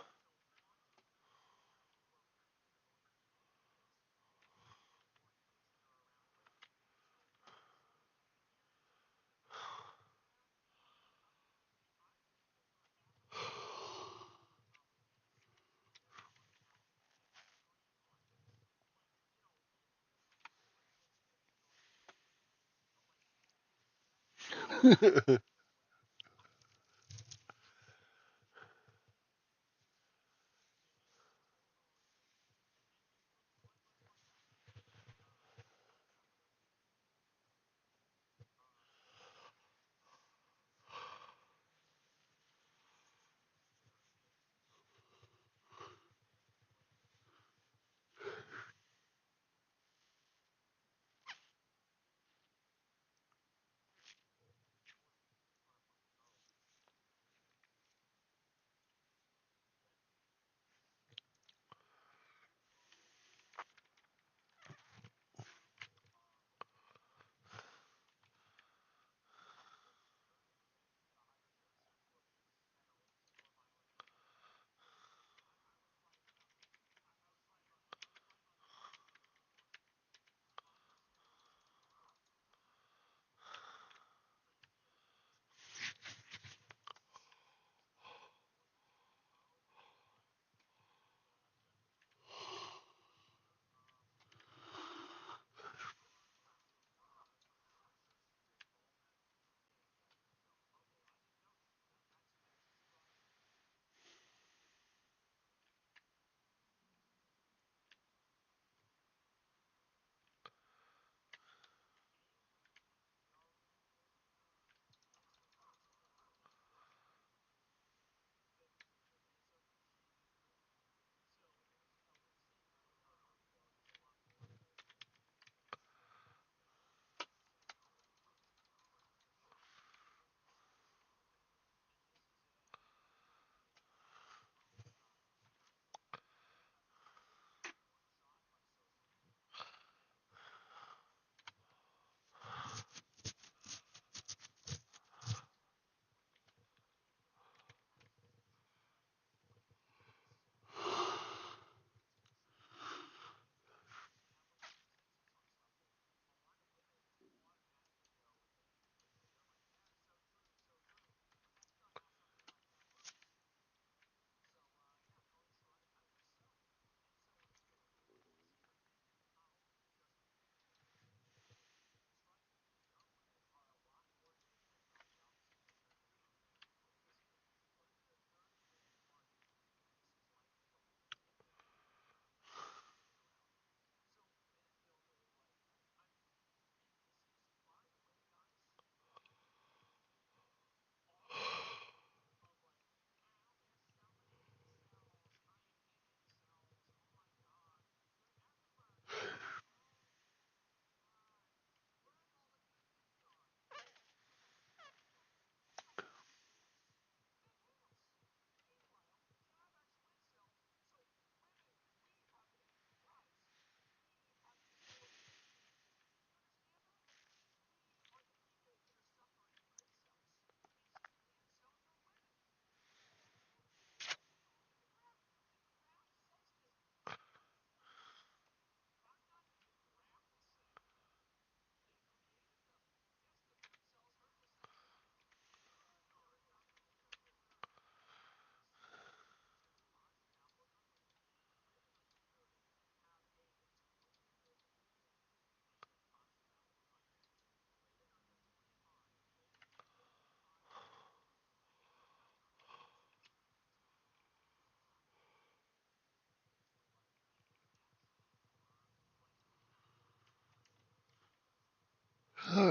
Get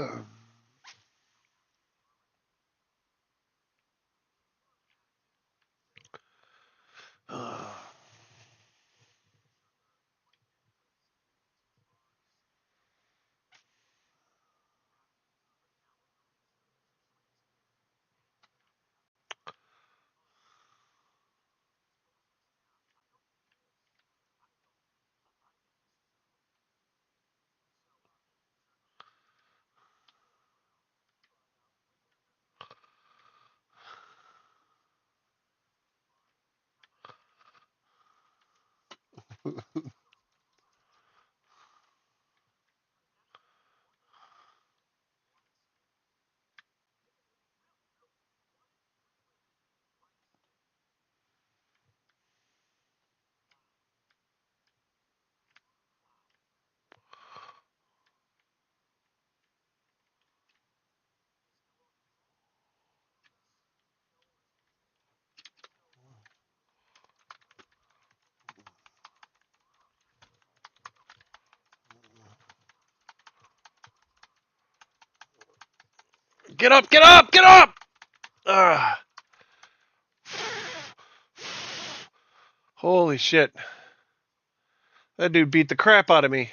up, get up, get up! Ugh. Holy shit. That dude beat the crap out of me.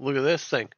Look at this thing.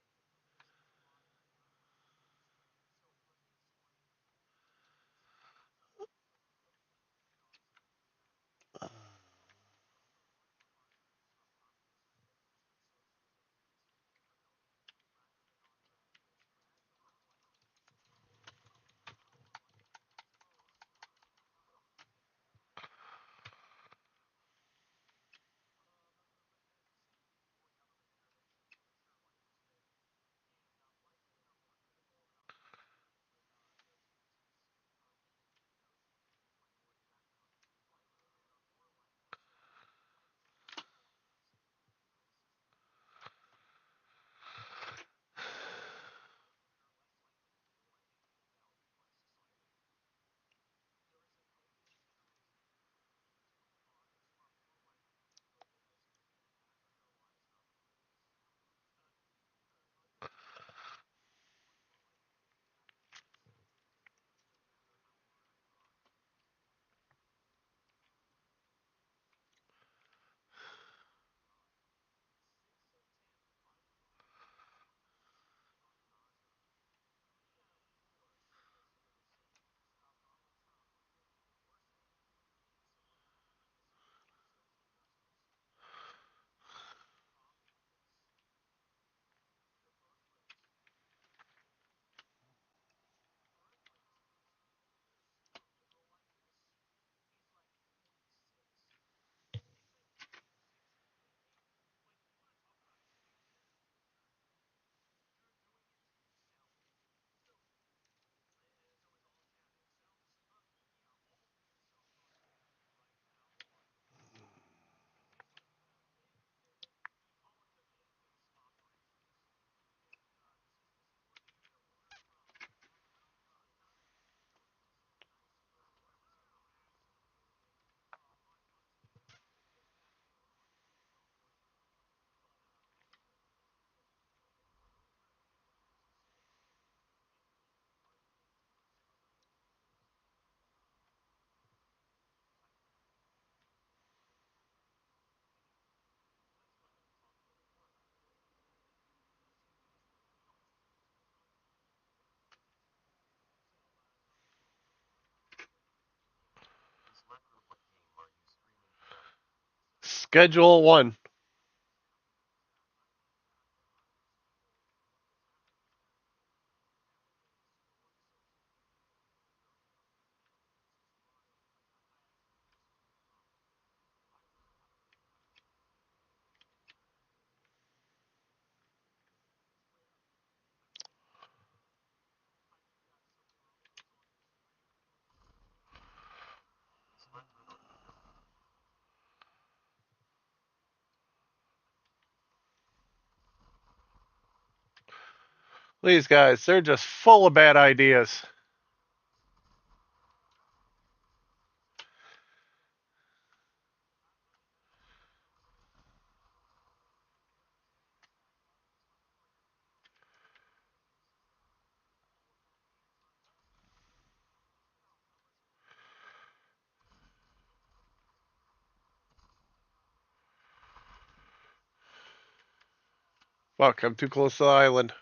Schedule 1. These guys, they're just full of bad ideas. Fuck, I'm too close to the island.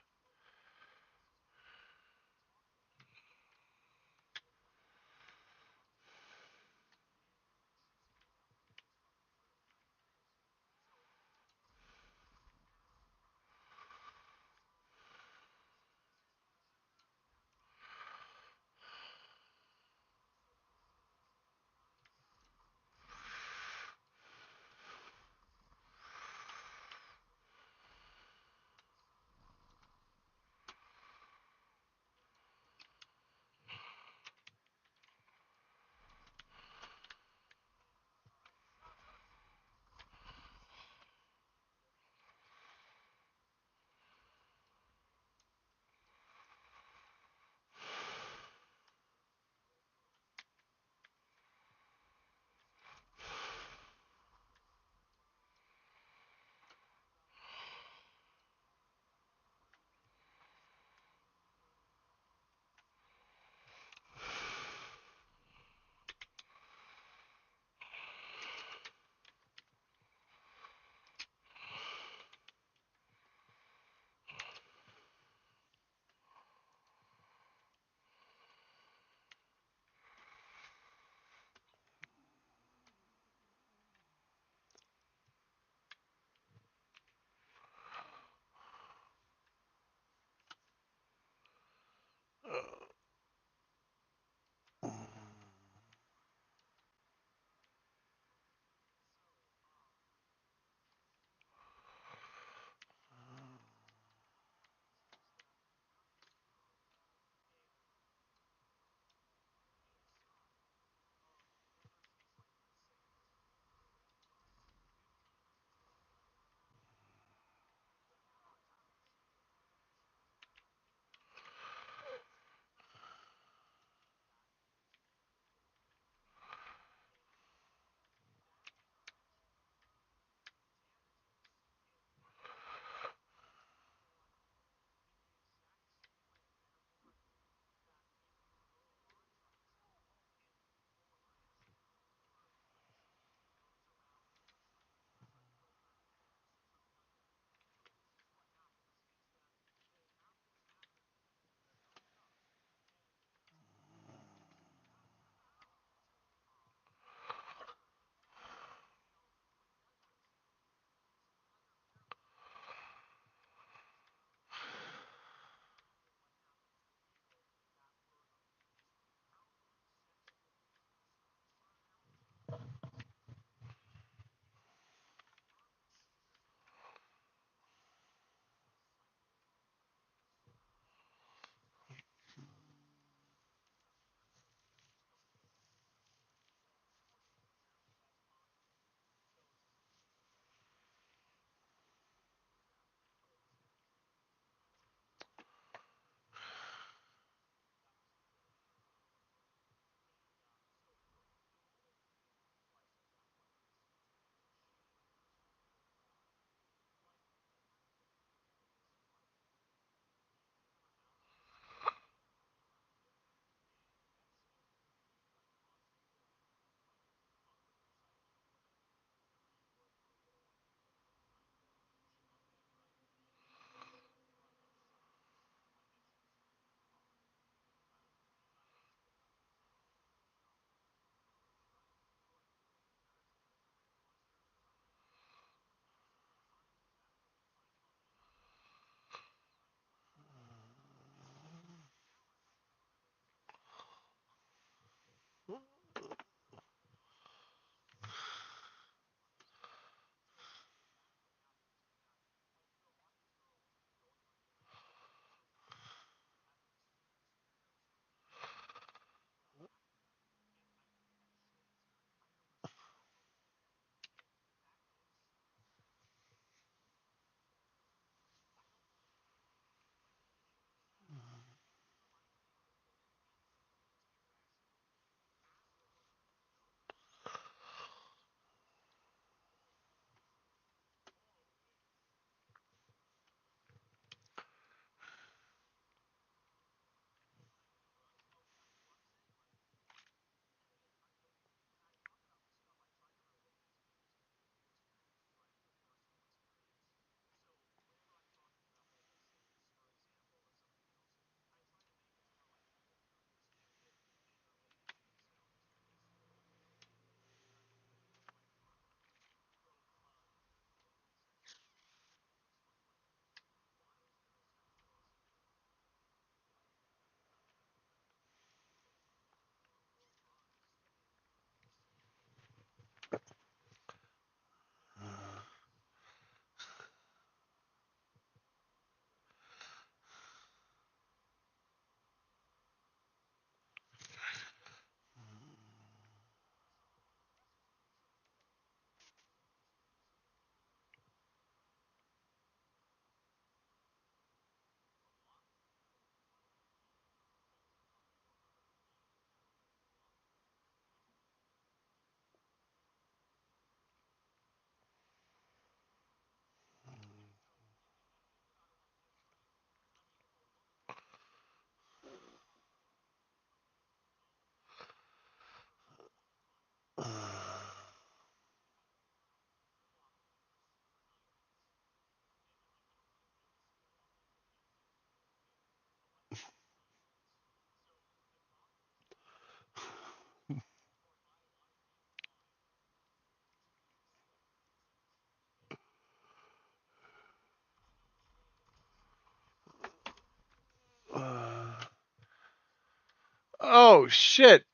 Oh shit.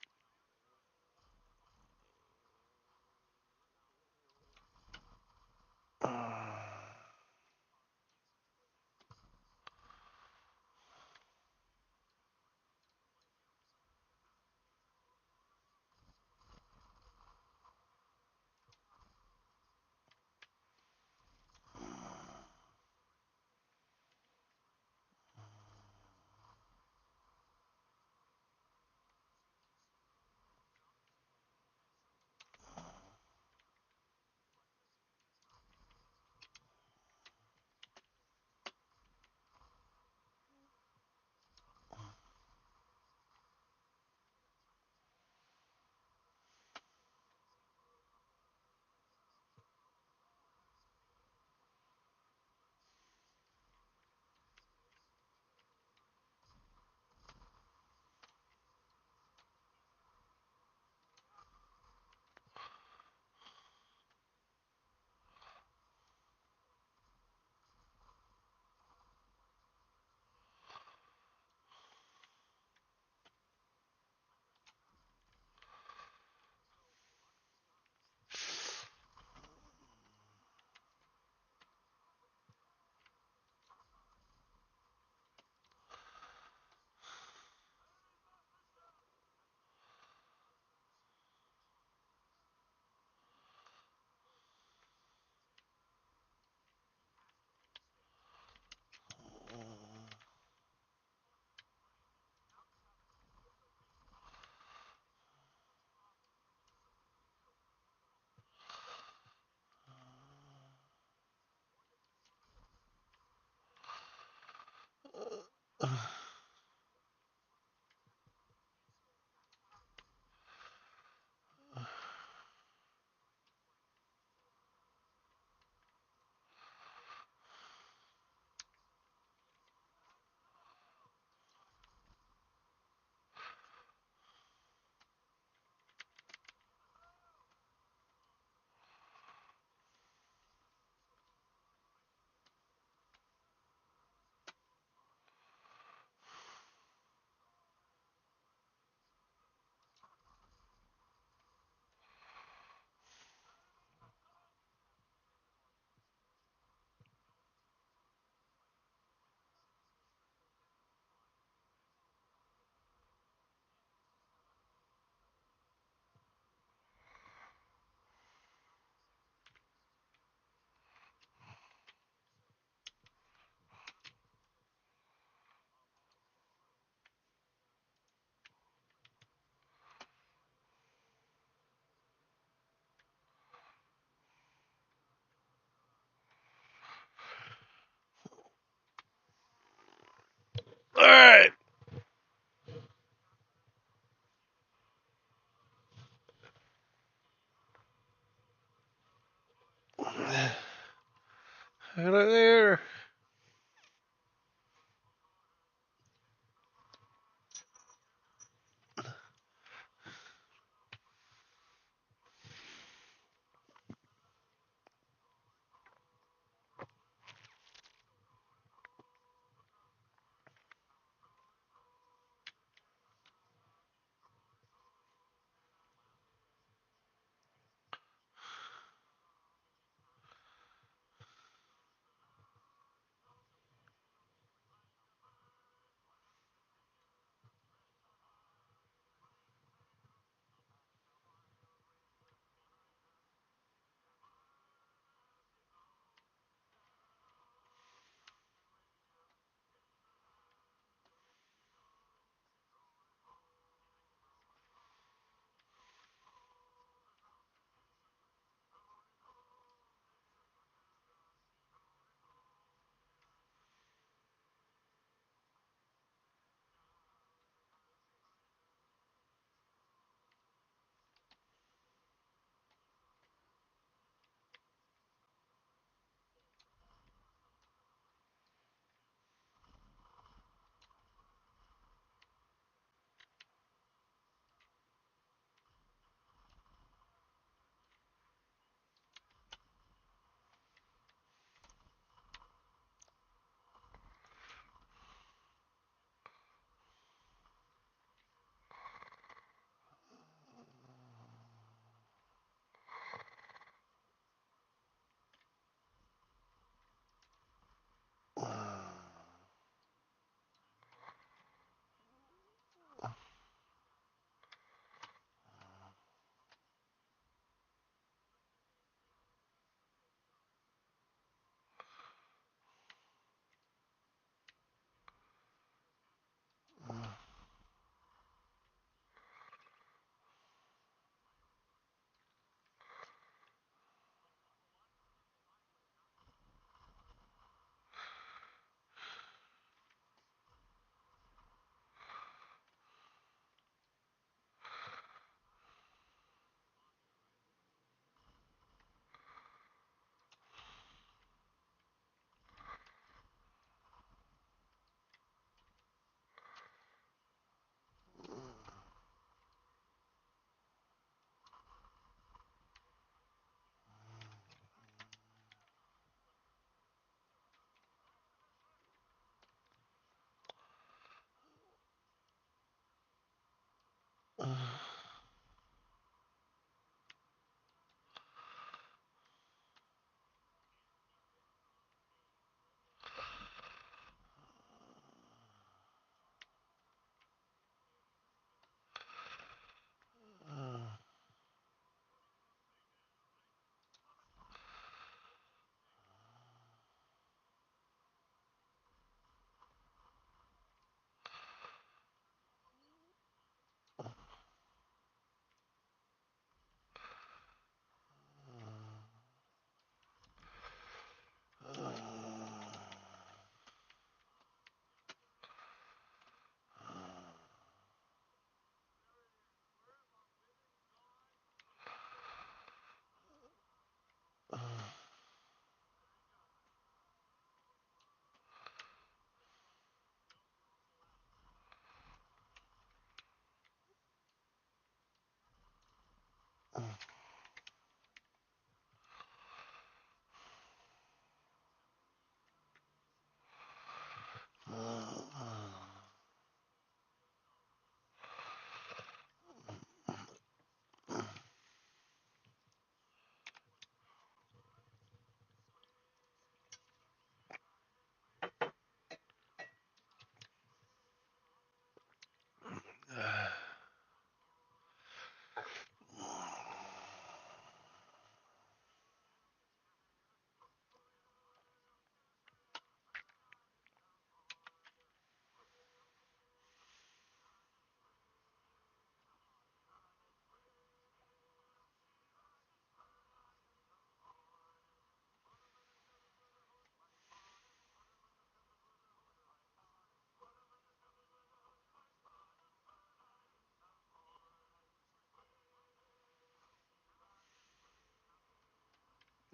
All right. Hello there.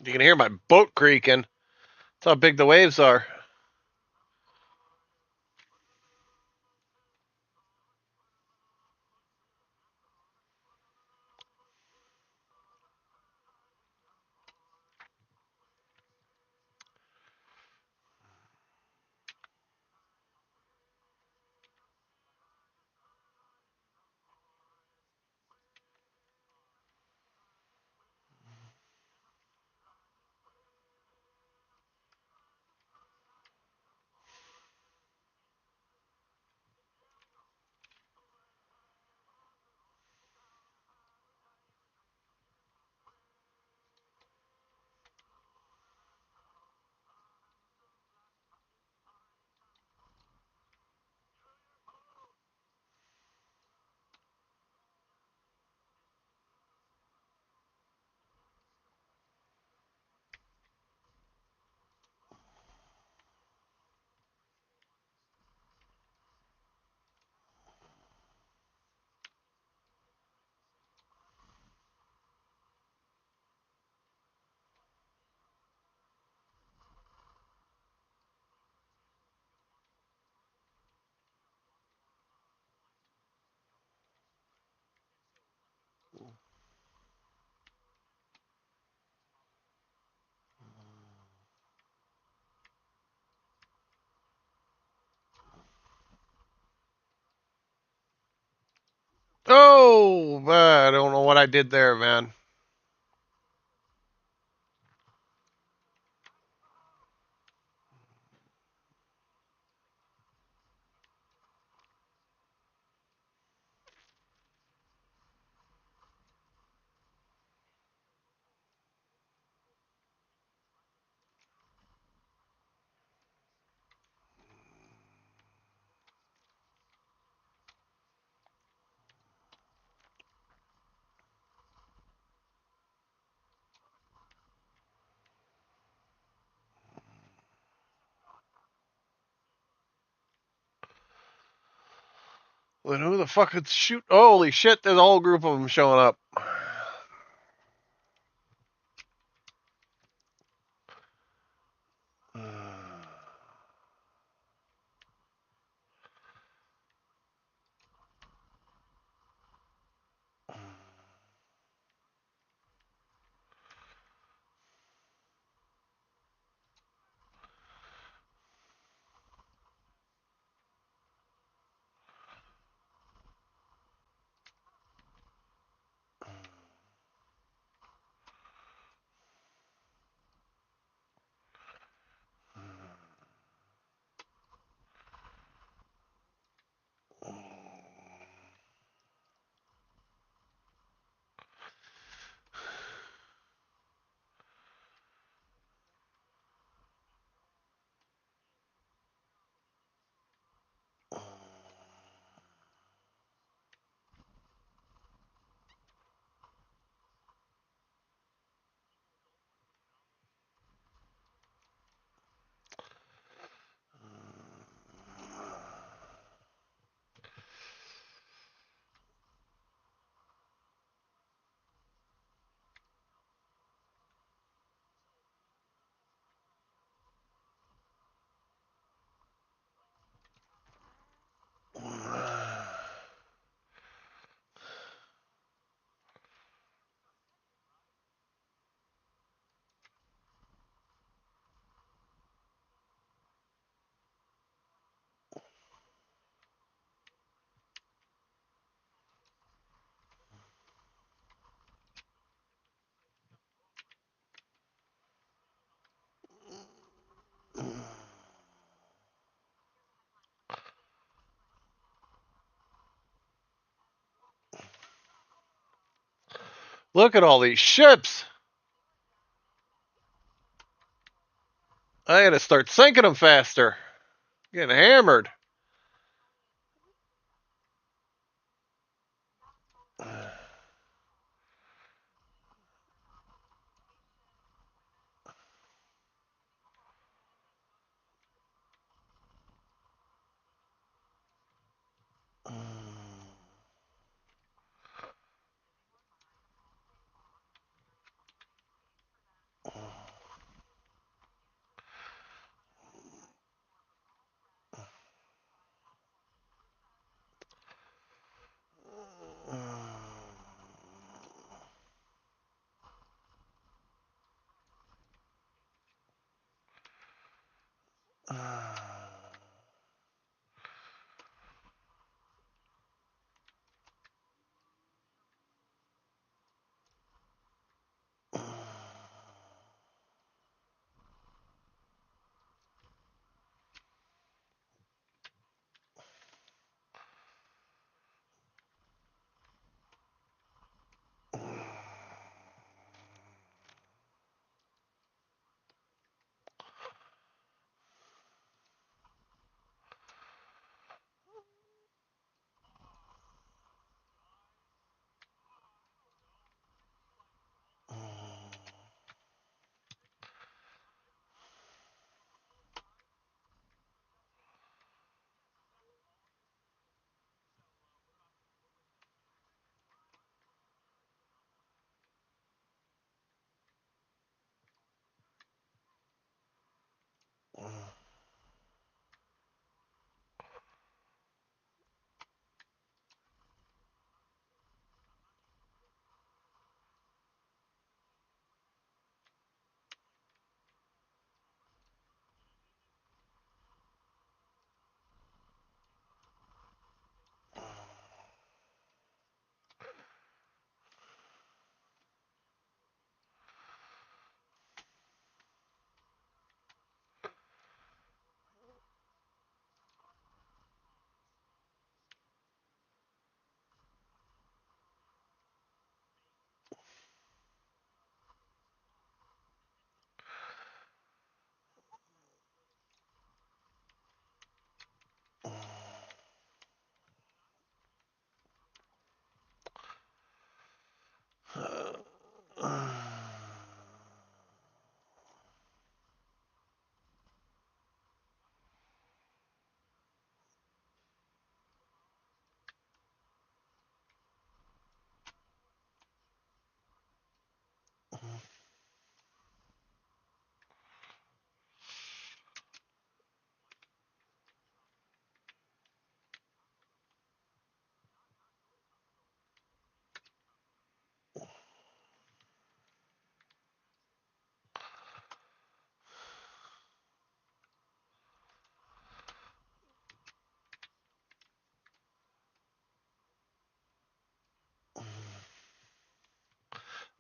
You can hear my boat creaking. That's how big the waves are. Oh, I don't know what I did there, man. Then who the fuck could shoot? Holy shit, there's a whole group of them showing up. Look at all these ships. I gotta start sinking them faster. Getting hammered.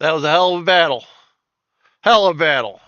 That was a hell of a battle. Hell of a battle.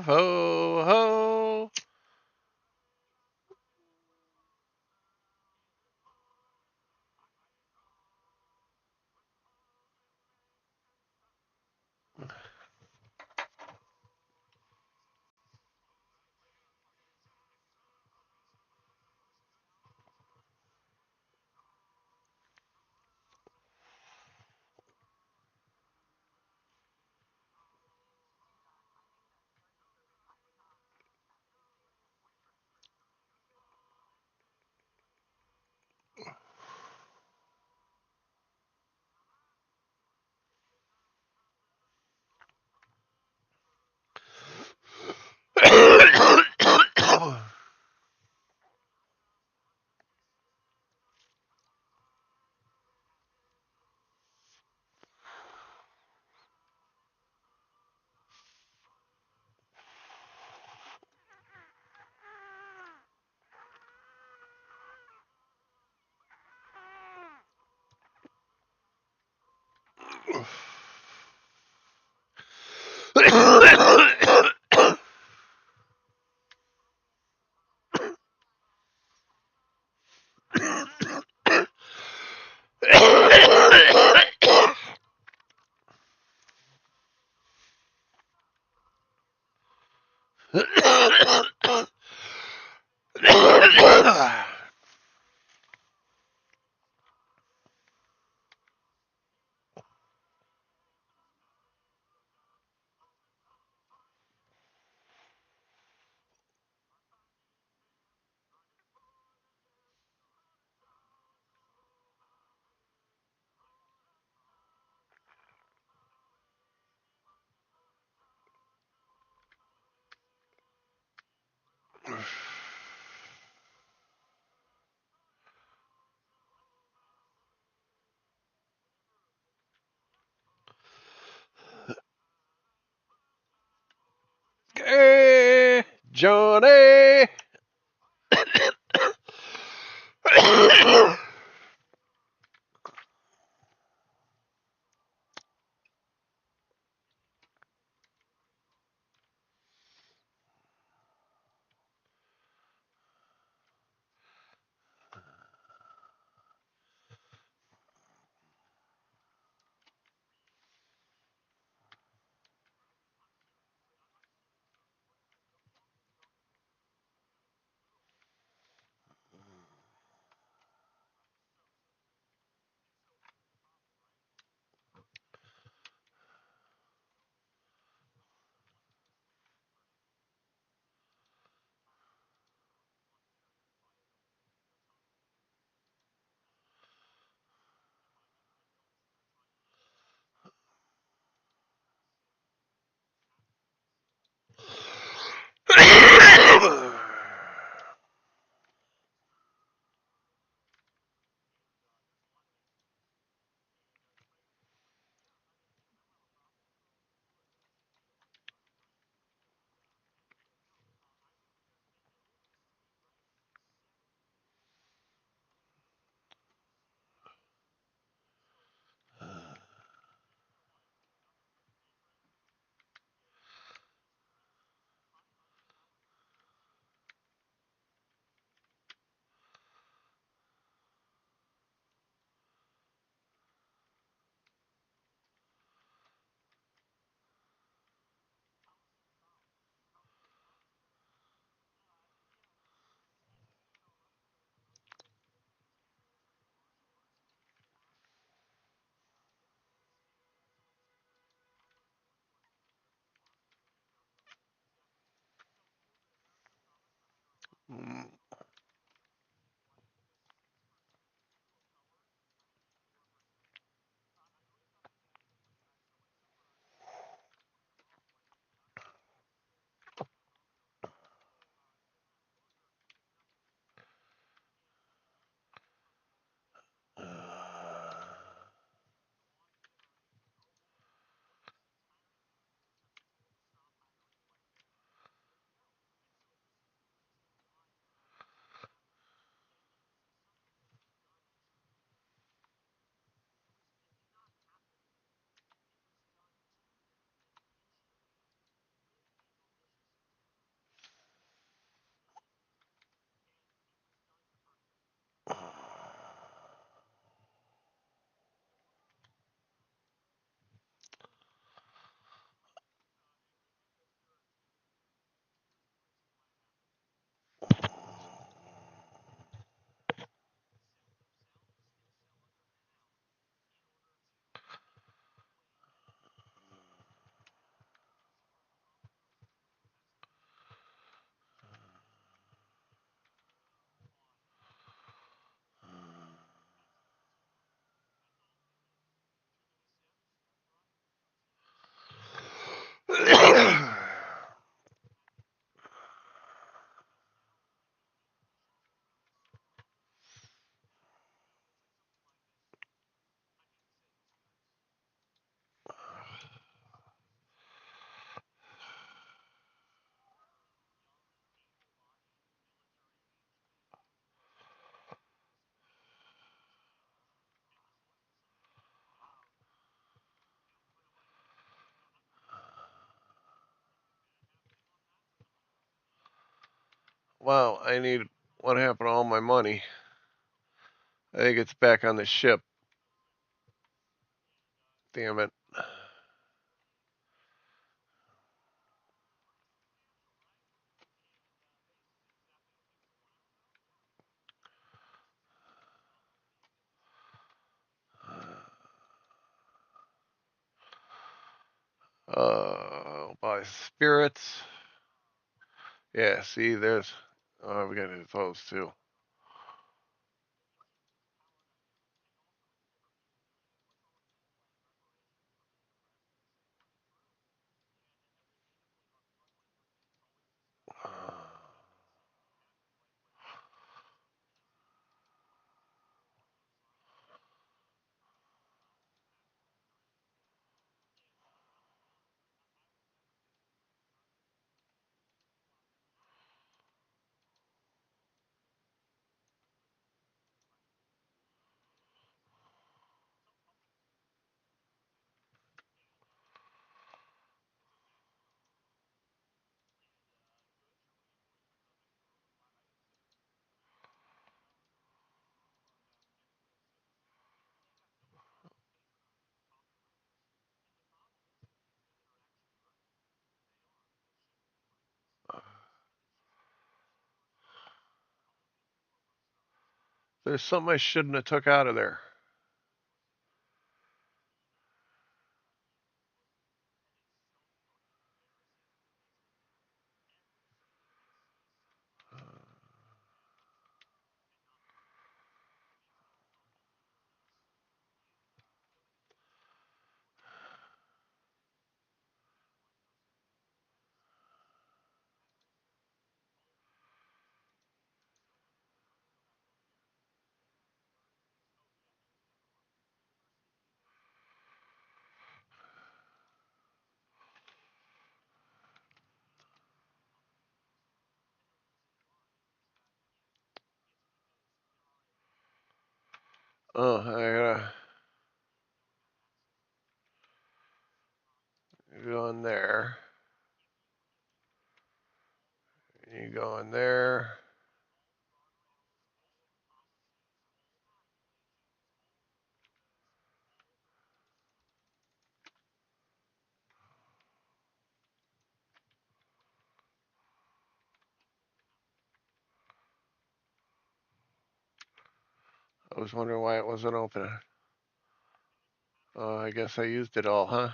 Ho ho. Hey, Johnny. Wow, I need what happened to all my money. I think it's back on the ship. Damn it. Spirits. Yeah, see, there's. Oh, we got those too. There's something I shouldn't have took out of there. Oh, I gotta go in there. You go in there. I was wondering why it wasn't open. Oh, I guess I used it all, huh?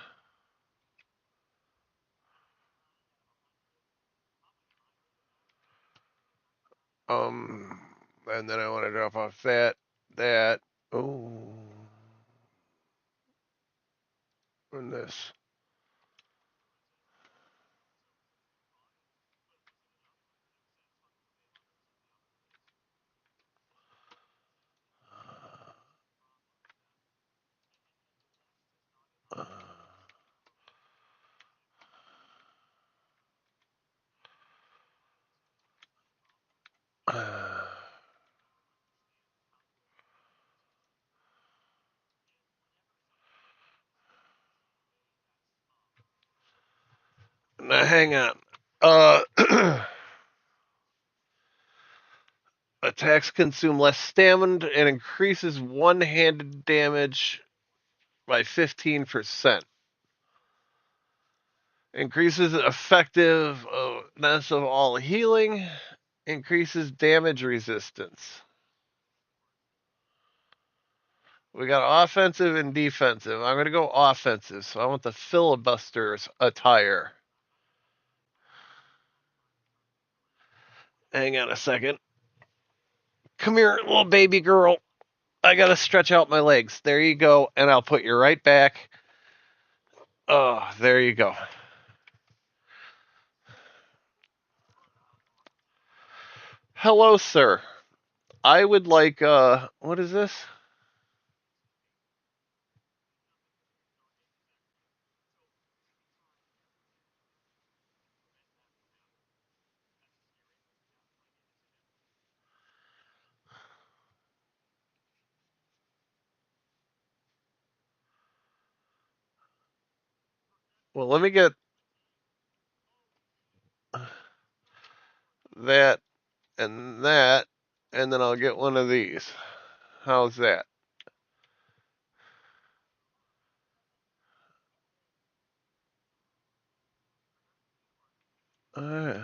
And then I want to drop off that. Oh, and this. Now hang on. Attacks consume less stamina and increases one-handed damage by 15%. Increases effectiveness of all healing. Increases damage resistance. We got offensive and defensive. I'm going to go offensive, so I want the filibuster's attire. Hang on a second. Come here, little baby girl. I got to stretch out my legs. There you go, and I'll put you right back. Oh, there you go. Hello, sir. I would like, what is this? Well, let me get that, and then I'll get one of these. How's that? Uh,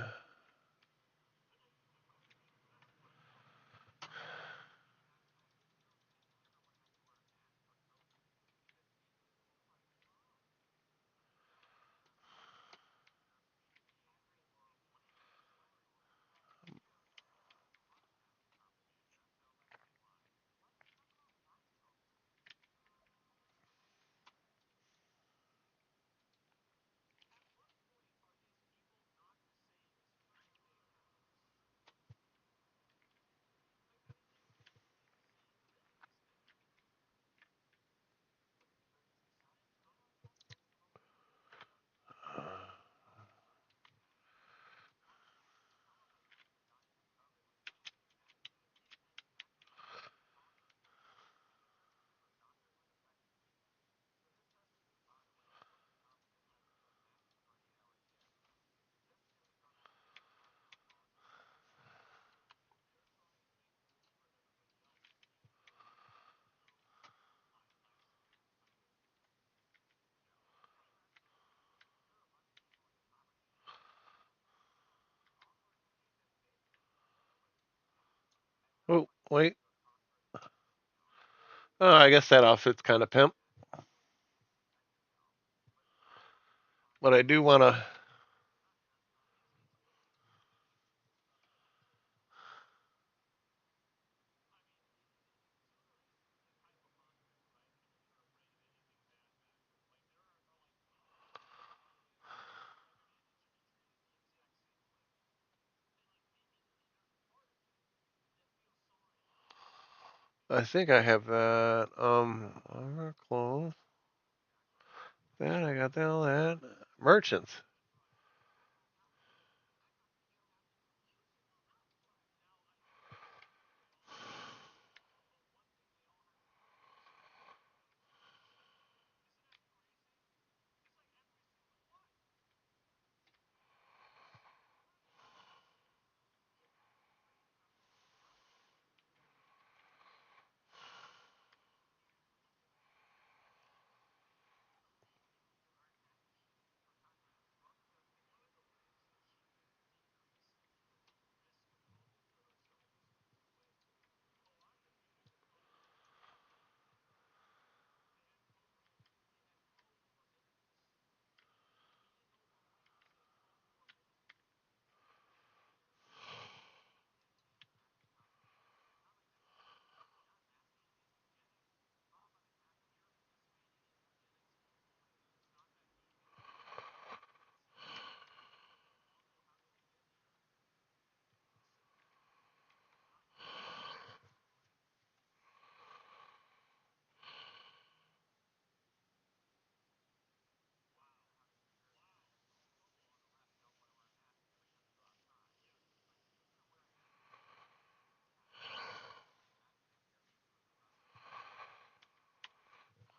Wait. Oh, I guess that outfit's kind of pimp. But I do want to. I think I have that. Armor, clothes. That I got all that. Merchants.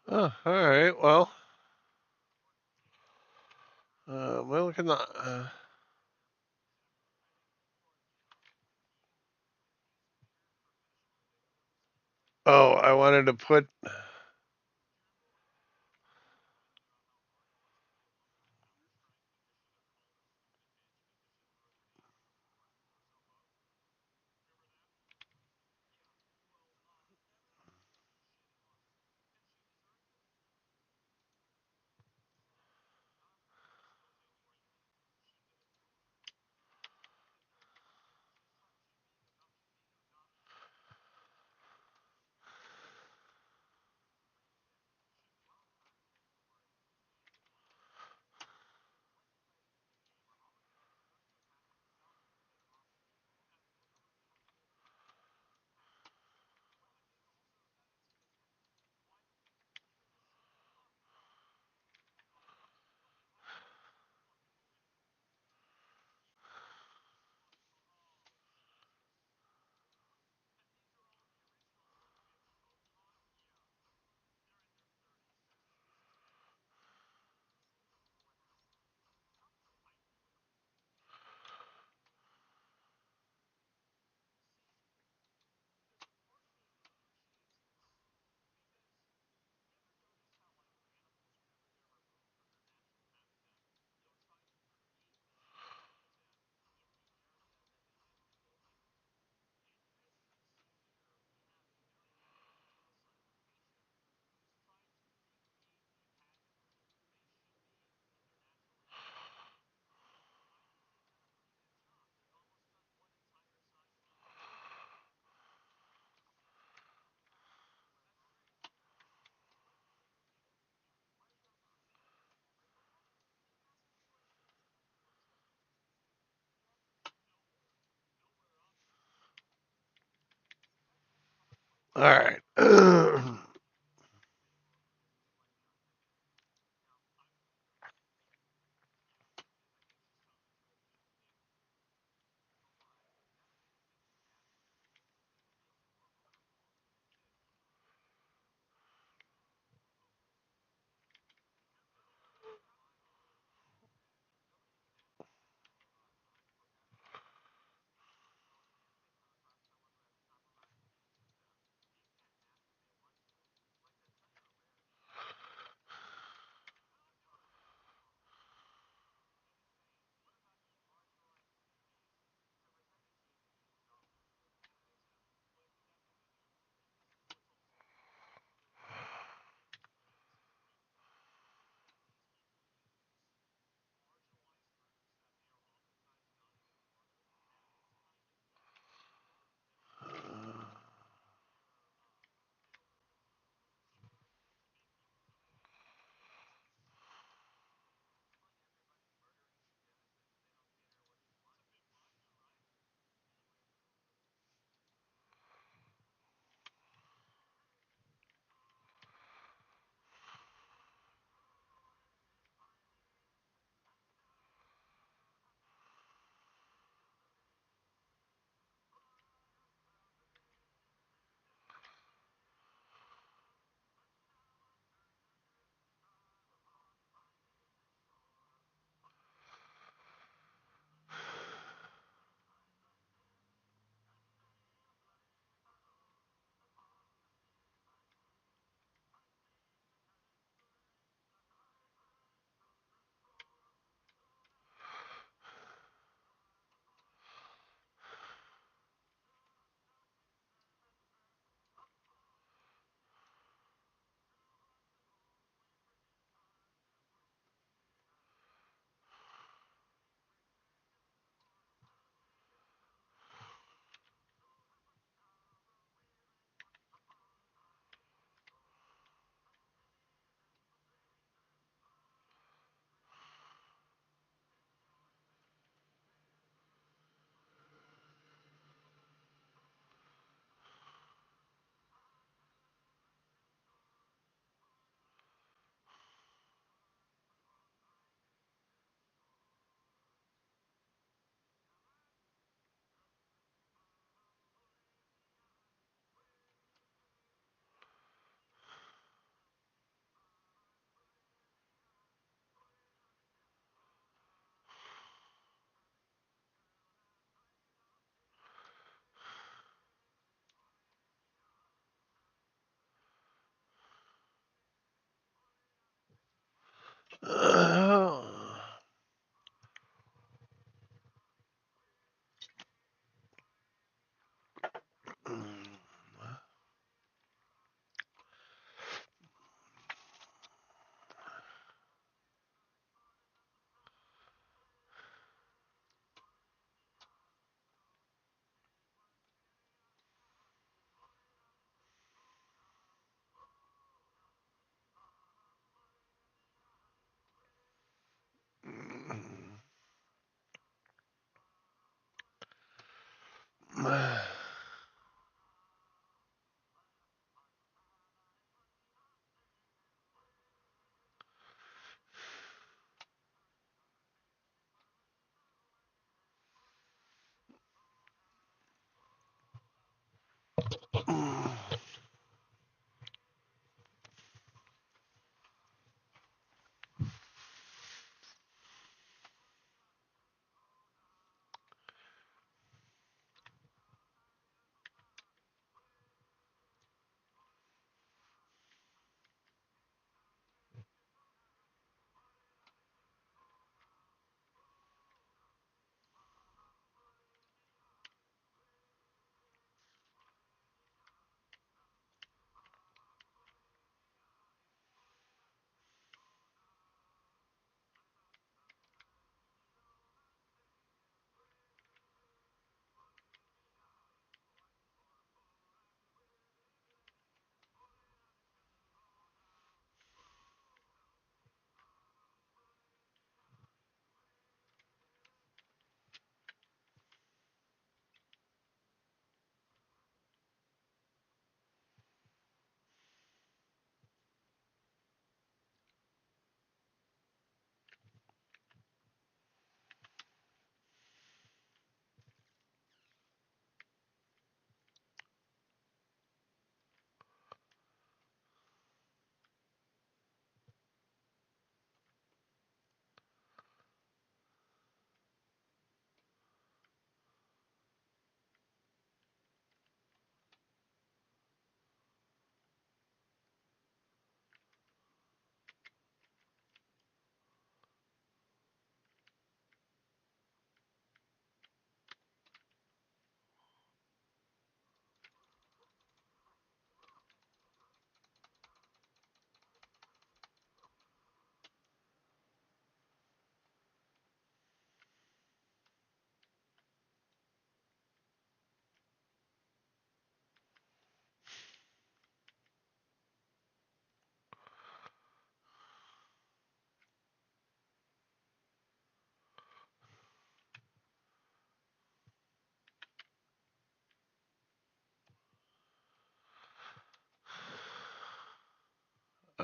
Oh, all right. Well, we're looking at. Oh, I wanted to put. All right.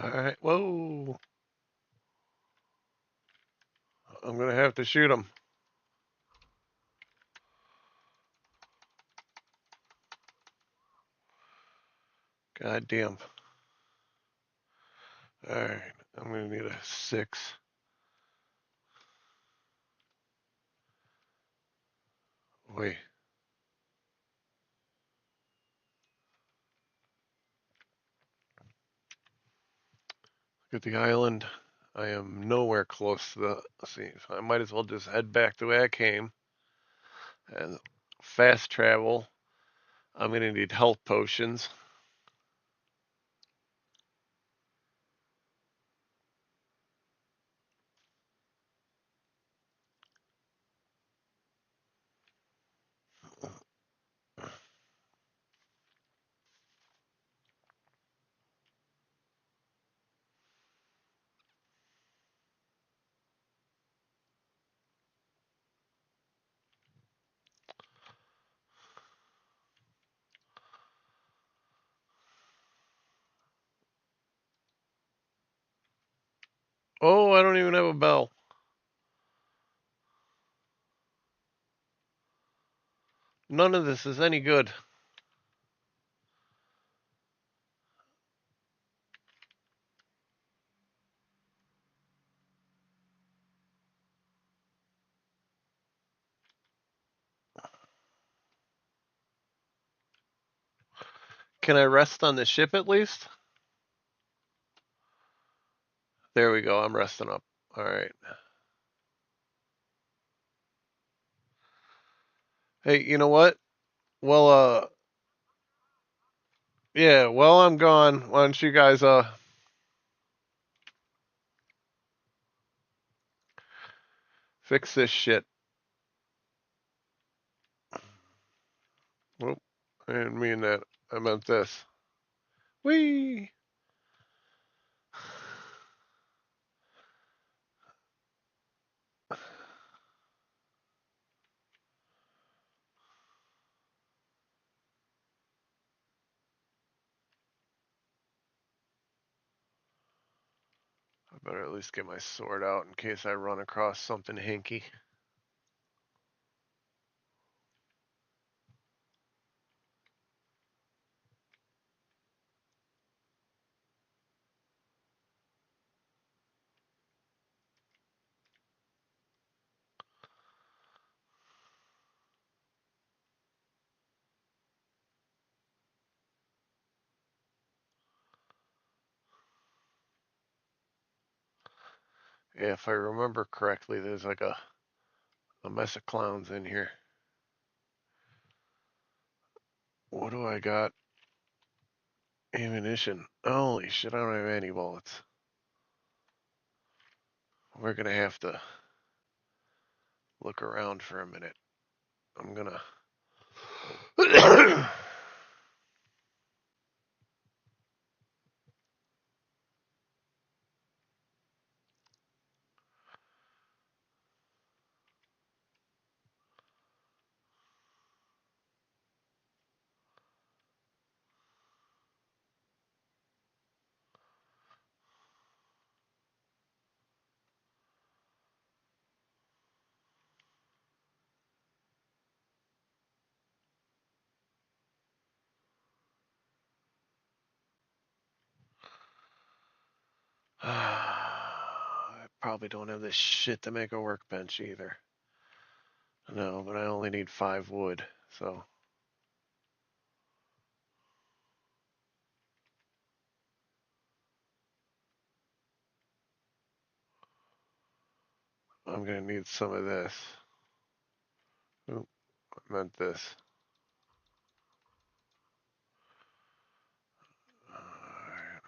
Alright, whoa. I'm gonna have to shoot him. God damn. Alright, I'm gonna need a 6. Wait. Look at the island. I am nowhere close to the sea, so I might as well just head back the way I came. And fast travel. I'm gonna need health potions. Oh, I don't even have a bell. None of this is any good. Can I rest on the ship at least? There we go. I'm resting up. All right. Hey, you know what? Well, yeah, while I'm gone, why don't you guys, fix this shit. Whoop. I didn't mean that. I meant this. Whee! I better at least get my sword out in case I run across something hinky. Yeah, if I remember correctly, there's like a mess of clowns in here. What do I got? Ammunition. Holy shit, I don't have any bullets. We're gonna have to look around for a minute. I'm gonna... I probably don't have this shit to make a workbench either. No, but I only need 5 wood, so... I'm gonna need some of this. Oop, I meant this. Alright.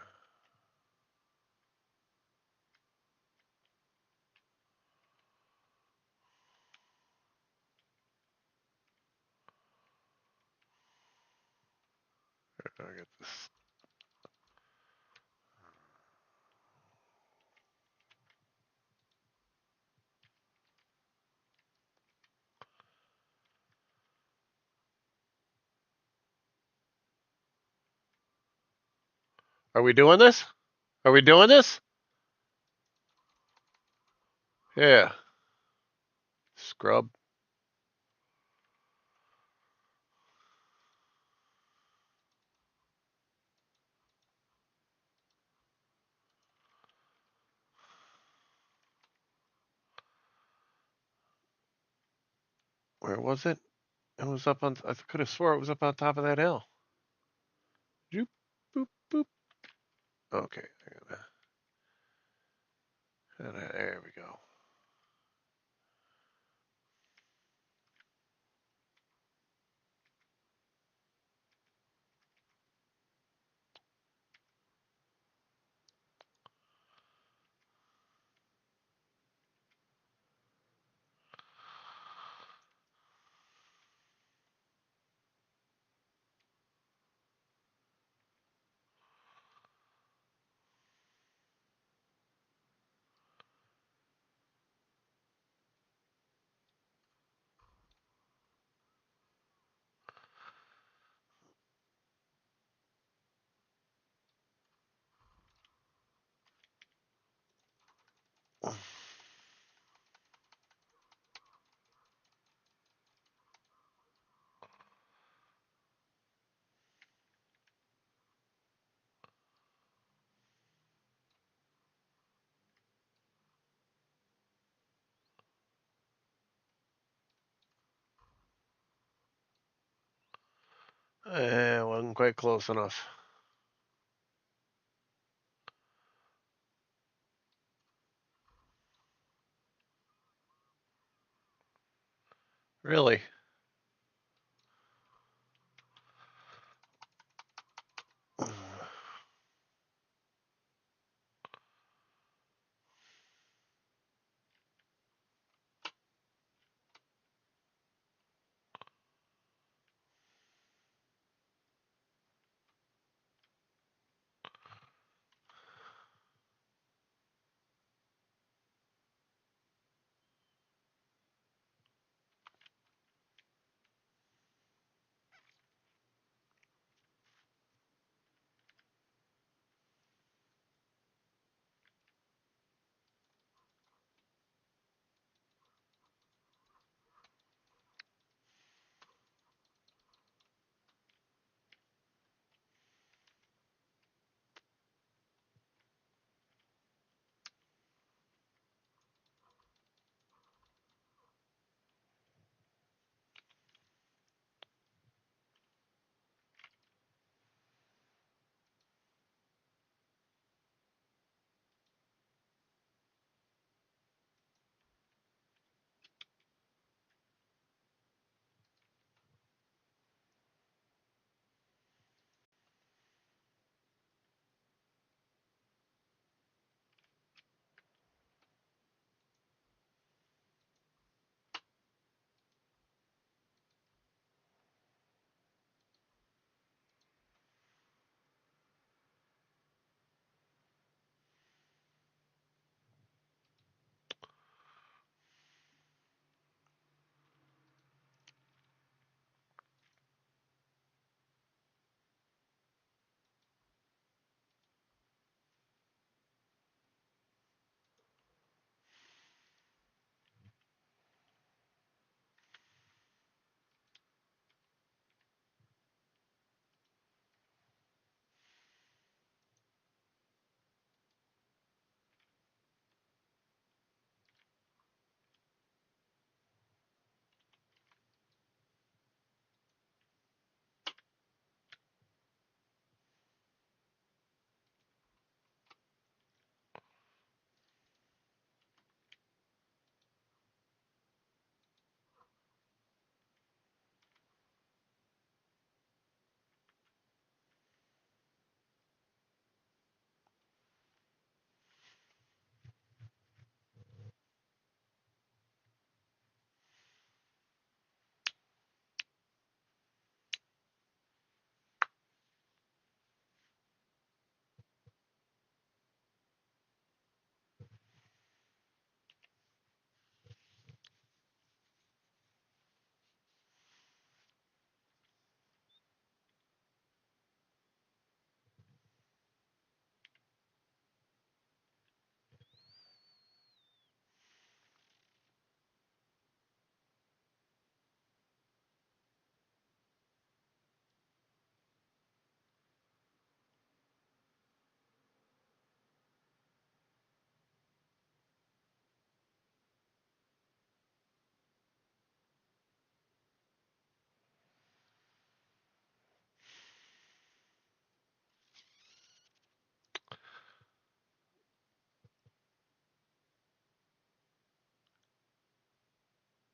I'll get this. Are we doing this? Are we doing this? Yeah. Scrub. Where was it? It was up on. I could have swore it was up on top of that hill. Joop, boop, boop. Okay. There we go. Wasn't quite close enough. Really?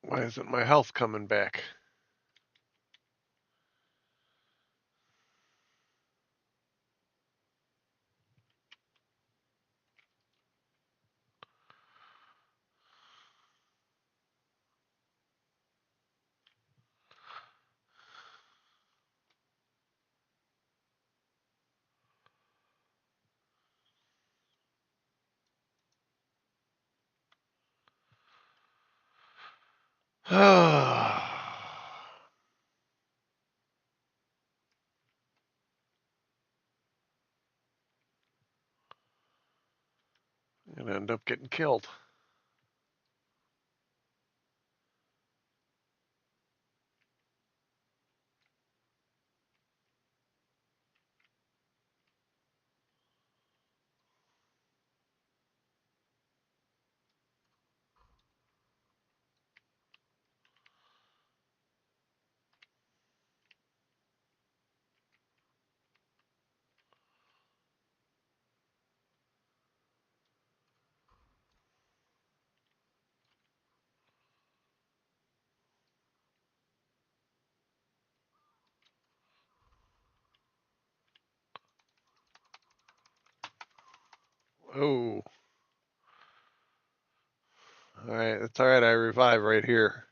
Why isn't my health coming back? I'm gonna end up getting killed. Oh. Alright, it's alright, I revive right here.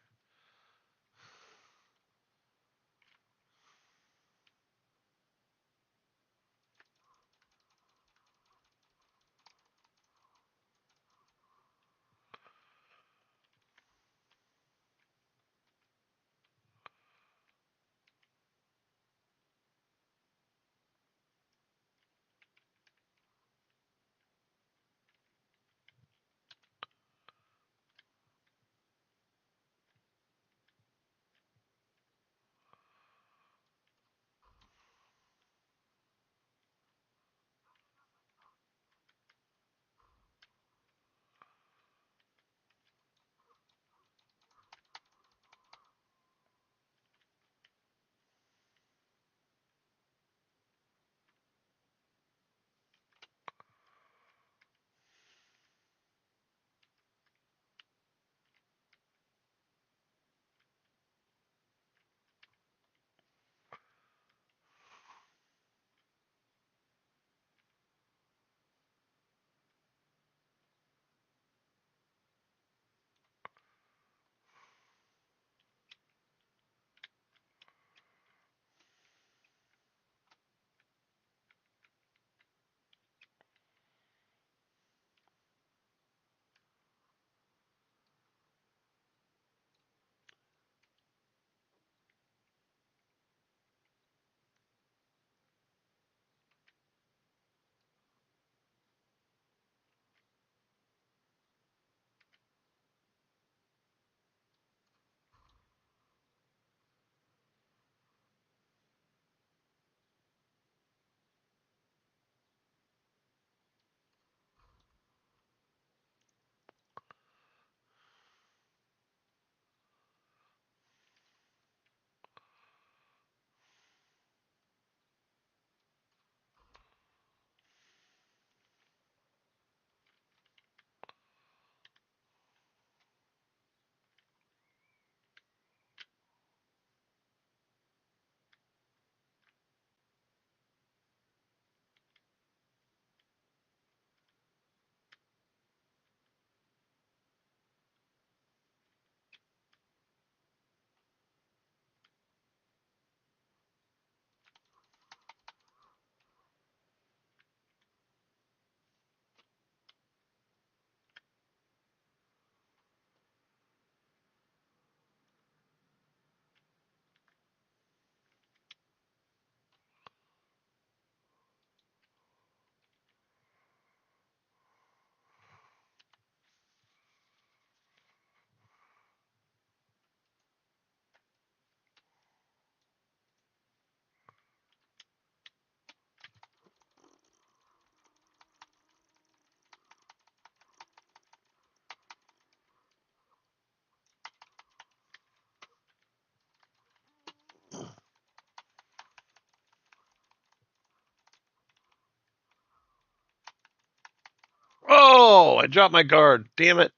Oh, I dropped my guard. Damn it.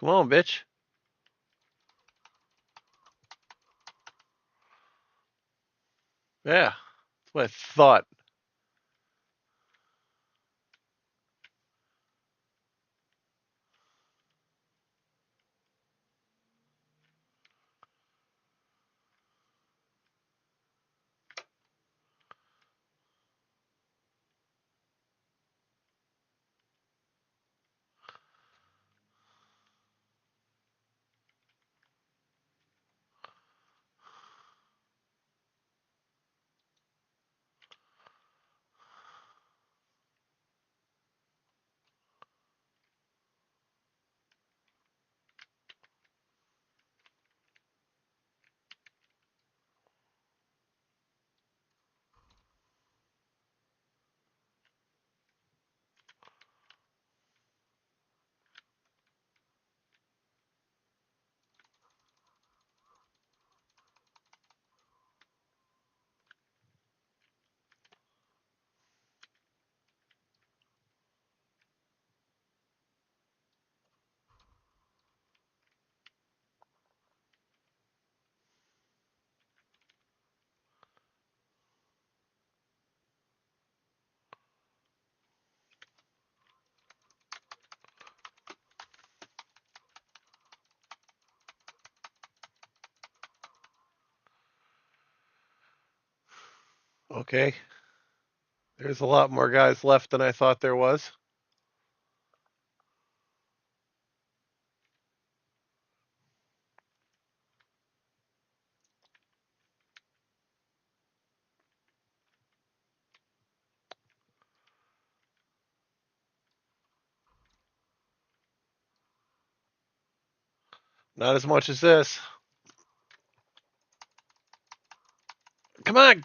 Come on, bitch. Yeah, that's what I thought. Okay. There's a lot more guys left than I thought there was. Not as much as this. Come on.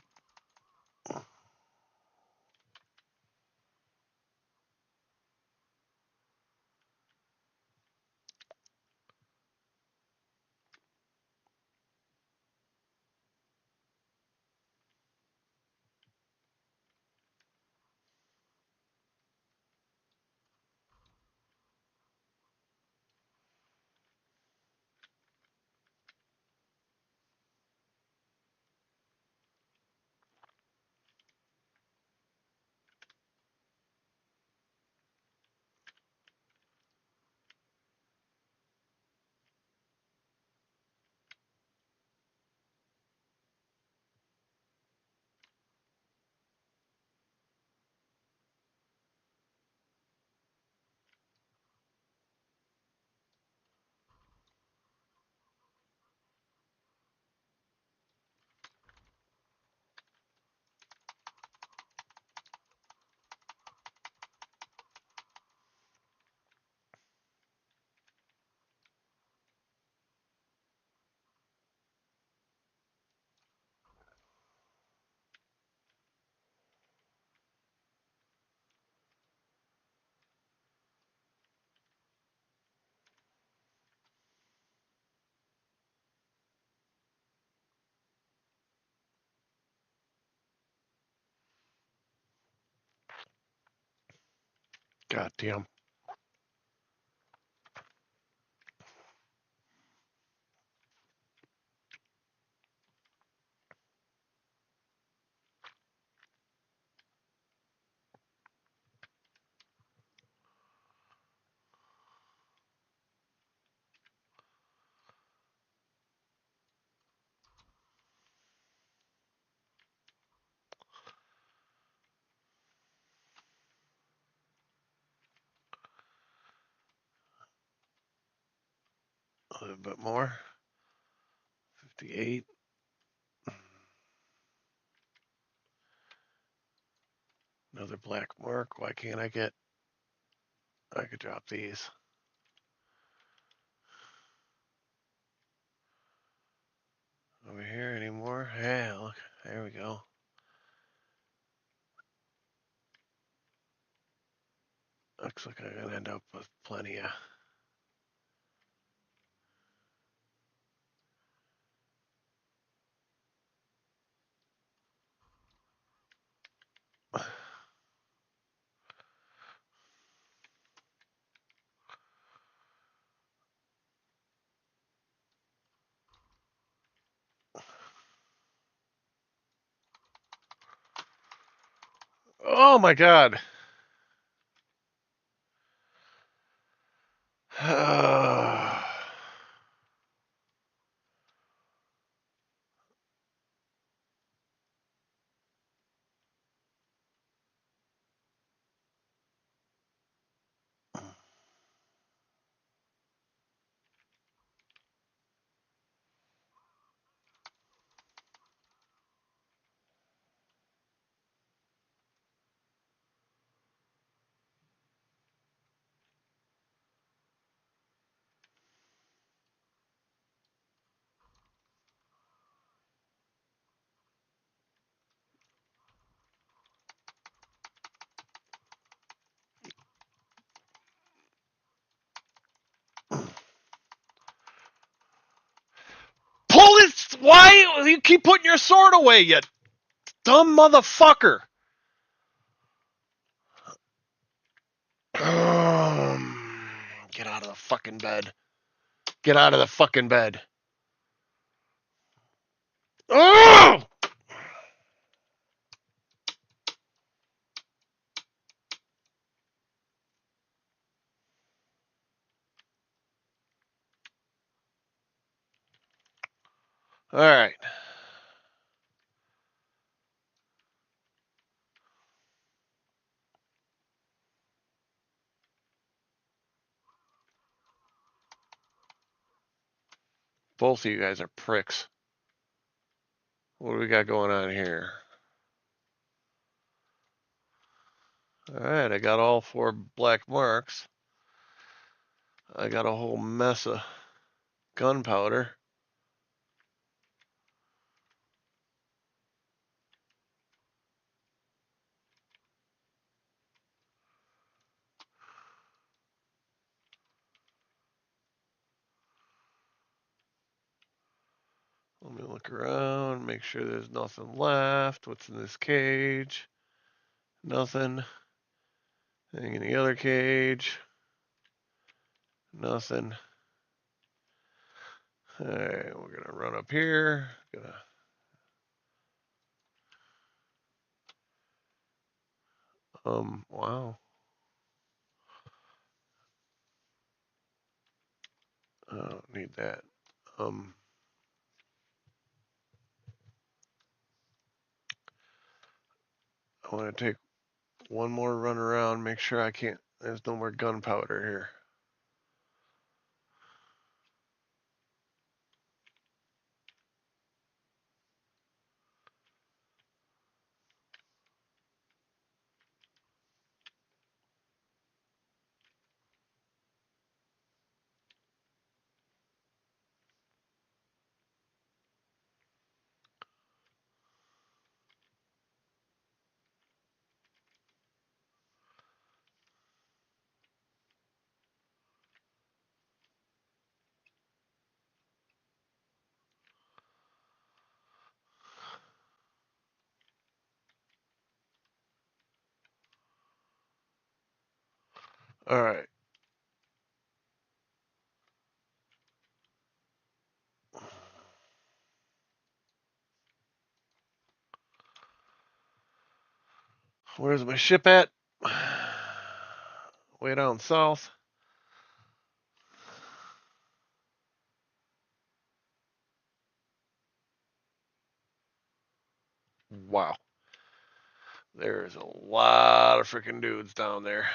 God damn. A little bit more. 58. Another black mark. Why can't I get... I could drop these. Over here anymore? Yeah, look. There we go. Looks like I'm going to end up with plenty of... Oh my god. Pull it! Why you keep putting your sword away, you dumb motherfucker? Get out of the fucking bed. Get out of the fucking bed. Oh! All right. Both of you guys are pricks. What do we got going on here? All right, I got all 4 black marks. I got a whole mess of gunpowder. Let me look around, make sure there's nothing left. What's in this cage? Nothing. Anything in the other cage? Nothing. All right, we're gonna run up here. Wow. I don't need that. I want to take one more run around, make sure I can't. There's no more gunpowder here. All right. Where's my ship at? Way down south. Wow. There's a lot of freaking dudes down there.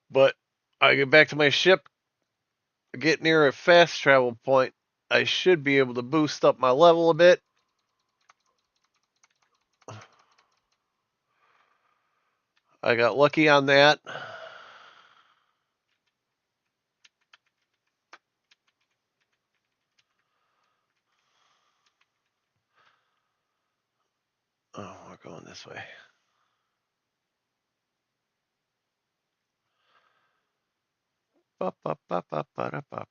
But I get back to my ship, get near a fast travel point. I should be able to boost up my level a bit. I got lucky on that. Oh, we're going this way. Up, up, up, up, up, up, up.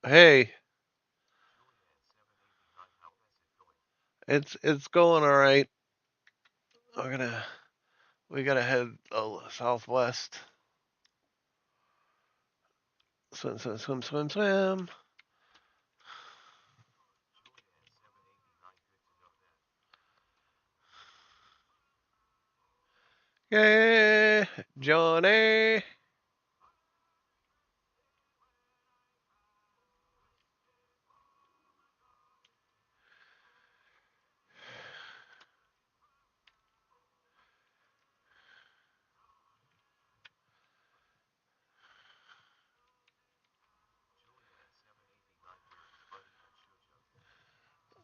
Hey, it's going all right. We gotta head southwest. Swim, swim, swim, swim, swim. Yeah, Johnny.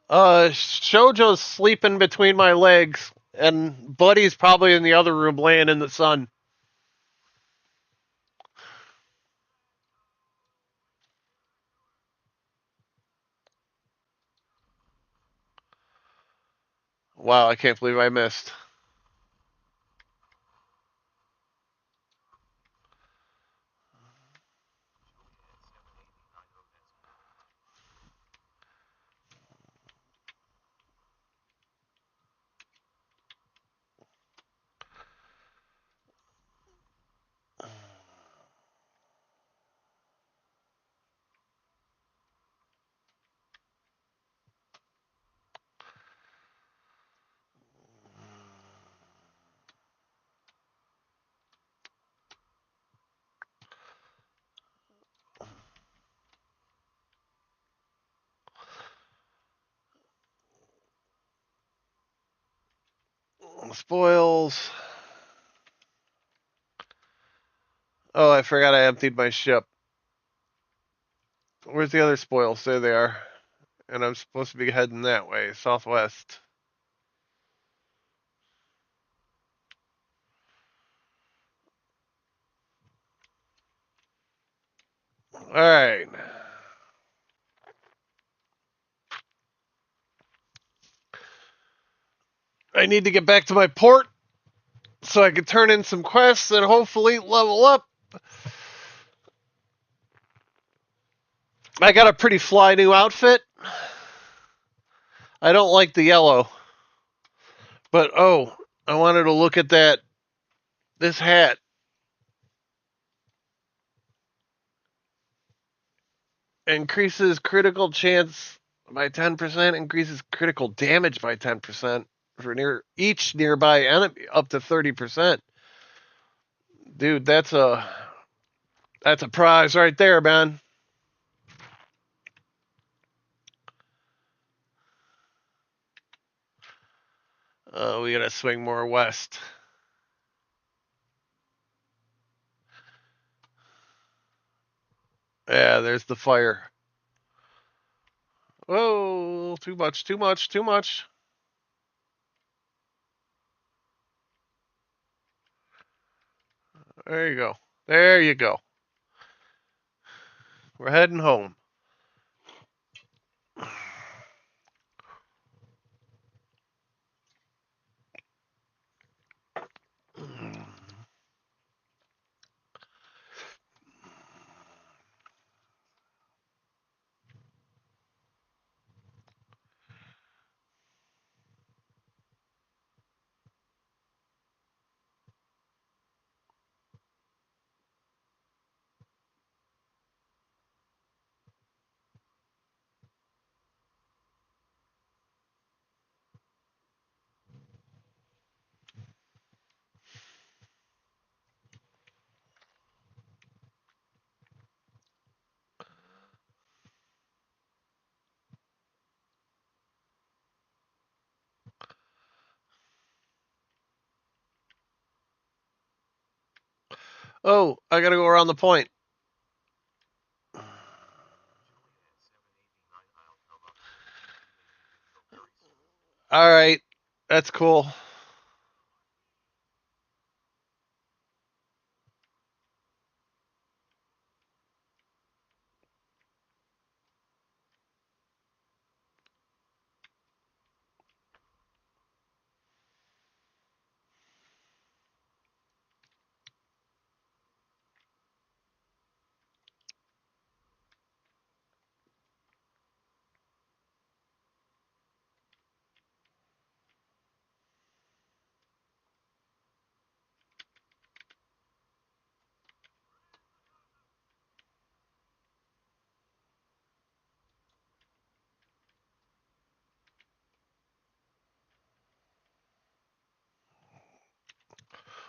Shojo's sleeping between my legs, and Buddy's probably in the other room laying in the sun. Wow, I can't believe I missed. Spoils. Oh, I forgot I emptied my ship. Where's the other spoils? There they are. And I'm supposed to be heading that way, southwest. Alright. I need to get back to my port so I can turn in some quests and hopefully level up. I got a pretty fly new outfit. I don't like the yellow. But oh, I wanted to look at this hat. Increases critical chance by 10%, increases critical damage by 10% for each nearby enemy up to 30%. Dude, that's a prize right there, man. We gotta swing more west. Yeah, there's the fire. Whoa, too much, too much, too much. There you go. There you go. We're heading home. Oh, I gotta go around the point. All right, that's cool.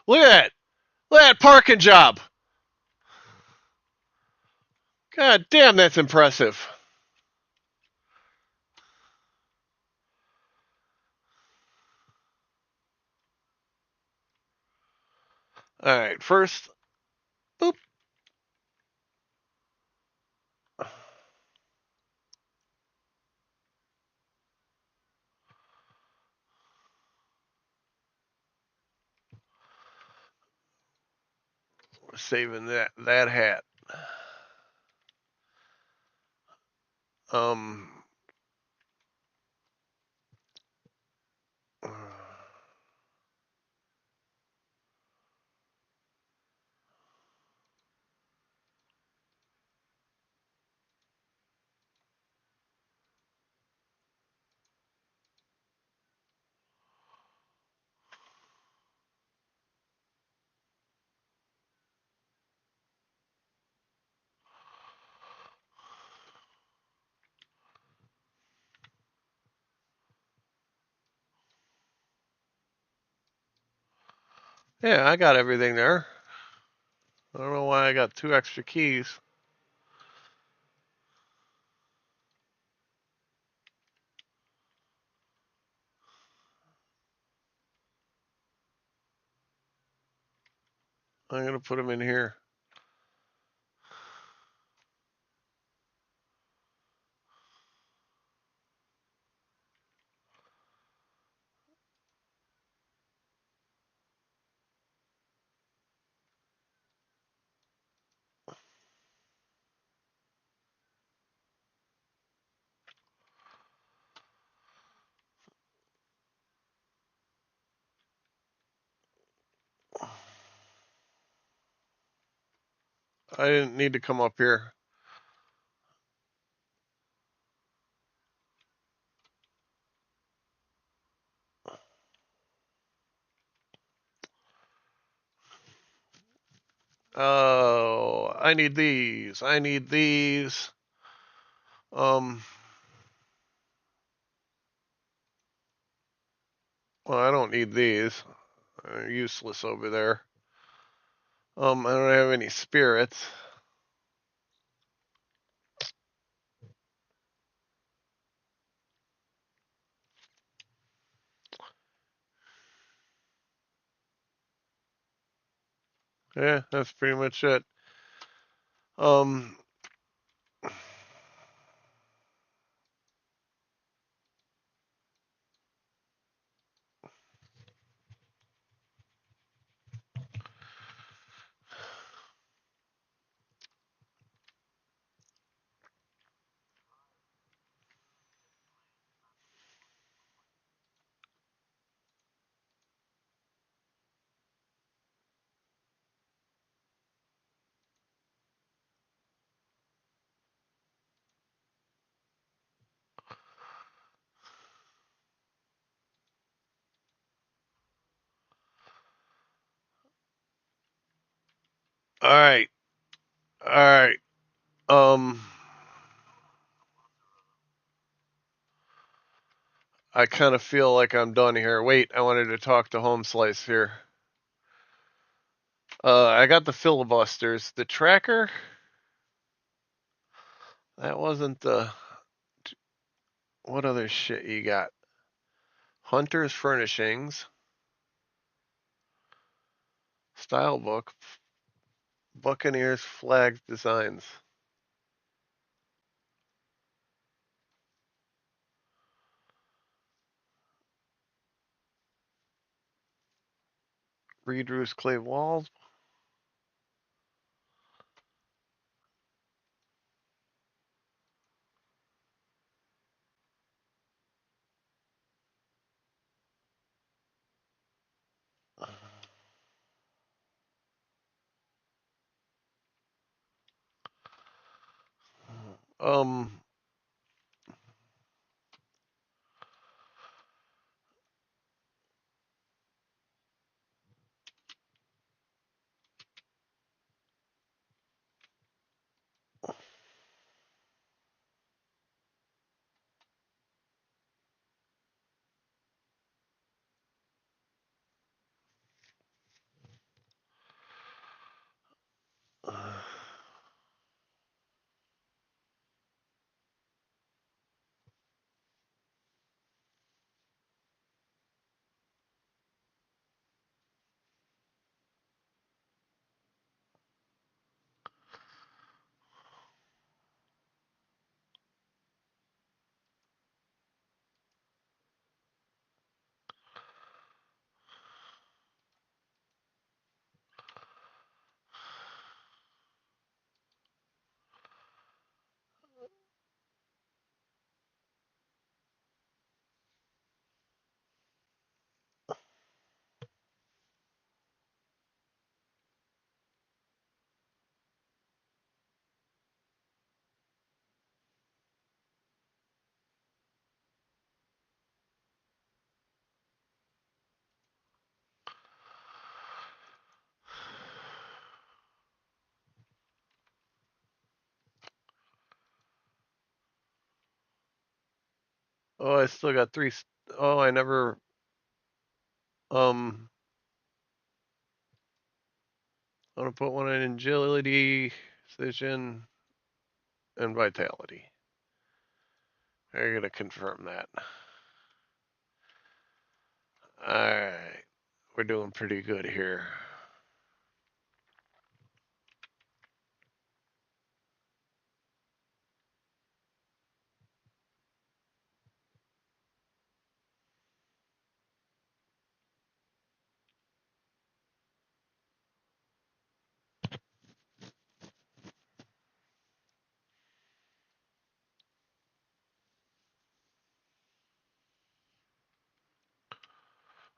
Look at that. Look at that parking job. God damn, that's impressive. All right, first, boop. We're saving that hat. Um. Yeah, I got everything there. I don't know why I got 2 extra keys. I'm going to put them in here. I didn't need to come up here. Oh, I need these. I need these. Well, I don't need these. They're useless over there. I don't have any spirits. Yeah, that's pretty much it. Um, all right. All right. I kind of feel like I'm done here. Wait, I wanted to talk to Home Slice here. I got the filibusters. The tracker, that wasn't the. What other shit you got? Hunter's Furnishings, Style Book, Buccaneers Flag Designs. Reed Roos Clay Walls. Um, Oh, I still got 3. Oh, I never. I'm gonna put one in agility, precision, and vitality. I'm gonna confirm that. All right, we're doing pretty good here.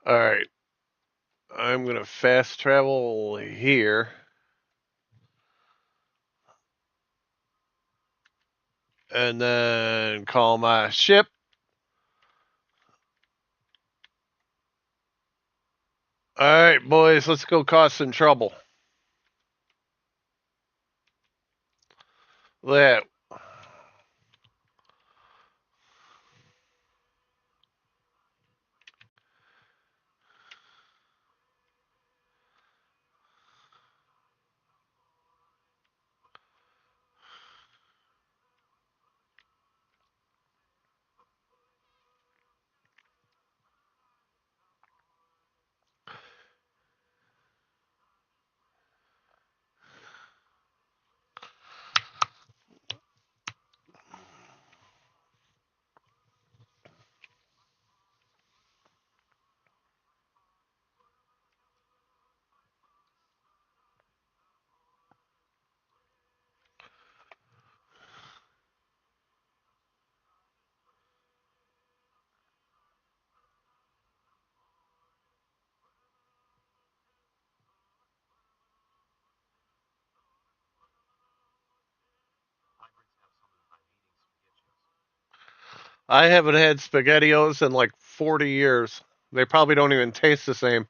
All right, I'm gonna fast travel here. And then call my ship. All right, boys, let's go cause some trouble. That. I haven't had SpaghettiOs in like 40 years. They probably don't even taste the same.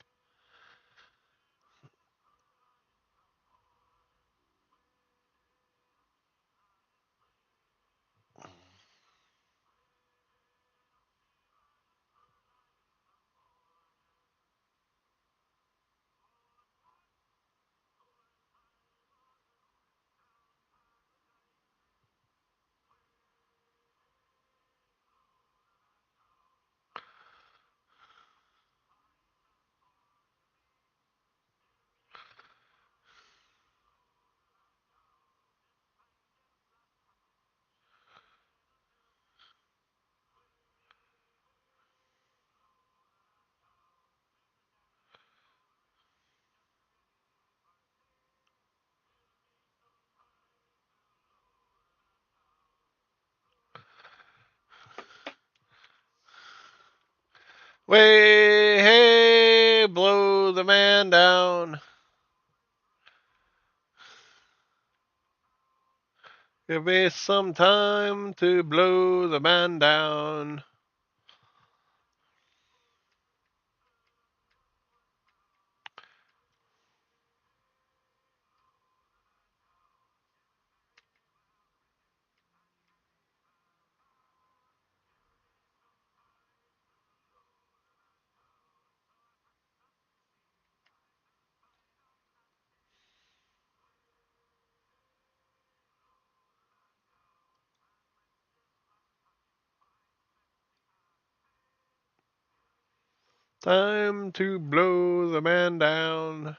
Way, hey, blow the man down. Give me some time to blow the man down. Time to blow the man down.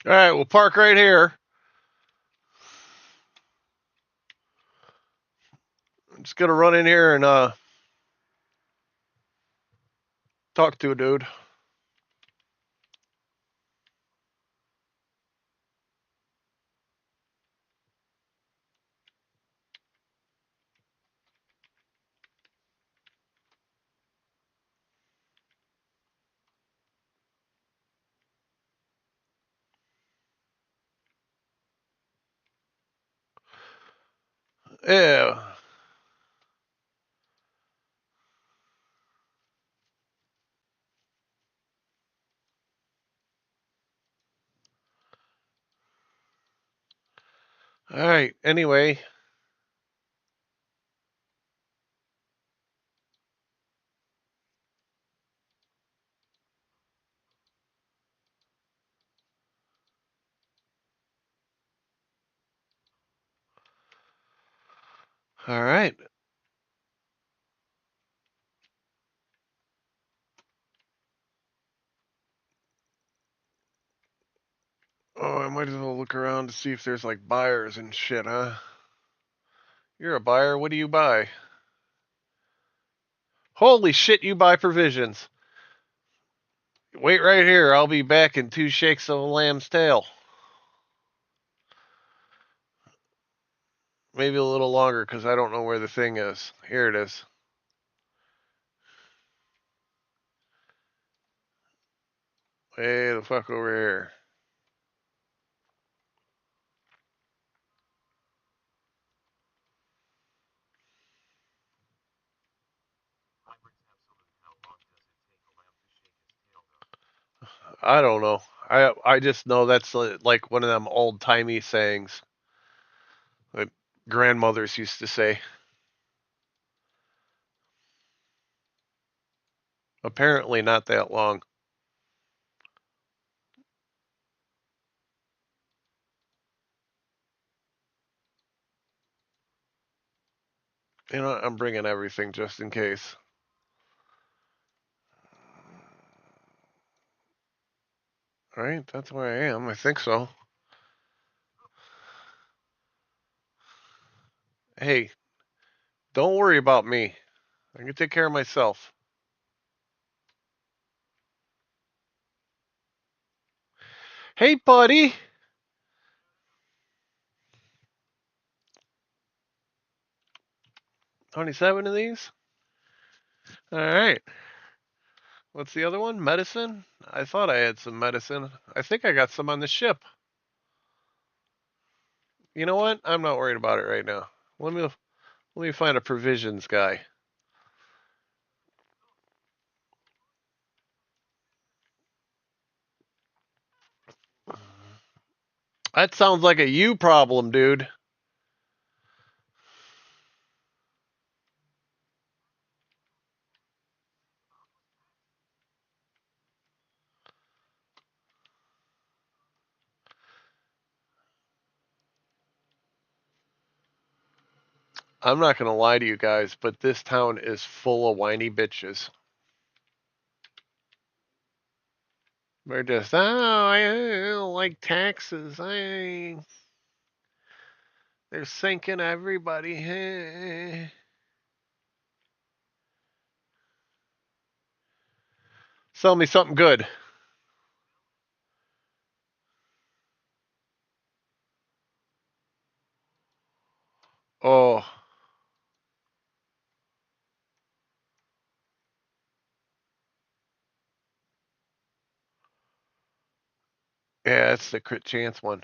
All right, we'll park right here. I'm just gonna run in here and talk to a dude. Yeah. All right. Anyway. All right. Oh, I might as well look around to see if there's like buyers and shit, huh? You're a buyer. What do you buy? Holy shit, you buy provisions. Wait right here. I'll be back in 2 shakes of a lamb's tail. Maybe a little longer because I don't know where the thing is. Here it is. Way the fuck over here. I don't know. I just know that's like one of them old timey sayings that grandmothers used to say. Apparently not that long. You know, I'm bringing everything just in case. All right, that's where I am. I think so. Hey, don't worry about me. I can take care of myself. Hey, buddy. 27 of these? All right. What's the other one? Medicine? I thought I had some medicine. I think I got some on the ship. You know what? I'm not worried about it right now. Let me find a provisions guy. That sounds like a you problem, dude. I'm not going to lie to you guys, but this town is full of whiny bitches. They're just, I don't like taxes. They're sinking everybody. Sell me something good. Oh, yeah, it's the crit chance one.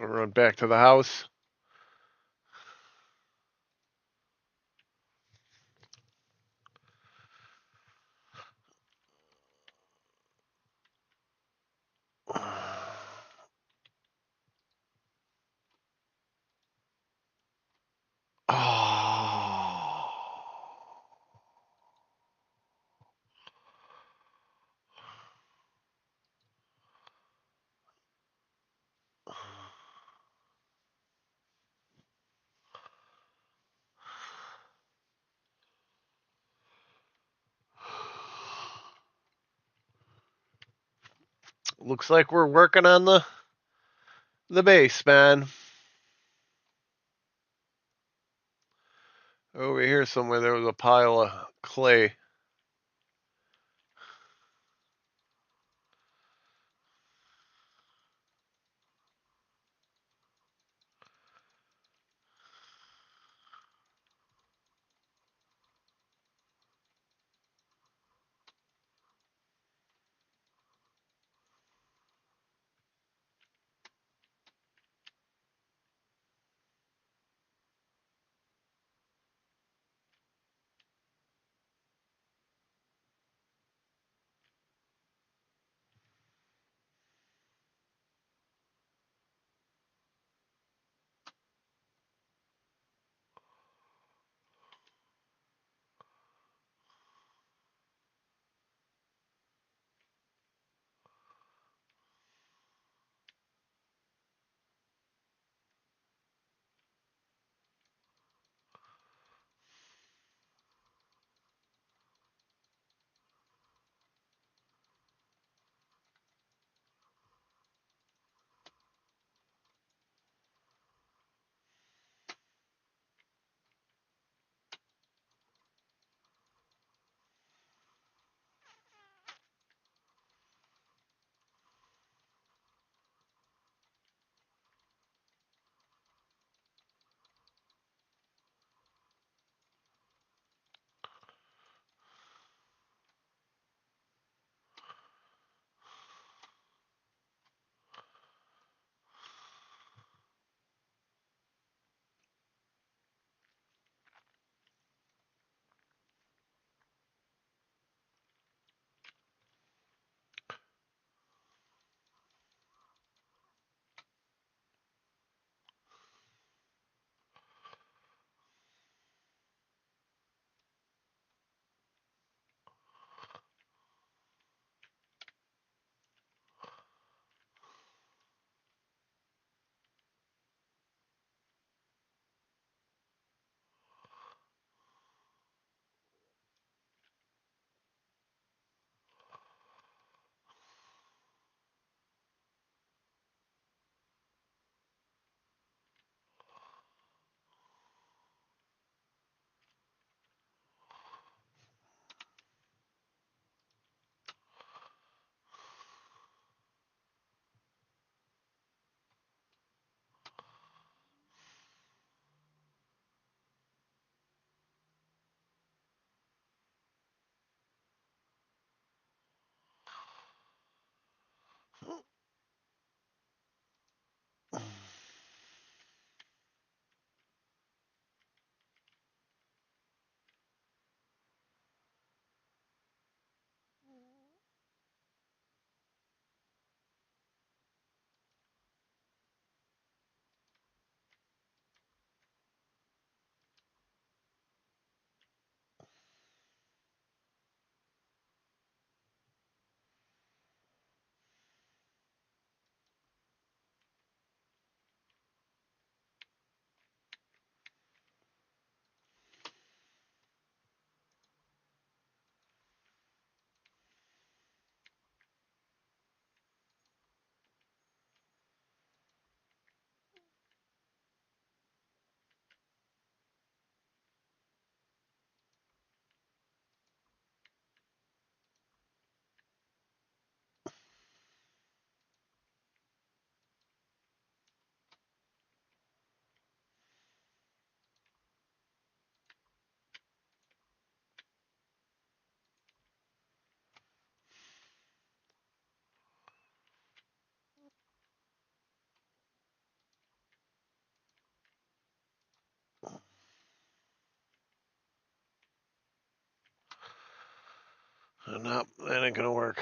I'll run back to the house. Oh. Looks like we're working on the base, man. Over here somewhere there was a pile of clay. No, that ain't gonna work.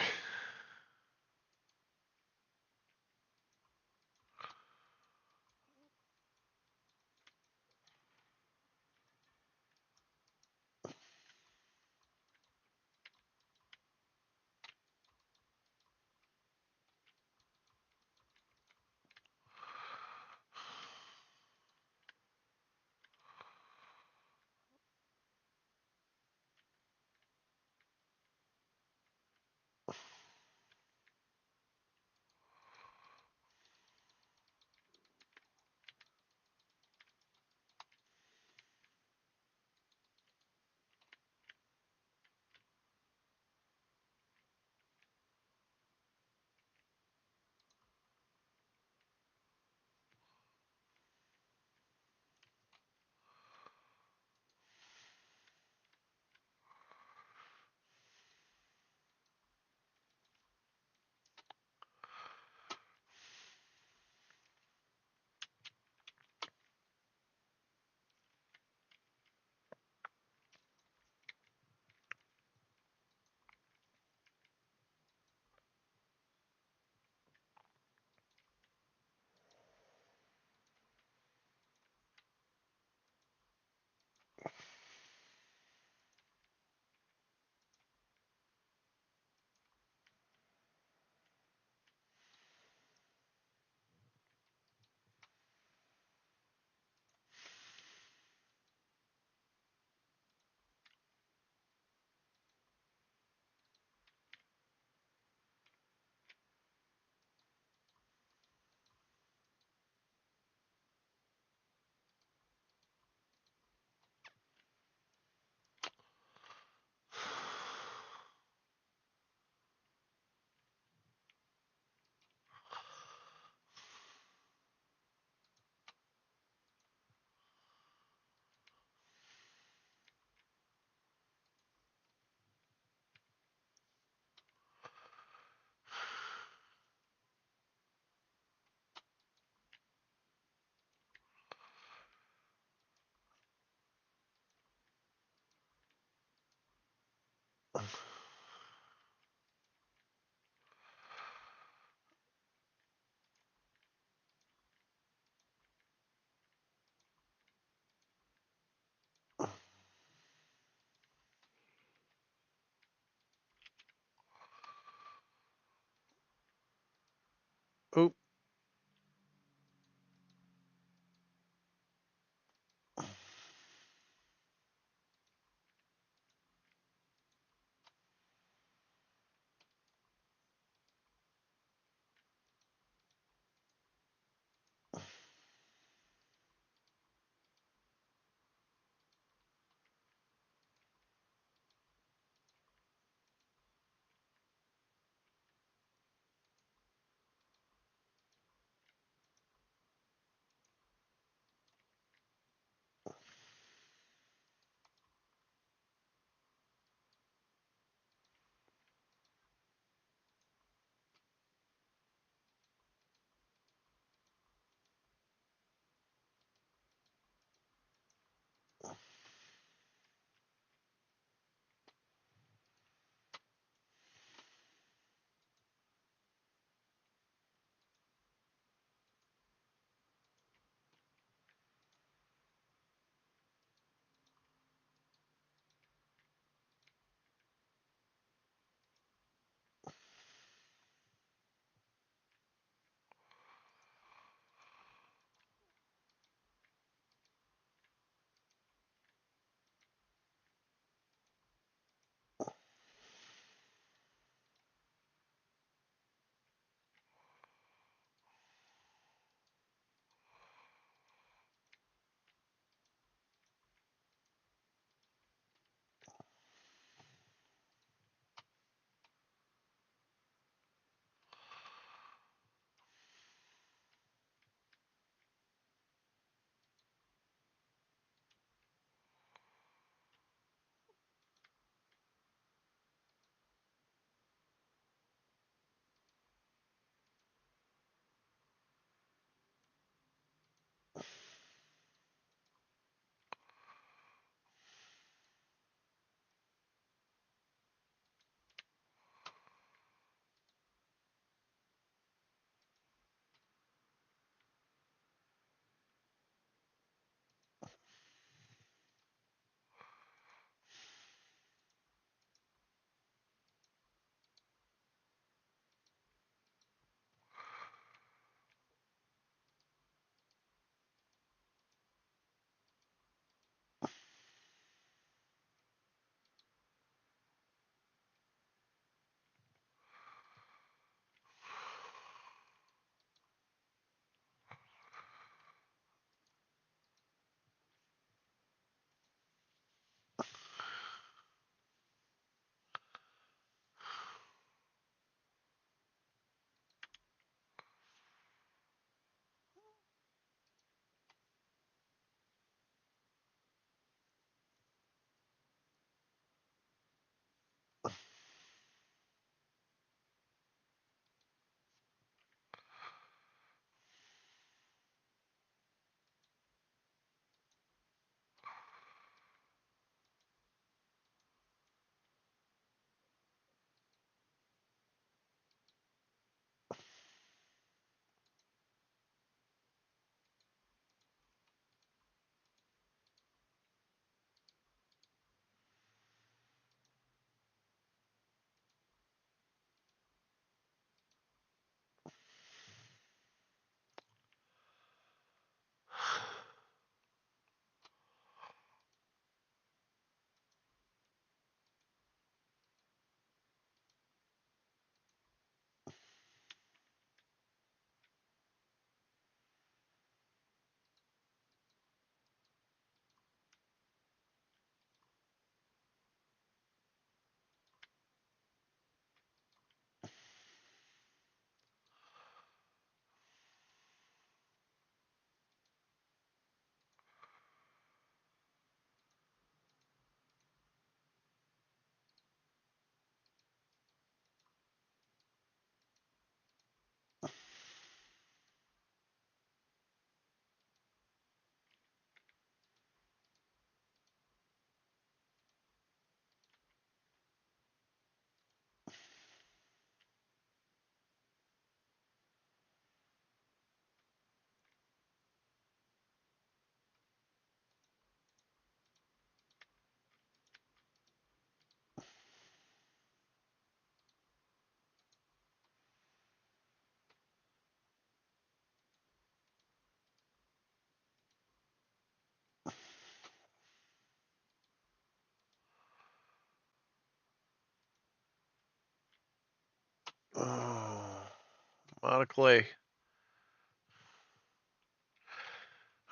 I'm out of clay.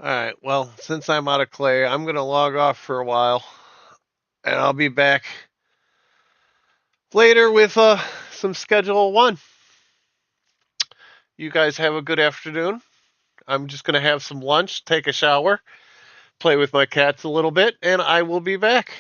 Alright, well, since I'm out of clay, I'm going to log off for a while. And I'll be back later with some Schedule 1. You guys have a good afternoon. I'm just going to have some lunch, take a shower, play with my cats a little bit, and I will be back.